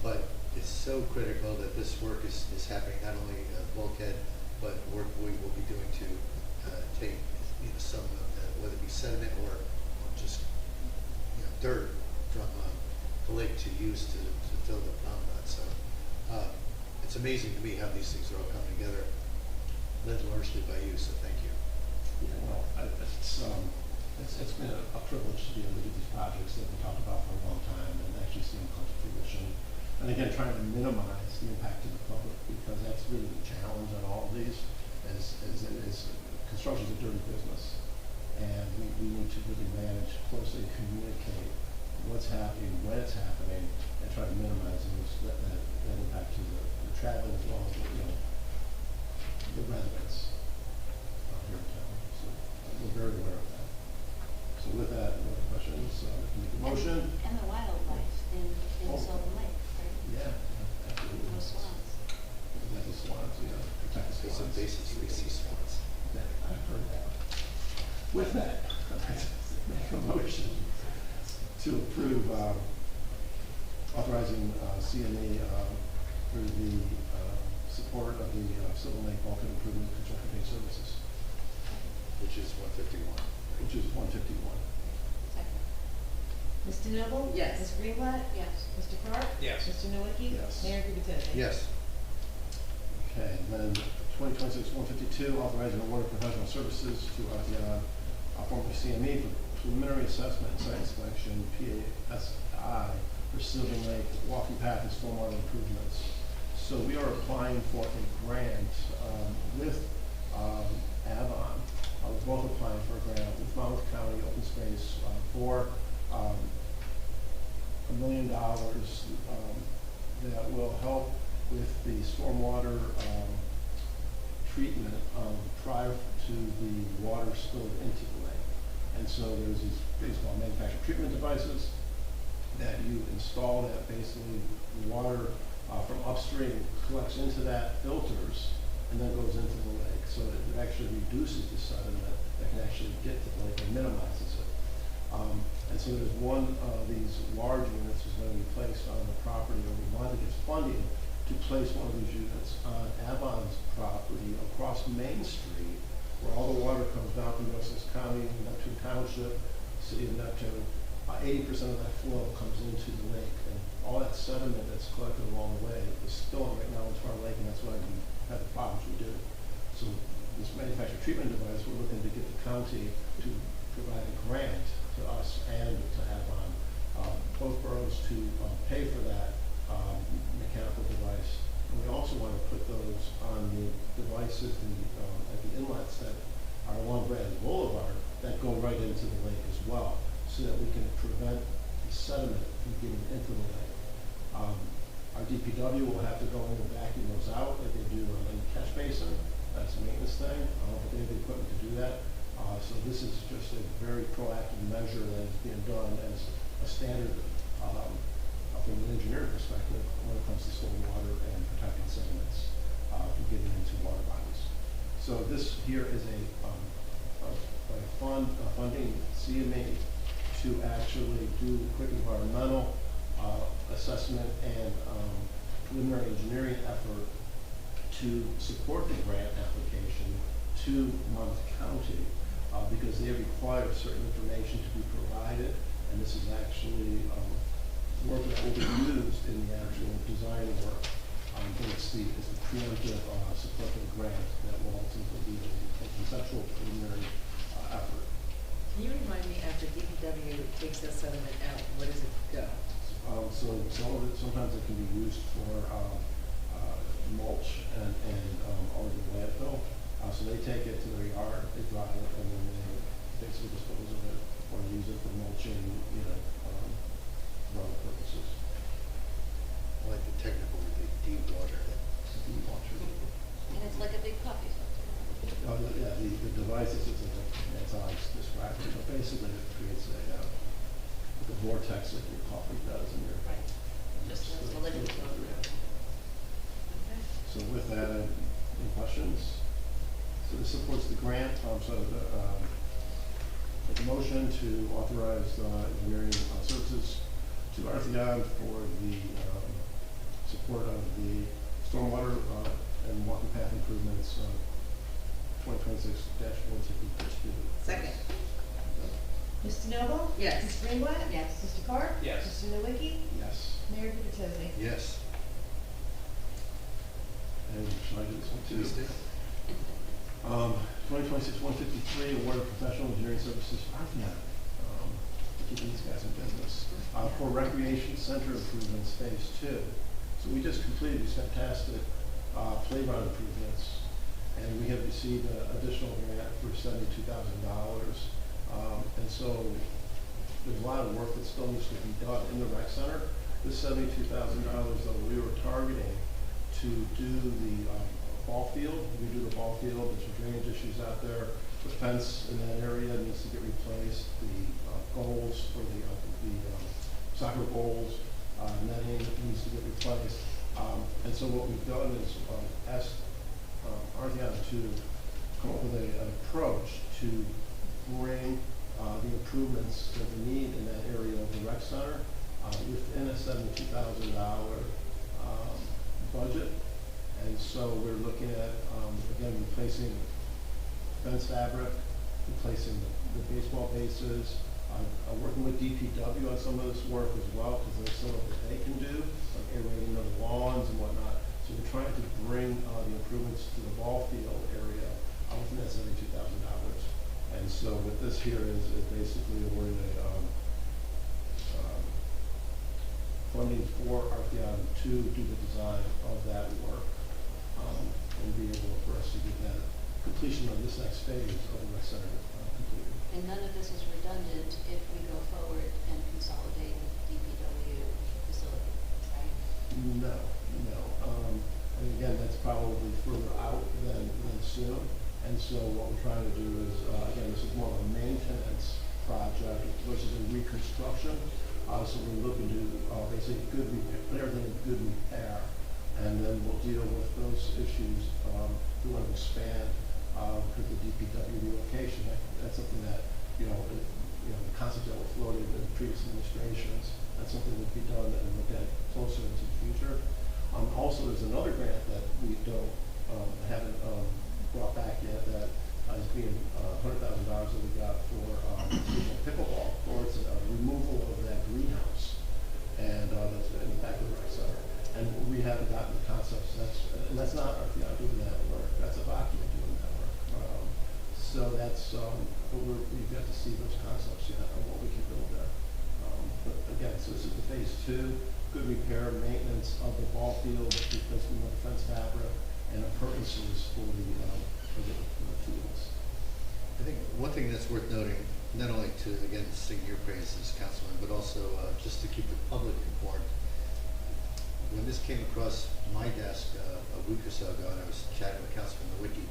but it's so critical that this work is happening, not only bulkhead, but work we will be doing to take some of whether it be sediment or just dirt from the lake to use to fill the promenade. So it's amazing to me how these things are all coming together, led largely by you, so thank you. Yeah, well, it's been a privilege to be able to do these projects that we talked about for a long time and actually see them come to fruition. And again, trying to minimize the impact to the public, because that's really the challenge on all of these, is construction is a dirty business. And we need to really manage closely, communicate what's happening, when it's happening, and try to minimize that impact to the travel as well as the residents here in town. So we're very aware of that. So with that, no other questions, make a motion. And the wildlife in Sylvan Lake, right? Yeah, absolutely. No swans. Yeah, the swans, protect the It's a swans. basis we see swans. Yeah, I've heard that. With that, make a motion to approve authorizing CME for the support of the Sylvan Lake bulkhead improvement construction-based services, Which is 151. which is 151. Second. Ms. DeNoble? Yes. Ms. Greenblatt? Yes. Mr. Park? Yes. Mr. Nowicki? Yes. Mayor Gubatose? Yes. Okay, then 2026-152, authorizing award of professional services to Artheon, formerly CME, for preliminary assessment and site inspection, PASI, for Sylvan Lake walking path and stormwater improvements. So we are applying for a grant with Avon. We're both applying for a grant with Monmouth County Open Space for $1 million that will help with the stormwater treatment prior to the water spilled into the lake. And so there's these things called manufactured treatment devices that you install that basically water from upstream collects into that, filters, and then goes into the lake. So it actually reduces the sediment that can actually get to the lake and minimizes it. And so there's one of these large units is going to be placed on the property, and we want to get funding to place one of these units on Avon's property across Main Street, where all the water comes down from Wessex County, Neptune Township, City of Neptune. 80% of that flow comes into the lake, and all that sediment that's collected along the way is spilling right now into our lake, and that's why we have the problems we do. So this manufactured treatment device, we're looking to get the county to provide a grant to us and to Avon, both boroughs to pay for that mechanical device. And we also want to put those on the devices at the inlets that are along Grand Boulevard that go right into the lake as well, so that we can prevent the sediment from getting into the lake. Our DPW will have to go in and vacuum those out like they do in the catch basin. That's a maintenance thing, but they have the equipment to do that. So this is just a very proactive measure that is being done as a standard from an engineering perspective when it comes to storm water and protecting sediments from getting into water bodies. So this here is a funding CME to actually do a quick environmental assessment and preliminary engineering effort to support the grant application to Monmouth County because they require certain information to be provided, and this is actually work that will be used in the actual design work. But it's the preemptive support for the grant that will ultimately be a conceptual preliminary effort. Can you remind me, after DPW takes that sediment out, where does it go? So some of it, sometimes it can be used for mulch and or the landfill. So they take it to their yard, they dry it, and then they basically dispose of it or use it for mulching, for other purposes. I like the technical word, they de-water it. And it's like a big coffee filter. Yeah, the device is that's how I describe it, but basically it creates a vortex like your coffee does in your. Right. Just as a liquid filter. Okay. So with that, any questions? So this supports the grant, make a motion to authorize engineering services to Artheon for the support of the stormwater and walking path improvements 2026-162. Second. Mr. Noble? Yes. Ms. Greenblatt? Yes. Mr. Carr? Yes. Mr. Nowicki? Yes. Mayor Gubatosi? Yes. And should I do this one too? Please do. 2026-153, award of professional engineering services for Artheon. Keeping these guys in business. For recreation center improvements, phase 2. So we just completed these fantastic playground improvements, and we have received an additional grant for $72,000. And so there's a lot of work that still needs to be done in the rec center. This $72,000 though, we were targeting to do the ball field. We do the ball field. There's some drainage issues out there. The fence in that area needs to get replaced. The goals for the soccer goals, netting needs to get replaced. And so what we've done is asked Artheon to come up with an approach to bring the improvements that we need in that area of the rec center within a $72,000 budget. And so we're looking at, again, replacing fence fabric, replacing the baseball bases, working with DPW on some of this work as well, because there's some of it they can do, like aerating of the lawns and whatnot. So we're trying to bring the improvements to the ball field area within that $72,000. And so what this here is basically awarding a funding for Artheon to do the design of that work and be able for us to get that completion of this next phase of the rec center completed. And none of this is redundant if we go forward and consolidate with the DPW facility, right? No. And again, that's probably further out than soon. And so what we're trying to do is, again, this is more of a maintenance project versus a reconstruction. So we're looking to, basically good repair, put everything in good repair, and then we'll deal with those issues. We want to expand, because the DPW relocation, that's something that, the concept that were floated in previous administrations, that's something that be done and looked at closer into the future. Also, there's another grant that we haven't brought back yet that is being $100,000 that we got for pickleball courts, removal of that greenhouse, and that's in the back of the rec center. And we haven't gotten the concepts. That's not Artheon doing that work. That's Avakia doing that work. So that's but we've got to see those concepts yet on what we can build there. But again, so this is the phase 2, good repair, maintenance of the ball field, replacement of the fence fabric, and appurtenances for the fields. I think one thing that's worth noting, not only to, again, sing your praises, Councilman, but also just to keep the public informed. When this came across my desk a week or so ago, and I was chatting with Councilman Nowicki,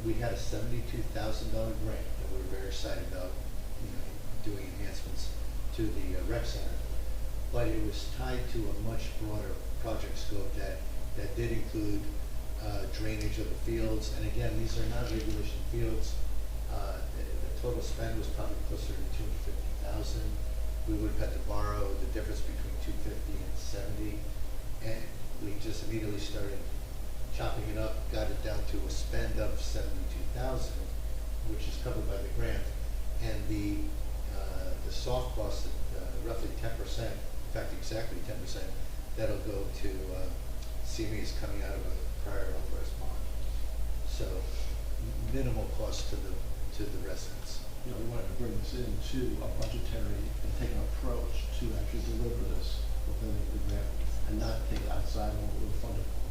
we had a $72,000 grant that we were very excited about, doing enhancements to the rec center. But it was tied to a much broader project scope that did include drainage of the fields. And again, these are not regulation fields. The total spend was probably closer to $250,000. We would have had to borrow the difference between $250 and $70, and we just immediately started chopping it up, got it down to a spend of $72,000, which is covered by the grant, and the soft cost, roughly 10%, in fact, exactly 10%, that'll go to CMEs coming out of a prior authorized bond. So minimal cost to the residents. We wanted to bring this into a budgetary and take an approach to actually deliver this within the grant and not take it outside of what we were funded for.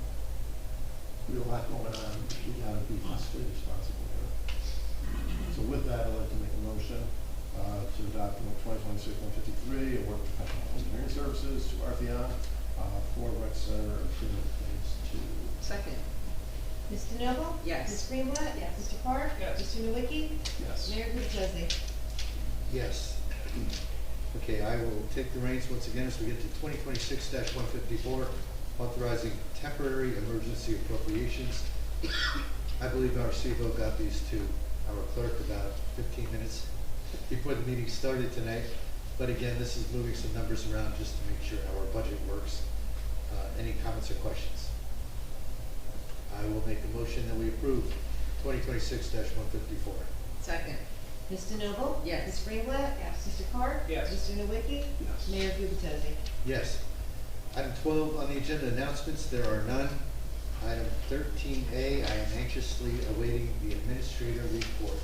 We have a lot going on. We gotta be fiscally responsible here. So with that, I'd like to make a motion to adopt 2026-153, award professional engineering services to Artheon for rec center improvement phase 2. Second. Ms. DeNoble? Yes. Ms. Greenblatt? Yes. Mr. Park? Yes. Mr. Nowicki? Yes. Mayor Guzekowski? Yes. Okay, I will take the reins once again as we get to 2026-154, authorizing temporary emergency appropriations. I believe our CFO got these to our clerk about 15 minutes before the meeting started tonight. But again, this is moving some numbers around just to make sure our budget works. Any comments or questions? I will make a motion that we approve 2026-154. Second. Ms. DeNoble? Yes. Ms. Greenblatt? Yes. Mr. Park? Yes. Mr. Nowicki? Yes. Mayor Guzekowski? Yes. Item 12 on the agenda, announcements, there are none. Item 13A, I am anxiously awaiting the administrator report.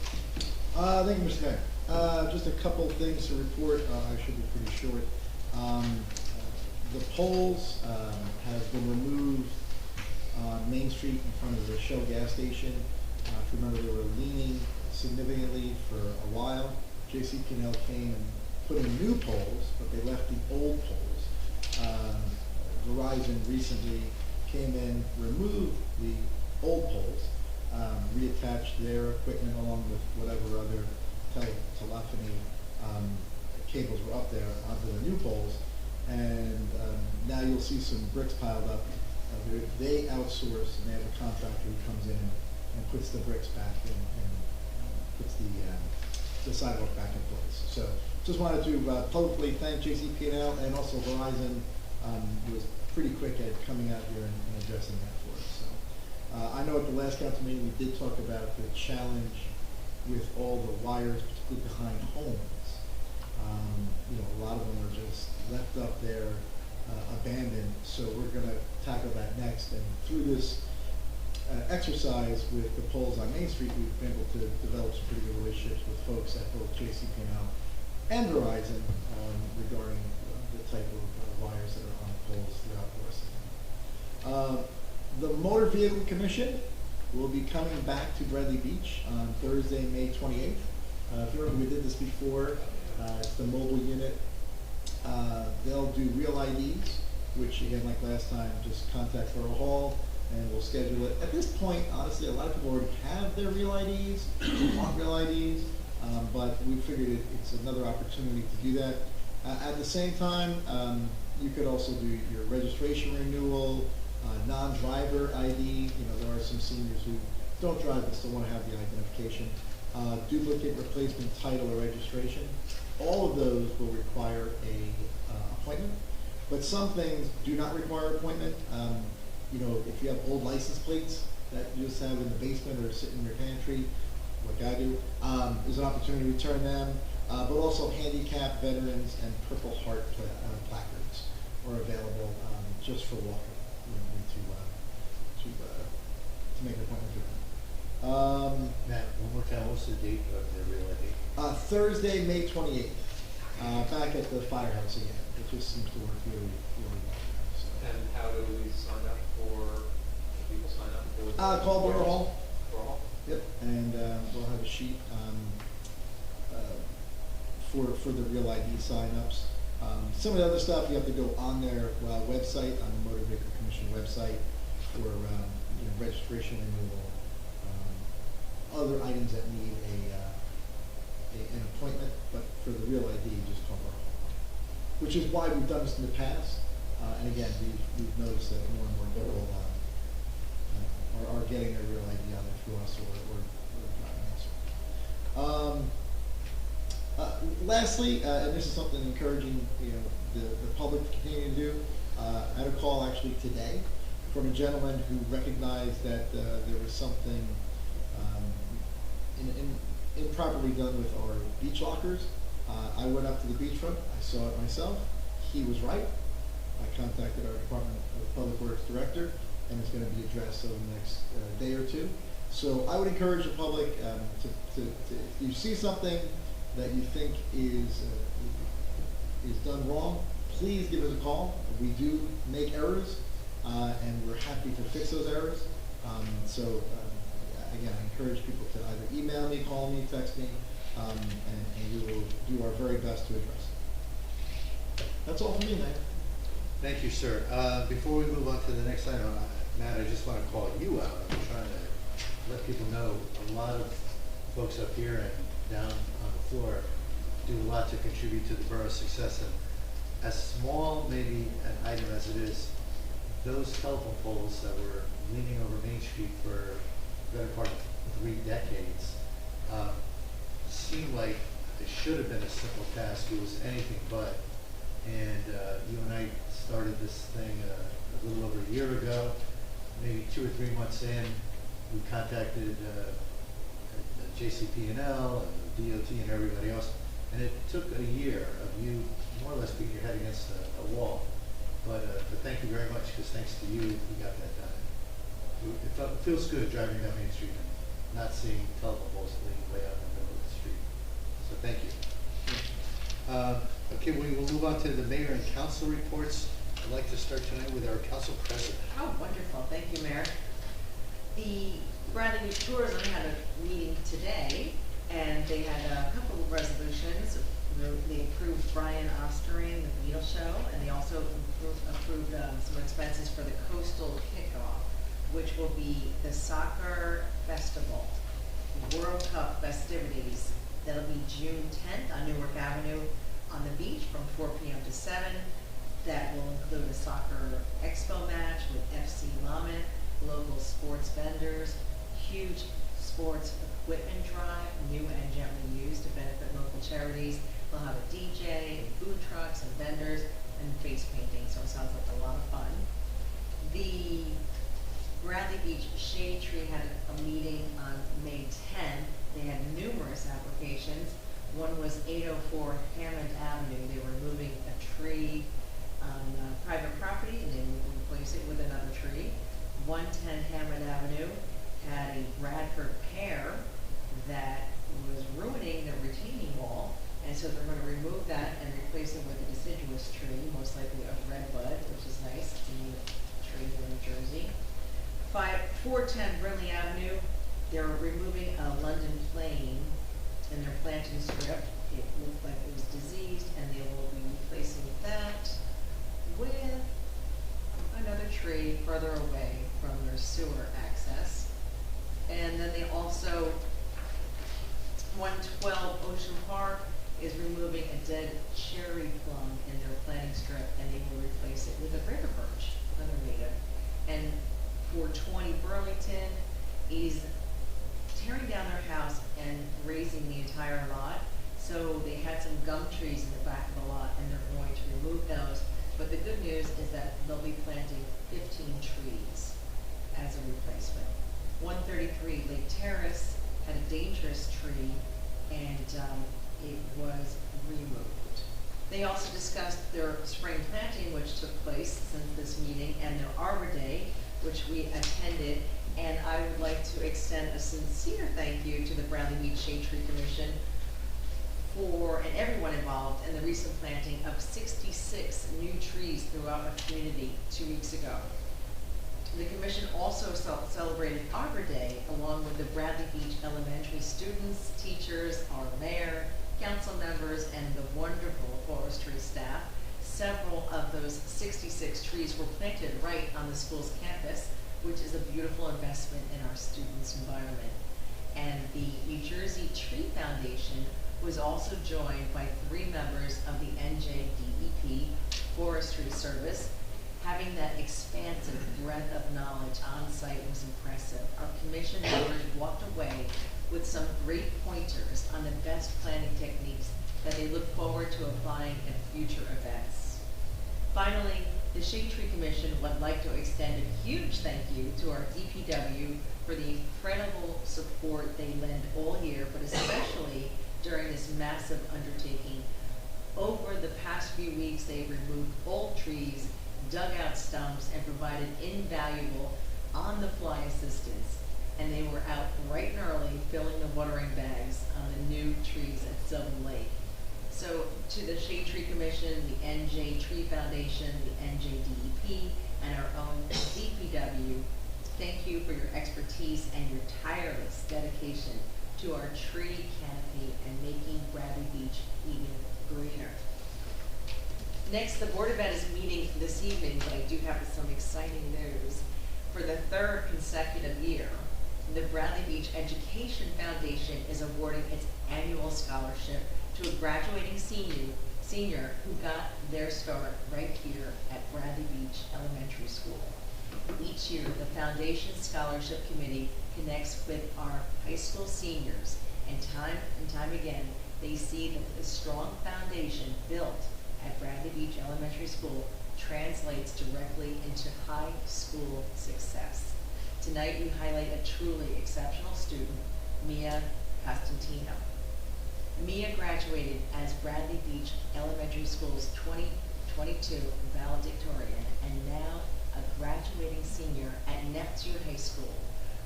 Thank you, Mr. Mayor. Just a couple things to report. I should be pretty short. The poles have been removed on Main Street in front of the Shell gas station. If you remember, they were leaning significantly for a while. J.C. P&L came and put in new poles, but they left the old poles. Verizon recently came in, removed the old poles, reattached their equipment along with whatever other telephony cables were up there onto the new poles, and now you'll see some bricks piled up. They outsource, and they have a contractor who comes in and puts the bricks back in and puts the sidewalk back in place. So just wanted to publicly thank JCP&L and also Verizon, who was pretty quick at coming out here and addressing that for us. So I know at the last council meeting we did talk about the challenge with all the wires, particularly behind homes. A lot of them are just left up there, abandoned. So we're going to tackle that next. And through this exercise with the poles on Main Street, we've been able to develop some pretty good relationships with folks at both JCP&L and Verizon regarding the type of wires that are on the poles throughout the system. The Motor Vehicle Commission will be coming back to Bradley Beach on Thursday, May 28th. If you remember, we did this before. It's the mobile unit. They'll do real IDs, which again, like last time, just contact Borough Hall and we'll schedule it. At this point, honestly, a lot of people already have their real IDs, want real IDs, but we figured it's another opportunity to do that. At the same time, you could also do your registration renewal, non-driver ID. You know, there are some seniors who don't drive but still want to have the identification. Duplicate replacement title or registration. All of those will require a appointment, but some things do not require appointment. You know, if you have old license plates that you just have in the basement or sit in your pantry, like I do, there's an opportunity to return them. But also handicap, veterans, and Purple Heart placards are available just for walking. You don't need to make an appointment for them. Matt, one more time, what's the date of the real ID? Thursday, May 28th, back at the firehouse again. It just seems to work really, really well. So. And how do we sign up for, people sign up for? Call Borough Hall. Borough Hall? Yep, and we'll have a sheet for the real ID signups. Some of the other stuff you have to go on their website, on the Motor Vehicle Commission website, for you know, registration renewal, other items that need an appointment, but for the real ID, just call Borough Hall. Which is why we've done this in the past, and again, we've noticed that more and more people are getting their real ID on there through us or driving us. Lastly, and this is something encouraging, you know, the public to continue to do. I had a call actually today from a gentleman who recognized that there was something improperly done with our beach lockers. I went up to the beachfront. I saw it myself. He was right. I contacted our Department of Public Works Director, and it's going to be addressed over the next day or two. So I would encourage the public if you see something that you think is done wrong, please give us a call. We do make errors, and we're happy to fix those errors. Again, I encourage people to either email me, call me, text me, and we will do our very best to address it. That's all from me, Mayor. Thank you, sir. Before we move on to the next item, Matt, I just want to call you out. I'm trying to let people know a lot of folks up here and down on the floor do a lot to contribute to the borough's success. And as small maybe an item as it is, those telephone poles that were leaning over Main Street for the better part of 3 decades seemed like it should have been a simple task. It was anything but. And you and I started this thing a little over a year ago. Maybe 2 or 3 months in, we contacted JCP&L and the DOT and everybody else, and it took a year of you more or less beating your head against a wall. But thank you very much, because thanks to you, we got that done. It feels good driving down Main Street and not seeing telephone poles leaning way out in the middle of the street. So thank you. Okay, we will move on to the mayor and council reports. I'd like to start tonight with our council president. Oh, wonderful. Thank you, Mayor. The Bradley Beach Tourism had a meeting today, and they had a couple of resolutions. They approved Brian Ostering, the Beetle Show, and they also approved some expenses for the Coastal Kickoff, which will be the Soccer Festival, World Cup festivities. That'll be June 10th on Newark Avenue on the beach from 4 p.m. to 7. That will include a soccer expo match with FC Monmouth, local sports vendors, huge sports equipment drive, new and gently used to benefit local charities. They'll have a DJ, and food trucks, and vendors, and face painting, so it sounds like a lot of fun. The Bradley Beach Shade Tree had a meeting on May 10th. They had numerous applications. One was 804 Hammond Avenue. They were moving a tree on private property, and they would replace it with another tree. 110 Hammond Avenue had a Bradford pear that was ruining the retaining wall, and so they're going to remove that and replace it with a deciduous tree, most likely a redbud, which is nice. It's a native tree here in Jersey. 410 Brinley Avenue, they're removing a London plane in their planting strip. It looked like it was diseased, and they will be replacing that with another tree further away from their sewer access. And then they also, 112 Ocean Park, is removing a dead cherry plum in their planting strip, and they will replace it with a river birch, another native. And for 20 Burlington is tearing down their house and raising the entire lot. So they had some gum trees in the back of the lot, and they're going to remove those. But the good news is that they'll be planting 15 trees as a replacement. 133 Lake Terrace had a dangerous tree, and it was removed. They also discussed their spring planting, which took place since this meeting, and their Arbor Day, which we attended. And I would like to extend a sincere thank you to the Bradley Beach Shade Tree Commission and everyone involved in the recent planting of 66 new trees throughout our community 2 weeks ago. The commission also celebrated Arbor Day along with the Bradley Beach Elementary students, teachers, our mayor, council members, and the wonderful forestry staff. Several of those 66 trees were planted right on the school's campus, which is a beautiful investment in our students' environment. And the New Jersey Tree Foundation was also joined by 3 members of the NJDEP Forestry Service. Having that expansive breadth of knowledge on site was impressive. Our commission members walked away with some great pointers on the best planning techniques that they look forward to applying in future events. Finally, the Shade Tree Commission would like to extend a huge thank you to our DPW for the incredible support they lend all year, but especially during this massive undertaking. Over the past few weeks, they've removed old trees, dug out stumps, and provided invaluable on-the-fly assistance. And they were out bright and early filling the watering bags on the new trees at Sylvan Lake. So to the Shade Tree Commission, the NJ Tree Foundation, the NJDEP, and our own DPW, thank you for your expertise and your tireless dedication to our tree canopy and making Bradley Beach even greener. Next, the Board of Ed is meeting this evening, but I do have some exciting news. For the 3rd consecutive year, the Bradley Beach Education Foundation is awarding its annual scholarship to a graduating senior who got their start right here at Bradley Beach Elementary School. Each year, the Foundation Scholarship Committee connects with our high school seniors, and time again, they see that the strong foundation built at Bradley Beach Elementary School translates directly into high school success. Tonight, we highlight a truly exceptional student, Mia Costantino. Mia graduated as Bradley Beach Elementary School's 2022 valedictorian and now a graduating senior at Neptune High School.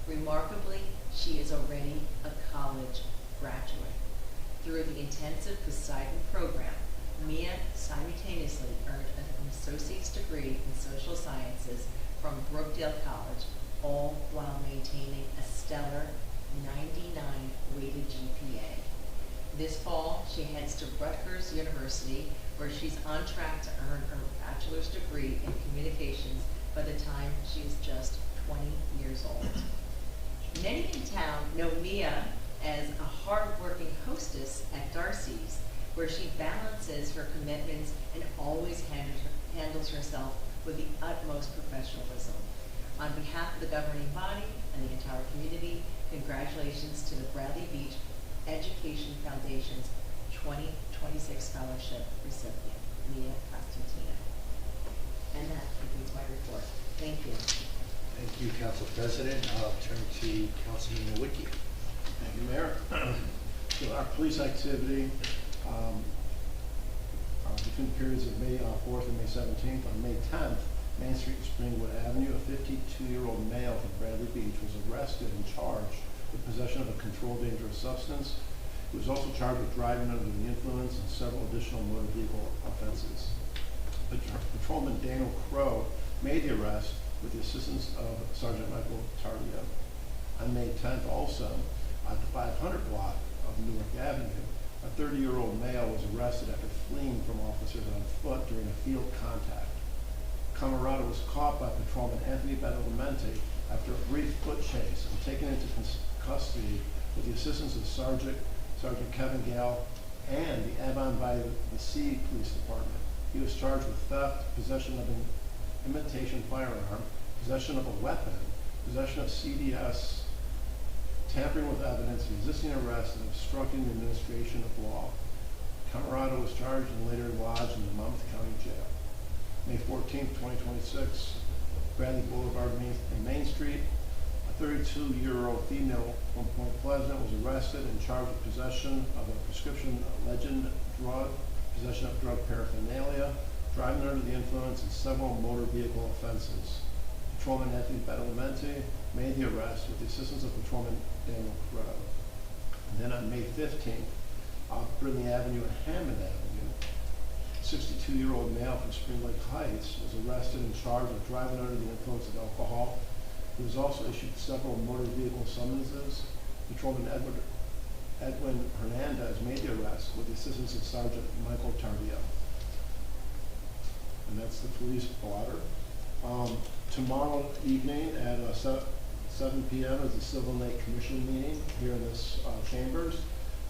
Remarkably, she is already a college graduate. Through the intensive Poseidon program, Mia simultaneously earned an associate's degree in social sciences from Brookdale College, all while maintaining a stellar 99 weighted GPA. This fall, she heads to Rutgers University, where she's on track to earn her bachelor's degree in communications by the time she is just 20 years old. Many in town know Mia as a hard-working hostess at Darcy's, where she balances her commitments and always handles herself with the utmost professionalism. On behalf of the governing body and the entire community, congratulations to the Bradley Beach Education Foundation's 2026 scholarship recipient, Mia Costantino. And that concludes my report. Thank you. Thank you, Council President. I'll turn to Councilman Nowicki. Thank you, Mayor. So our police activity between the periods of May 4th and May 17th. On May 10th, Main Street and Springwood Avenue, a 52-year-old male from Bradley Beach was arrested and charged with possession of a controlled dangerous substance. He was also charged with driving under the influence and several additional motor vehicle offenses. Patrolman Daniel Crow made the arrest with the assistance of Sergeant Michael Tardio. On May 10th also, at the 500 block of Newark Avenue, a 30-year-old male was arrested after fleeing from officers on foot during a field contact. Camarada was caught by Patrolman Anthony Badalamenti after a brief foot chase and taken into custody with the assistance of Sergeant Kevin Gale and the Avon by the Sea Police Department. He was charged with theft, possession of an imitation firearm, possession of a weapon, possession of CDS, tampering with evidence, resisting arrest, and obstructing the administration of law. Camarado was charged and later lodged in the Monmouth County Jail. May 14th, 2026, Bradley Boulevard, Main Street. A 32-year-old female from Point Pleasant was arrested and charged with possession of a prescription legend drug, possession of drug paraphernalia, driving under the influence, and several motor vehicle offenses. Patrolman Anthony Badalamenti made the arrest with the assistance of Patrolman Daniel Crow. And then on May 15th, off Brindley Avenue and Hammond Avenue, 62-year-old male from Spring Lake Heights was arrested and charged with driving under the influence of alcohol. He was also issued several motor vehicle summonses. Patrolman Edwin Hernandez made the arrest with the assistance of Sergeant Michael Tardillo. And that's the police blotter. Tomorrow evening at 7 p.m. is the Sylvan Lake Commission meeting here in this chambers.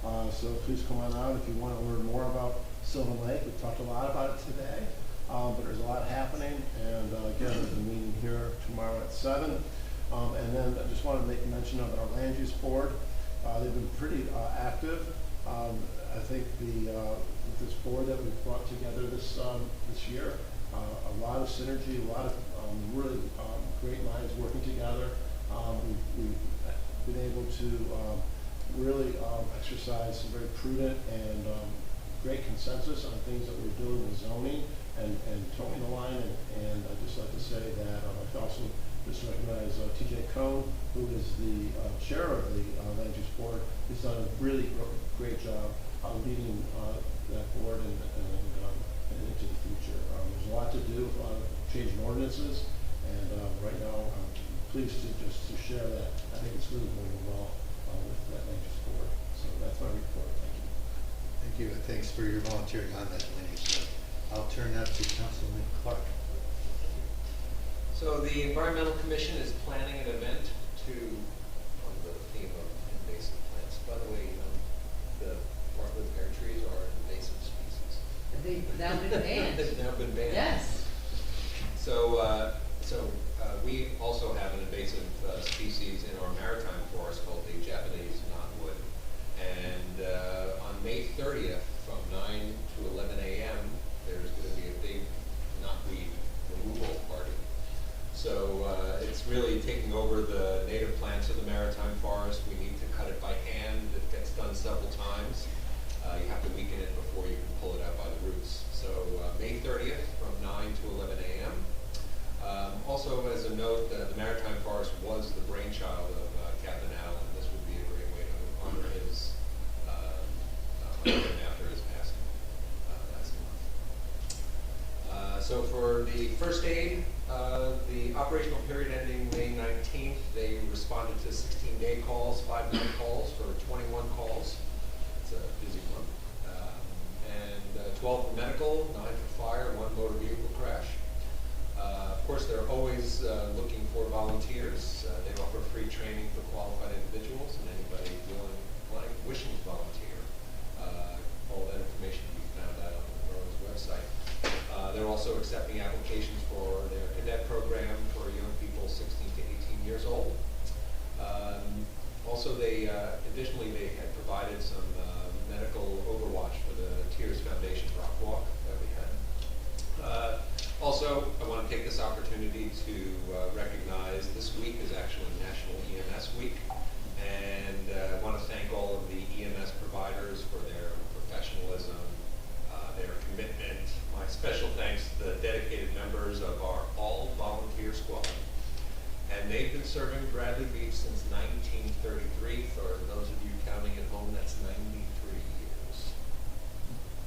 So please come on out if you want to learn more about Sylvan Lake. We've talked a lot about it today, but there's a lot happening. And again, there's a meeting here tomorrow at 7. And then I just wanted to make mention of our land use board. They've been pretty active. I think with this board that we've brought together this year, a lot of synergy, a lot of really great minds working together. We've been able to really exercise some very prudent and great consensus on things that we're doing with zoning and towing the line. And I'd just like to say that I'd also just recognize TJ Cohn, who is the chair of the land use board. He's done a really great job leading that board and into the future. There's a lot to do, a lot of changing ordinances, and right now I'm pleased to share that. I think it's really going well with that land use board. So that's my report. Thank you. Thank you, and thanks for your volunteering on that land use board. I'll turn now to Councilman Clark. So the Environmental Commission is planning an event on the theme of invasive plants. By the way, the barkwood pear trees are an invasive species. They've now been banned. They've now been banned. Yes. So we also have an invasive species in our maritime forest called the Japanese knotwood. And on May 30th, from 9 to 11 a.m., there's going to be a big knotweed removal party. So it's really taking over the native plants of the maritime forest. We need to cut it by hand. It gets done several times. You have to weaken it before you can pull it out by the roots. So May 30th from 9 to 11 a.m. Also, as a note, the maritime forest was the brainchild of Captain Allen. This would be a great way to honor his after his passing last month. So for the first aid, the operational period ending May 19th, they responded to 16-day calls, 5 night calls for 21 calls. It's a busy month. And 12 for medical, 9 for fire, 1 motor vehicle crash. Of course, they're always looking for volunteers. They offer free training for qualified individuals and anybody wishing to volunteer. All that information can be found out on the borough's website. They're also accepting applications for their cadet program for young people 16 to 18 years old. Also, additionally, they had provided some medical overwatch for the Tears Foundation Rock Walk that we had. Also, I want to take this opportunity to recognize this week is actually National EMS Week, and I want to thank all of the EMS providers for their professionalism, their commitment. My special thanks to the dedicated members of our all-volunteer squad. And they've been serving Bradley Beach since 1933. For those of you counting at home, that's 93 years.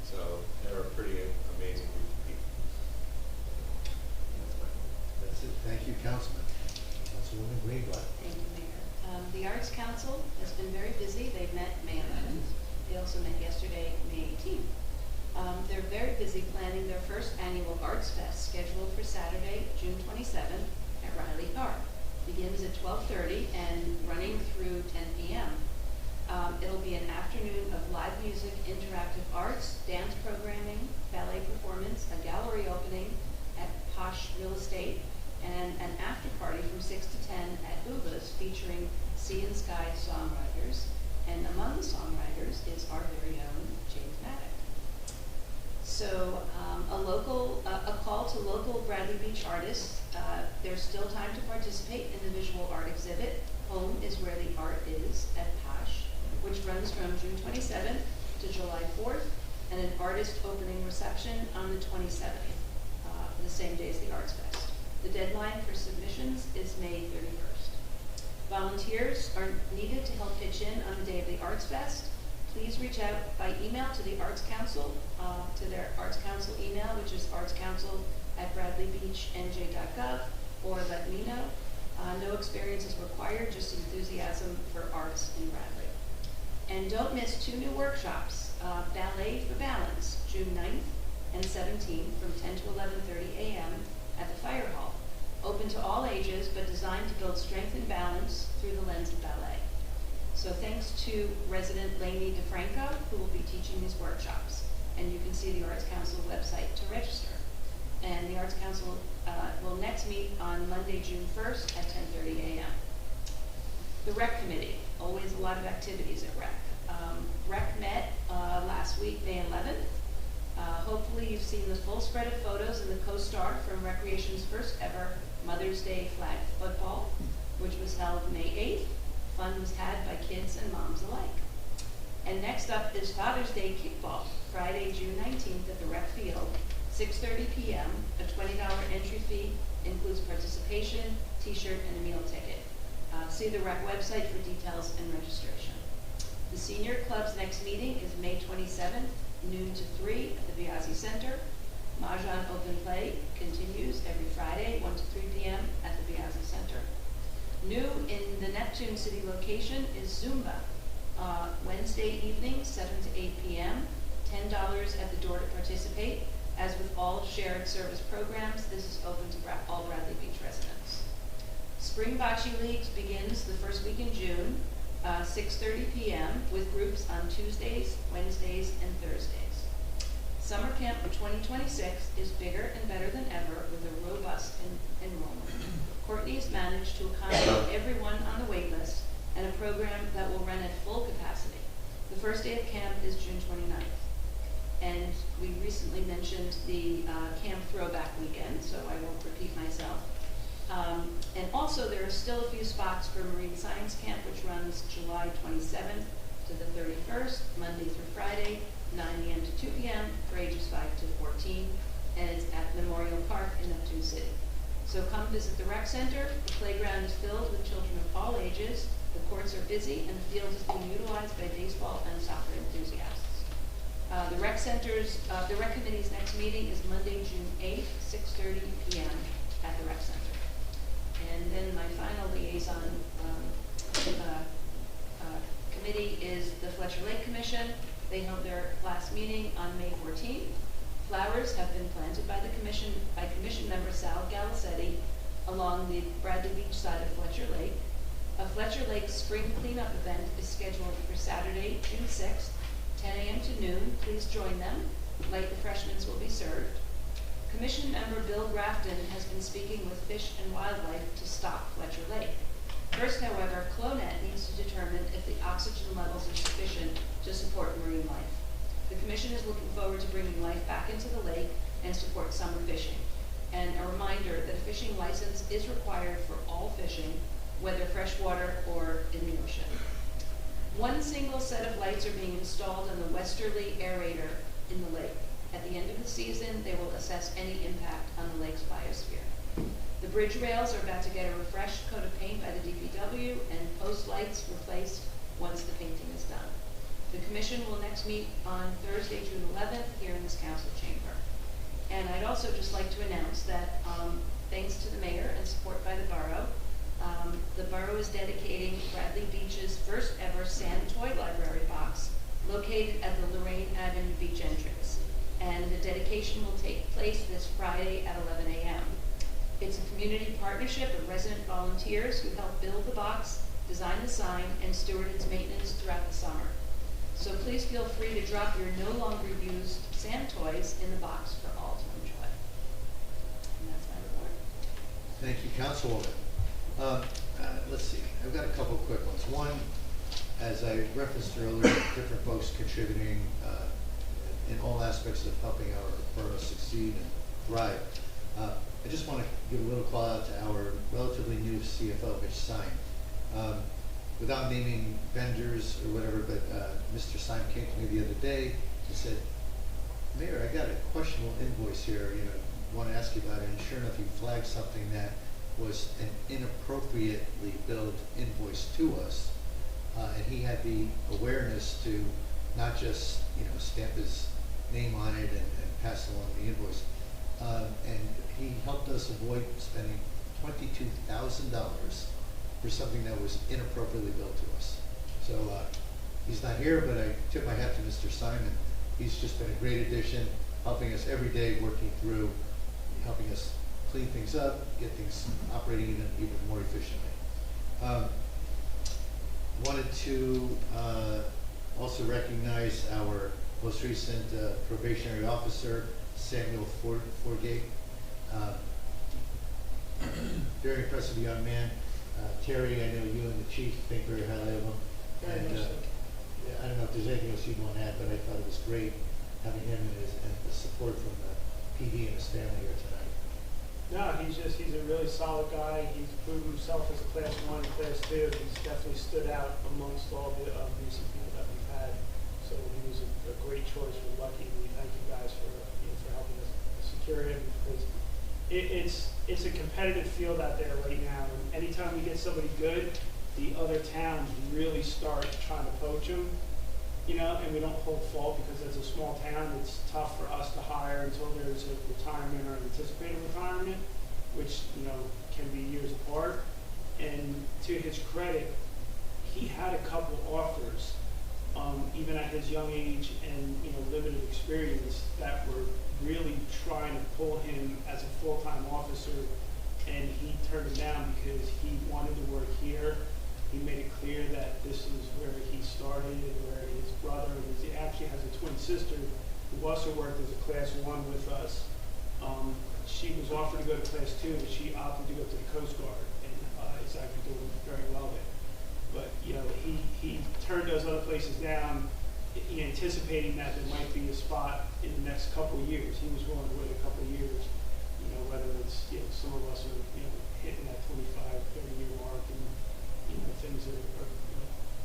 So they're a pretty amazing group of people. That's it. Thank you, Councilman. Councilwoman Greenblatt. Thank you, Mayor. The Arts Council has been very busy. They've met May 11th. They also met yesterday, May 18th. They're very busy planning their first annual Arts Fest scheduled for Saturday, June 27th at Riley Park. Begins at 12:30 and running through 10 p.m. It'll be an afternoon of live music, interactive arts, dance programming, ballet performance, a gallery opening at Posh Real Estate, and an after party from 6 to 10 at Uva's featuring Sea and Sky songwriters. And among the songwriters is our very own James Maddock. So a call to local Bradley Beach artists. There's still time to participate in the visual art exhibit. Home is where the art is at Posh, which runs from June 27th to July 4th, and an artist opening reception on the 27th, the same day as the Arts Fest. The deadline for submissions is May 31st. Volunteers are needed to help pitch in on the day of the Arts Fest. Please reach out by email to the Arts Council, to their Arts Council email, which is artscouncil@bradleybeachnj.gov, or let me know. No experience is required, just enthusiasm for arts in Bradley. And don't miss 2 new workshops, Ballet for Balance, June 9th and 17th from 10 to 11:30 a.m. at the Fire Hall. Open to all ages, but designed to build strength and balance through the lens of ballet. So thanks to resident Lainey DeFranco, who will be teaching these workshops. And you can see the Arts Council website to register. And the Arts Council will next meet on Monday, June 1st at 10:30 a.m. The Rec Committee, always a lot of activities at Rec. Rec met last week, May 11th. Hopefully you've seen the full spread of photos in the CoStar from Recreation's first ever Mother's Day flag football, which was held May 8th. Fun was had by kids and moms alike. And next up is Father's Day kickball, Friday, June 19th at the Rec Field, 6:30 p.m. A $20 entry fee includes participation, t-shirt, and a meal ticket. See the Rec website for details and registration. The Senior Club's next meeting is May 27th, noon to 3 at the Biazzi Center. Mahjong Open Play continues every Friday, 1 to 3 p.m. at the Biazzi Center. New in the Neptune City location is Zumba. Wednesday evening, 7 to 8 p.m., $10 at the door to participate. As with all shared service programs, this is open to all Bradley Beach residents. Spring Bocce Leagues begins the first week in June, 6:30 p.m. with groups on Tuesdays, Wednesdays, and Thursdays. Summer Camp for 2026 is bigger and better than ever with a robust enrollment. Courtney has managed to accommodate everyone on the wait list and a program that will run at full capacity. The first day of camp is June 29th. And we recently mentioned the Camp Throwback Weekend, so I won't repeat myself. And also there are still a few spots for Marine Science Camp, which runs July 27th to the 31st, Monday through Friday, 9 a.m. to 2 p.m. for ages 5 to 14, and it's at Memorial Park in Neptune City. So come visit the rec center. The playground is filled with children of all ages. The courts are busy, and the field is being utilized by baseball and soccer enthusiasts. The rec committee's next meeting is Monday, June 8th, 6:30 p.m. at the rec center. And then my final liaison committee is the Fletcher Lake Commission. They held their last meeting on May 14th. Flowers have been planted by the commission member Sal Galicetti along the Bradley Beach side of Fletcher Lake. A Fletcher Lake spring cleanup event is scheduled for Saturday, June 6th, 10 a.m. to noon. Please join them. Light refreshments will be served. Commission member Bill Grafton has been speaking with Fish and Wildlife to stock Fletcher Lake. First, however, CLONET needs to determine if the oxygen levels are sufficient to support marine life. The Commission is looking forward to bringing life back into the lake and support summer fishing. And a reminder that a fishing license is required for all fishing, whether freshwater or in the ocean. One single set of lights are being installed on the westerly aerator in the lake. At the end of the season, they will assess any impact on the lake's biosphere. The bridge rails are about to get a refreshed coat of paint by the DPW and post lights replaced once the painting is done. The Commission will next meet on Thursday, June 11th, here in this council chamber. And I'd also just like to announce that thanks to the mayor and support by the borough is dedicating Bradley Beach's first ever sand toy library box located at the Lorraine Avenue Beach entrance. And the dedication will take place this Friday at 11 a.m. It's a community partnership of resident volunteers who help build the box, design the sign, and steward its maintenance throughout the summer. So please feel free to drop your no longer used sand toys in the box for all to enjoy. And that's my report. Thank you, Councilwoman. Let's see, I've got a couple of quick ones. One, as I referenced earlier, different folks contributing in all aspects of helping our borough succeed and thrive. I just want to give a little call out to our relatively new CFO, Mitch Syme. Without naming vendors or whatever, but Mr. Syme came to me the other day and said, Mayor, I got a questionable invoice here, want to ask you about it. And sure enough, he flagged something that was an inappropriately billed invoice to us. And he had the awareness to not just, stamp his name on it and pass along the invoice. And he helped us avoid spending $22,000 for something that was inappropriately billed to us. So he's not here, but I tip my hat to Mr. Simon. He's just been a great addition, helping us every day, working through, helping us clean things up, get things operating even more efficiently. Wanted to also recognize our most recent probationary officer, Samuel Forgate. Very impressive young man. Terry, I know you and the chief think very highly of him. Very And much so. I don't know if there's anything else you'd want to add, but I thought it was great having him and the support from the PD and his family here tonight. No, he's a really solid guy. He's proven himself as a class 1 and class 2. He's definitely stood out amongst all the recent people that we've had. So he was a great choice. We're lucky. We thank you guys for helping us secure him, because it's a competitive field out there right now. And anytime we get somebody good, the other towns really start trying to poach him. And we don't hold fault, because as a small town, it's tough for us to hire until there's a retirement or an anticipated retirement, which, can be years apart. And to his credit, he had a couple offers, even at his young age and, limited experience, that were really trying to pull him as a full-time officer, and he turned it down because he wanted to work here. He made it clear that this is where he started and where his brother, he actually has a twin sister who also worked as a class 1 with us. She was offered to go to class 2, but she opted to go to the Coast Guard, and is actually doing very well there. But, he turned those other places down, anticipating that there might be a spot in the next couple of years. He was willing to wait a couple of years, whether it's, some of us are, hitting that 25, 30-year mark, and things are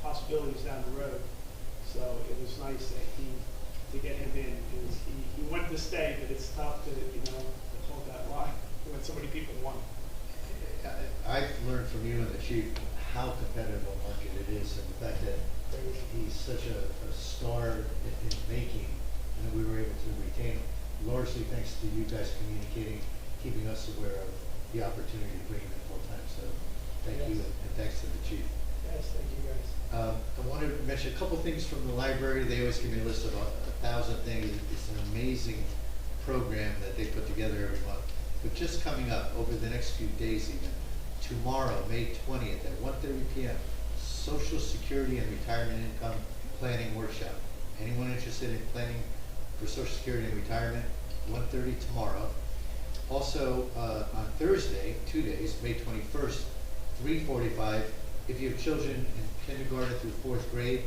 possibilities down the road. So it was nice that to get him in, because he wanted to stay, but it's tough to hold that line when so many people want. I've learned from you and the chief how competitive a market it is, and the fact that he's such a star in making, and that we were able to retain him, largely thanks to you guys communicating, keeping us aware of the opportunity to bring him in full time. So thank you, and thanks to the chief. Yes, thank you guys. I want to mention a couple things from the library. They always give me a list of 1,000 things. It's an amazing program that they put together every month. But just coming up over the next few days even, tomorrow, May 20th at 1:30 p.m., Social Security and Retirement Income Planning Workshop. Anyone interested in planning for Social Security and retirement? 1:30 tomorrow. Also, on Thursday, 2 days, May 21st, 3:45, if you have children in kindergarten through 4th grade,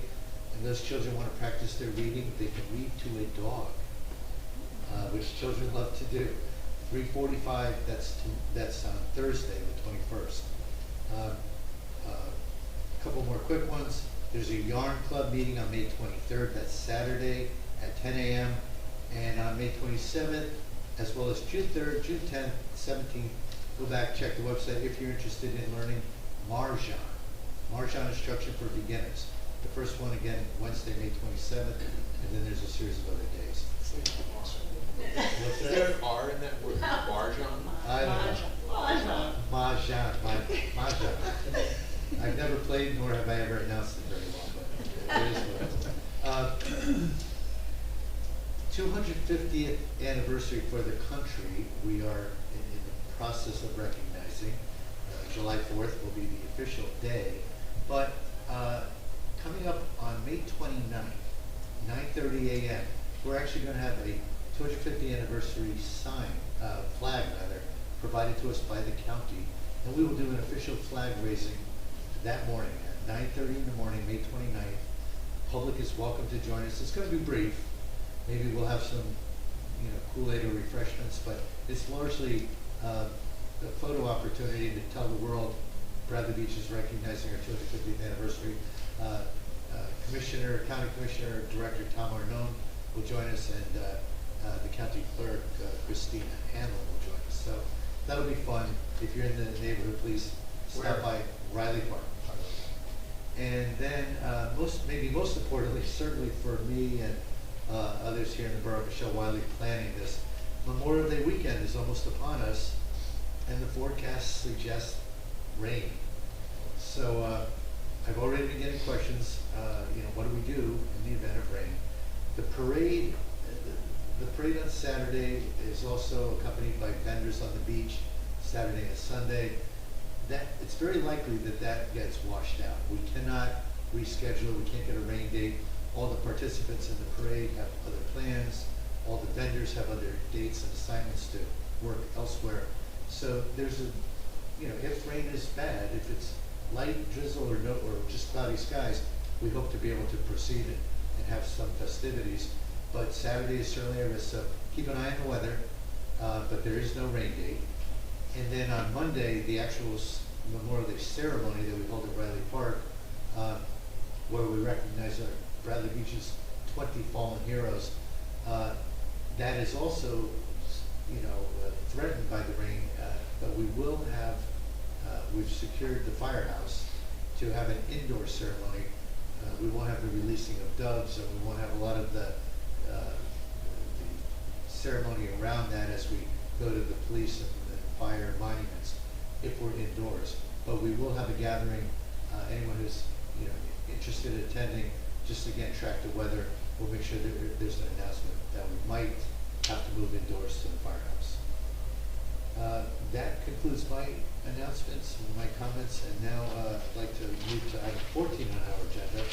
and those children want to practice their reading, they can read to a dog, which children love to do. 3:45, that's on Thursday, the 21st. A couple more quick ones. There's a yarn club meeting on May 23rd, that's Saturday at 10 a.m. And on May 27th, as well as June 3rd, June 10th, 17th, go back, check the website if you're interested in learning Marjan instruction for beginners. The first one, again, Wednesday, May 27th, and then there's a series of other days. What's Is there an R in that word, Marjan? I don't know. Mahjong. I've never played, nor have I ever announced it very well, but it is what it is. 250th anniversary for the country, we are in the process of recognizing. July 4th will be the official day. But coming up on May 29th, 9:30 a.m., we're actually going to have a 250th anniversary sign, flag rather, provided to us by the county. And we will do an official flag raising that morning at 9:30 in the morning, May 29th. Public is welcome to join us. It's going to be brief. Maybe we'll have some, Kool-Aid or refreshments, but it's largely a photo opportunity to tell the world Bradley Beach is recognizing our 250th anniversary. County Commissioner Director Tom Arnone will join us, and the County Clerk Christina Hanlon will join us. So that'll be fun. If you're in the neighborhood, please stop by Riley Park. And then maybe most importantly, certainly for me and others here in the borough, Michelle Wiley planning this, Memorial Day weekend is almost upon us, and the forecast suggests rain. So I've already been getting questions, what do we do in the event of rain? The parade on Saturday is also accompanied by vendors on the beach, Saturday and Sunday. It's very likely that gets washed out. We cannot reschedule, we can't get a rain date. All the participants in the parade have other plans. All the vendors have other dates and assignments to work elsewhere. So there's if rain is bad, if it's light drizzle or just cloudy skies, we hope to be able to proceed and have some festivities. But Saturday is certainly a risk, so keep an eye on the weather, but there is no rain date. And then on Monday, the actual Memorial Day ceremony that we hold at Riley Park, where we recognize Bradley Beach's 20 fallen heroes, that is also, threatened by the rain, but we will have, we've secured the firehouse to have an indoor ceremony. We won't have the releasing of doves, and we won't have a lot of the ceremony around that as we go to the police and the fire monuments if we're indoors. But we will have a gathering. Anyone who's interested in attending, just again track the weather. We'll make sure that there's an announcement that we might have to move indoors to the firehouse. That concludes my announcements and my comments, and now I'd like to move to item 14 on our agenda,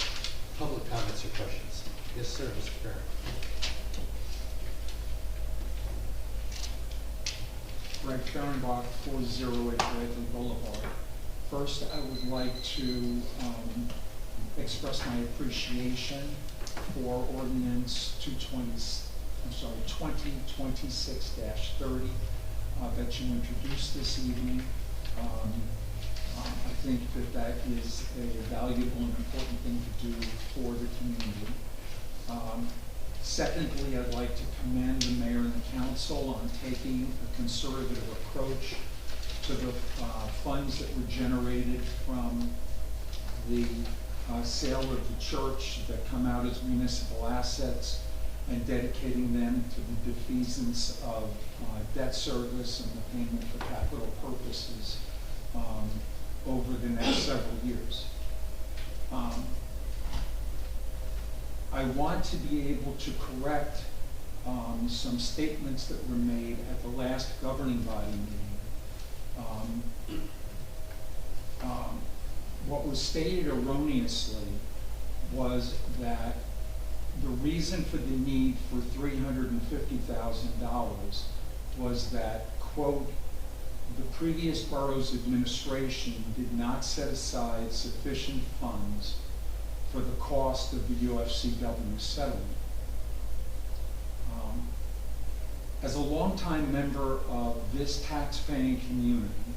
public comments or questions. Yes, sir, Mr. Kern. Greg Fehrenbach, 408 Bradley Boulevard. First, I would like to express my appreciation for ordinance 2026-30 that you introduced this evening. I think that is a valuable and important thing to do for the community. Secondly, I'd like to commend the mayor and the council on taking a conservative approach to the funds that were generated from the sale of the church that come out as municipal assets, and dedicating them to the defeasance of debt service and the payment for capital purposes over the next several years. I want to be able to correct some statements that were made at the last governing body meeting. What was stated erroneously was that the reason for the need for $350,000 was that, quote, the previous borough's administration did not set aside sufficient funds for the cost of the UFCW settlement. As a longtime member of this tax-paying community,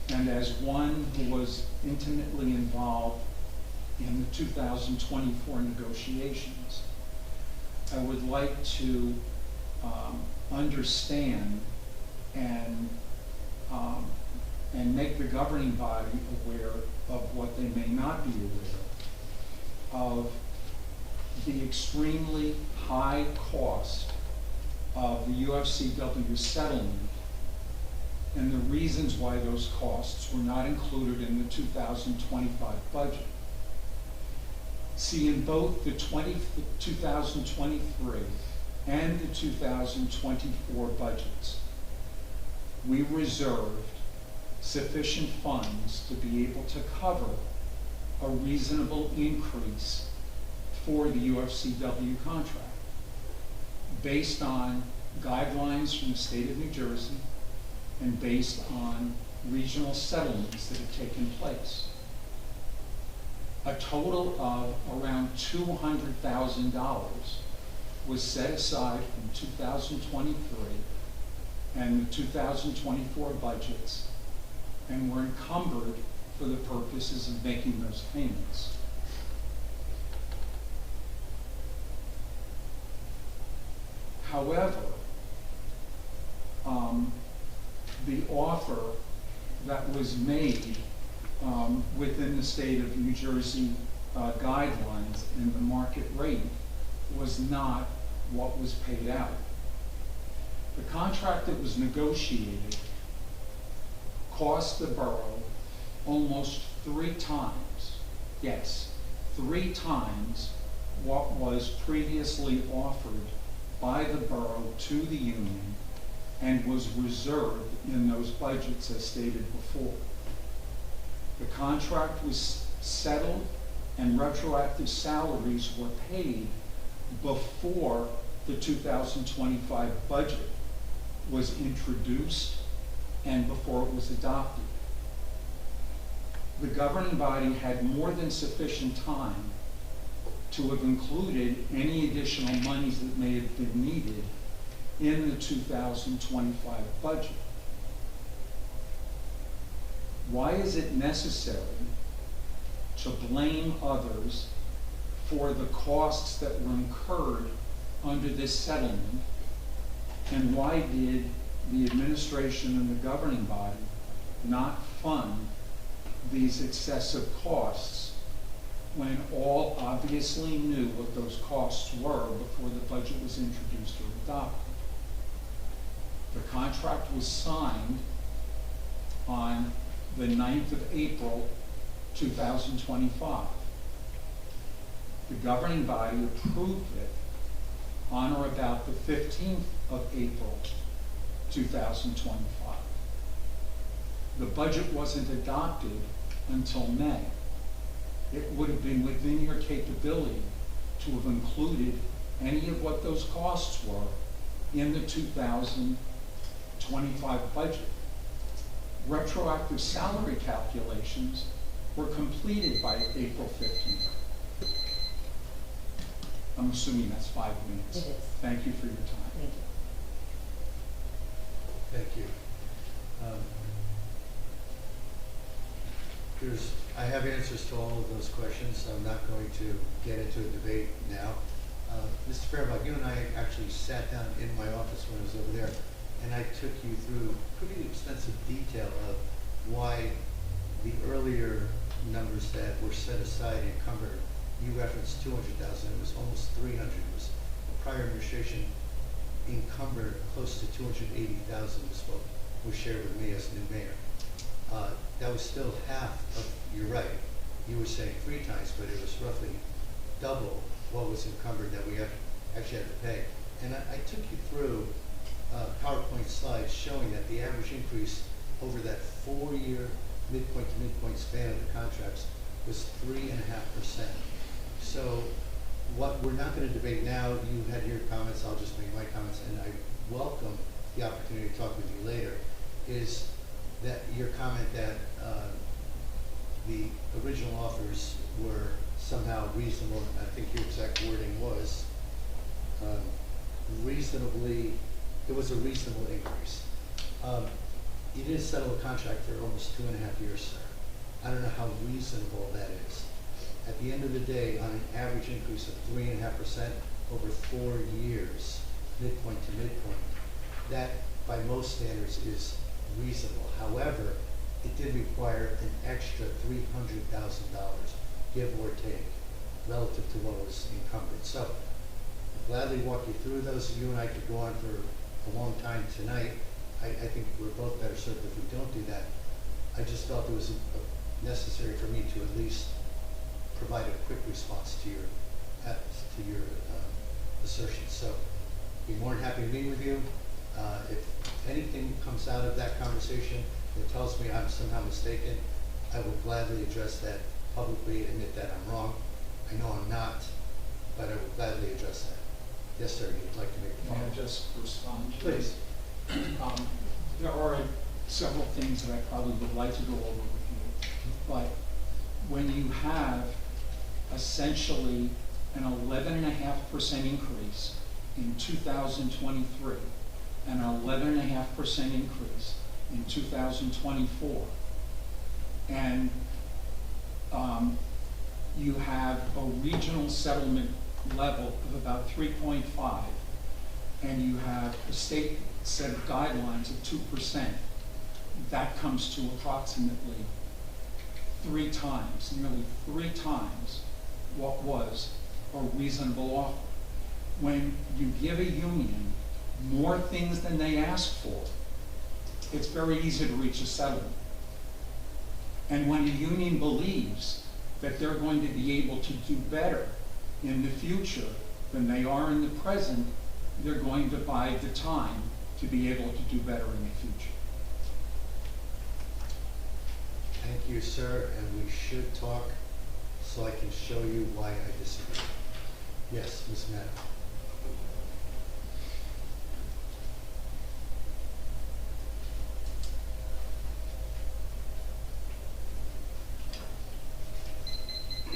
and as one who was intimately involved in the 2024 negotiations, I would like to understand and make the governing body aware of what they may not be aware of the extremely high cost of the UFCW settlement and the reasons why those costs were not included in the 2025 budget. See, in both the 2023 and the 2024 budgets, we reserved sufficient funds to be able to cover a reasonable increase for the UFCW contract based on guidelines from the state of New Jersey and based on regional settlements that have taken place. A total of around $200,000 was set aside from 2023 and the 2024 budgets and were encumbered for the purposes of making those payments. However, the offer that was made within the state of New Jersey guidelines and the market rate was not what was paid out. The contract that was negotiated cost the borough almost 3 times, yes, 3 times what was previously offered by the borough to the union and was reserved in those budgets as stated before. The contract was settled and retroactive salaries were paid before the 2025 budget was introduced and before it was adopted. The governing body had more than sufficient time to have included any additional monies that may have been needed in the 2025 budget. Why is it necessary to blame others for the costs that were incurred under this settlement? And why did the administration and the governing body not fund these excessive costs when all obviously knew what those costs were before the budget was introduced or adopted? The contract was signed on the 9th of April, 2025. The governing body approved it on or about the 15th of April, 2025. The budget wasn't adopted until May. It would have been within your capability to have included any of what those costs were in the 2025 budget. Retroactive salary calculations were completed by April 15th. I'm assuming that's 5 minutes. It is. Thank you for your time. Thank you. Thank you. I have answers to all of those questions. I'm not going to get into a debate now. Mr. Fairbach, you and I actually sat down in my office when I was over there, and I took you through pretty extensive detail of why the earlier numbers that were set aside encumbered. You referenced 200,000. It was almost 300. It was the prior administration encumbered close to 280,000 was what was shared with me as new mayor. That was still half of, you're right, you were saying 3 times, but it was roughly double what was encumbered that we actually had to pay. And I took you through PowerPoint slides showing that the average increase over that 4-year midpoint to midpoint span of the contracts was 3.5%. So what we're not going to debate now, you had your comments, I'll just make my comments, and I welcome the opportunity to talk with you later, is that your comment that the original offers were somehow reasonable. I think your exact wording was reasonably, it was a reasonable increase. You didn't settle a contract for almost 2.5 years, sir. I don't know how reasonable that is. At the end of the day, on an average increase of 3.5% over 4 years, midpoint to midpoint, that by most standards is reasonable. However, it did require an extra $300,000, give or take, relative to what was encumbered. So I'll gladly walk you through those. You and I could go on for a long time tonight. I think we're both better served if we don't do that. I just felt it was necessary for me to at least provide a quick response to your assertions. So be more than happy to meet with you. If anything comes out of that conversation that tells me I'm somehow mistaken, I will gladly address that publicly admit that I'm wrong. I know I'm not, but I will gladly address that. Yes, sir, you'd like to make a May I comment? just respond? Please. There are several things that I probably would like to go over with you, but when you have essentially an 11.5% increase in 2023 and an 11.5% increase in 2024, and you have a regional settlement level of about 3.5, and you have a state set of guidelines of 2%, that comes to approximately 3 times, nearly 3 times what was a reasonable offer. When you give a union more things than they ask for, it's very easy to reach a settlement. And when a union believes that they're going to be able to do better in the future than they are in the present, they're going to bide the time to be able to do better in the future. Thank you, sir, and we should talk so I can show you why I disagree. Yes, Ms. Madden.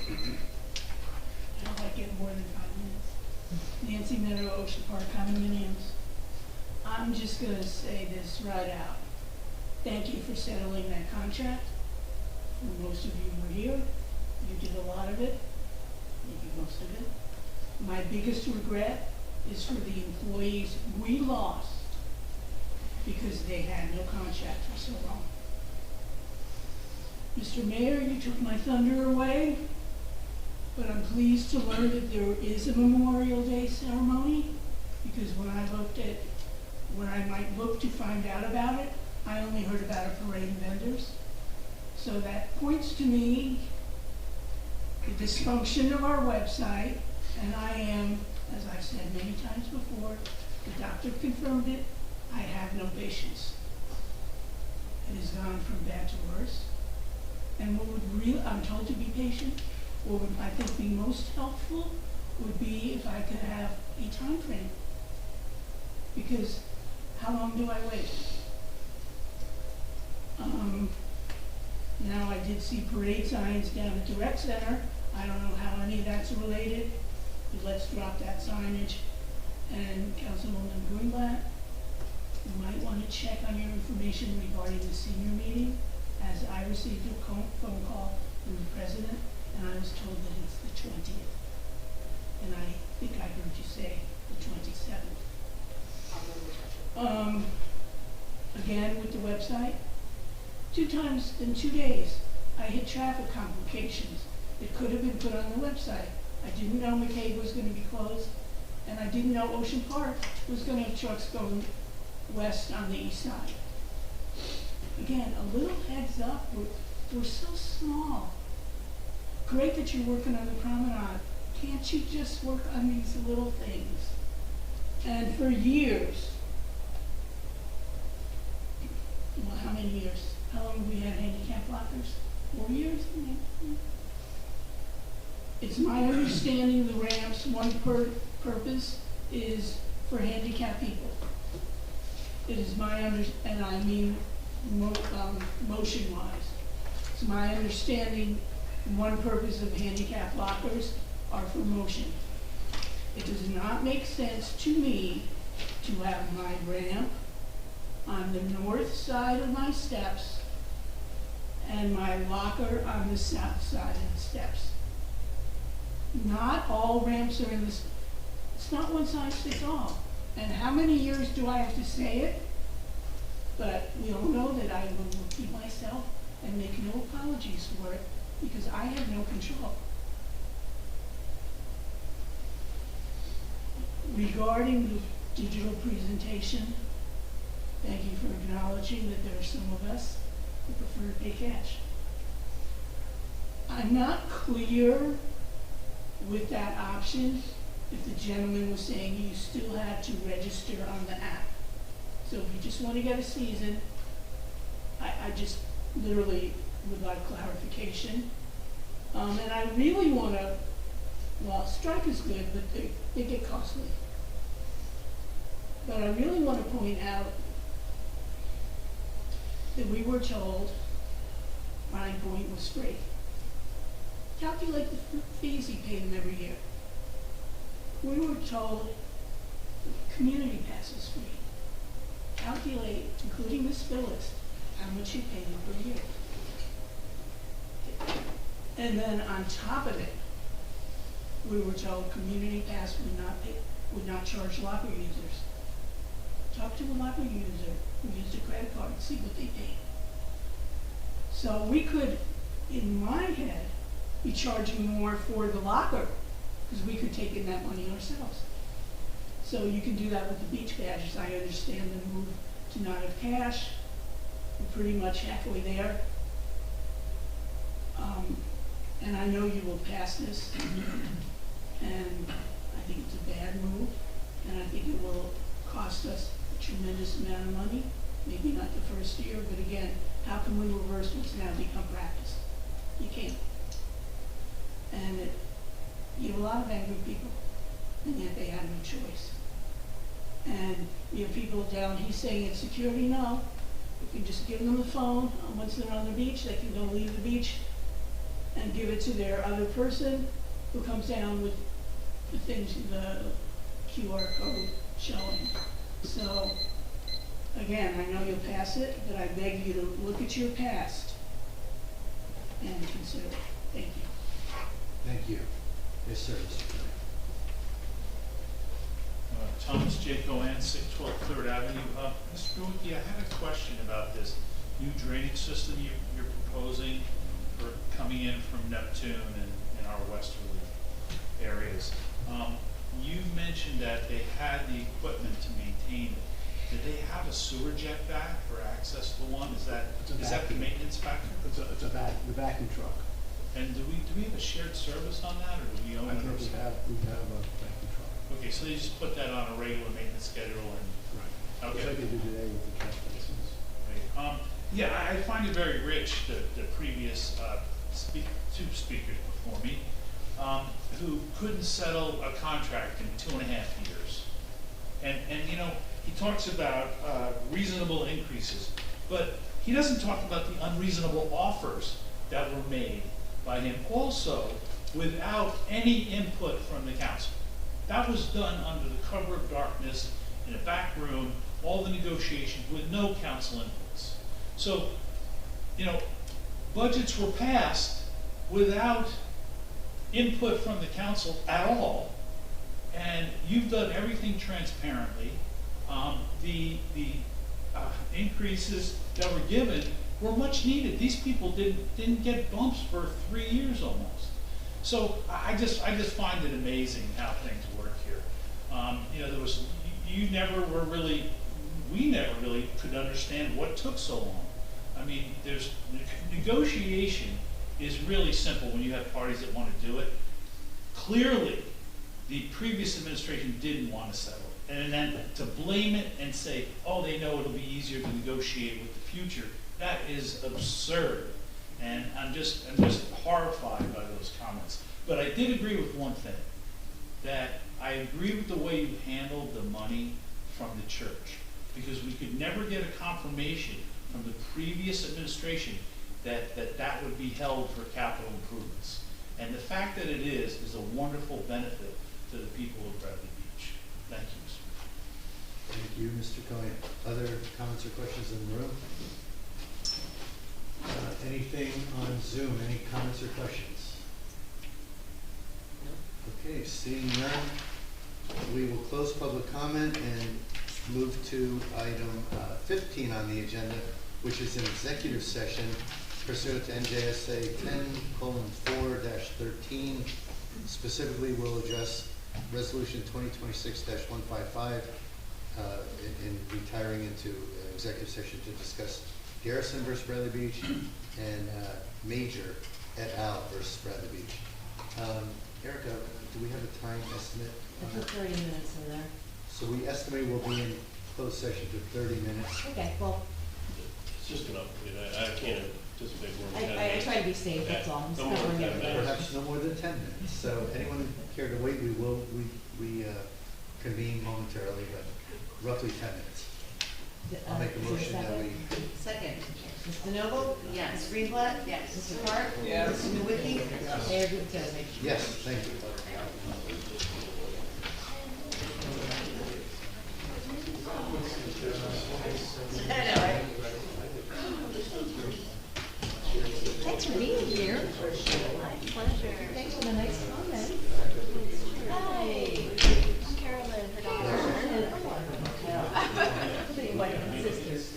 I don't like it more than 5 minutes. Nancy Meadow, Ocean Park condominiums. I'm just gonna say this right out. Thank you for settling that contract. Most of you were here. You did a lot of it, maybe most of it. My biggest regret is for the employees we lost because they had no contract for so long. Mr. Mayor, you took my thunder away, but I'm pleased to learn that there is a Memorial Day ceremony, because when I might look to find out about it, I only heard about a parade of vendors. So that points to me the dysfunction of our website, and I am, as I've said many times before, the doctor confirmed it, I have no patience. It has gone from bad to worse. And what would I'm told to be patient. What would I think be most helpful would be if I could have a time frame. Because how long do I wait? Now I did see parade signs down at the rec center. I don't know how any of that's related, but let's drop that signage. And Councilwoman Greenblatt, you might want to check on your information regarding the senior meeting, as I received a phone call from the president, and I was told that it's the 20th. And I think I heard you say the 27th. Again, with the website, 2 times in 2 days, I hit traffic complications that could have been put on the website. I didn't know McCabe was going to be closed, and I didn't know Ocean Park was going to have trucks going west on the east side. Again, a little heads up, we're so small. Great that you're working on the promenade. Can't you just work on these little things? And for years, well, how many years? How long have we had handicap lockers? 4 years? It's my understanding the ramp's one purpose is for handicapped people. It is my and I mean motion-wise. It's my understanding one purpose of handicap lockers are for motion. It does not make sense to me to have my ramp on the north side of my steps and my locker on the south side of the steps. Not all ramps are in this. It's not one size fits all. And how many years do I have to say it? But we all know that I will repeat myself and make no apologies for it because I have no control. Regarding the digital presentation, thank you for acknowledging that there are some of us who prefer to pay cash. I'm not clear with that option if the gentleman was saying you still have to register on the app. So if you just want to get a season, I just literally would like clarification. And I really wanna, well, strike is good, but they get costly. But I really wanna point out that we were told Browning Point was free. Calculate the fees he paid them every year. We were told community pass is free. Calculate, including the spill list, how much he paid him per year. And then on top of it, we were told community pass would not charge locker users. Talk to a locker user who used a credit card and see what they paid. So we could, in my head, be charging more for the locker, because we could take in that money ourselves. So you can do that with the beach badges. I understand the move to not have cash. We're pretty much halfway there. And I know you will pass this, and I think it's a bad move, and I think it will cost us a tremendous amount of money, maybe not the first year, but again, how can we reverse what's now become practice? You can't. And you have a lot of angry people, and yet they have no choice. And you have people down, he's saying it's security, no. You can just give them the phone, once they're on the beach, they can go leave the beach and give it to their other person who comes down with the things, the QR code showing. So, again, I know you'll pass it, but I beg you to look at your past and consider it. Thank you. Thank you. Yes, sir, Mr. Kelly. Thomas J. Cohen, 612 3rd Avenue. Mr. Kowicki, I had a question about this new drainage system you're proposing for coming in from Neptune and in our westerly areas. You mentioned that they had the equipment to maintain it. Did they have a sewer jet vac for access to one? Is that the maintenance factor? It's a vacuum truck. And do we have a shared service on that, or do we own I it think we ourselves? have a vacuum truck. Okay, so they just put that on a regular maintenance schedule and. Right. Okay. Just like they do today with the catch basins. Right. Yeah, I find it very rich, the previous two speakers before me, who couldn't settle a contract in 2.5 years. And you know, he talks about reasonable increases, but he doesn't talk about the unreasonable offers that were made by him, also without any input from the council. That was done under the cover of darkness, in a back room, all the negotiations with no council inputs. So, you know, budgets were passed without input from the council at all, and you've done everything transparently. The increases that were given were much needed. These people didn't get bumps for 3 years almost. So I just find it amazing how things work here. You know, we never really could understand what took so long. I mean, negotiation is really simple when you have parties that want to do it. Clearly, the previous administration didn't want to settle it. And then to blame it and say, oh, they know it'll be easier to negotiate with the future, that is absurd. And I'm just horrified by those comments. But I did agree with one thing, that I agree with the way you handled the money from the church, because we could never get a confirmation from the previous administration that would be held for capital improvements. And the fact that it is a wonderful benefit to the people of Bradley Beach. Thank you, Mr. Thank you, Mr. Cohen. Other comments or questions in the room? Anything on Zoom? Any comments or questions? Okay, seeing none, we will close public comment and move to item 15 on the agenda, which is an executive session pursuant to NJSA 10:4-13. Specifically, we'll address Resolution 2026-155 in retiring into executive session to discuss Garrison versus Bradley Beach and Major et al. Versus Bradley Beach. Erica, do we have a time estimate? I put 30 minutes in there. So we estimate we'll be in closed session for 30 minutes. Okay, well, It's just an update. I can't participate where we had. I try to be safe, that's all. I'm Don't worry, covering that everybody. matters. Perhaps no more than 10 minutes. So anyone care to wait, we convene momentarily, but roughly 10 minutes. I'll make a Is there motion that we, Second. Ms. Noble? Yes. Ms. Greenblatt? Yes. Mr. Park? Yes. Mr. Nowicki? Mayor Gutierrez. yes, thank you. I know, right? Thanks for being here. Pleasure. Thanks for the nice comment. Hi, I'm Carolyn, her daughter. My sisters.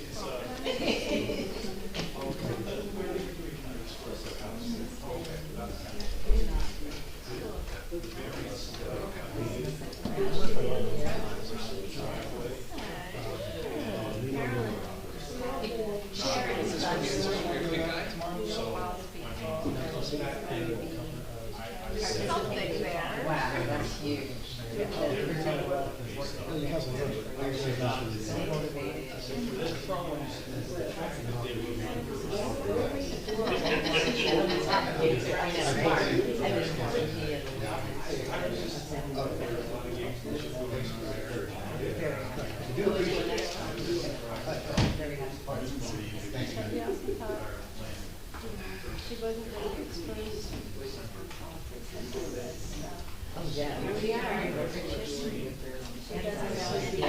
Something there. Wow, that's huge. She wasn't really exposed to this stuff. Oh, yeah. Here we are. She doesn't know.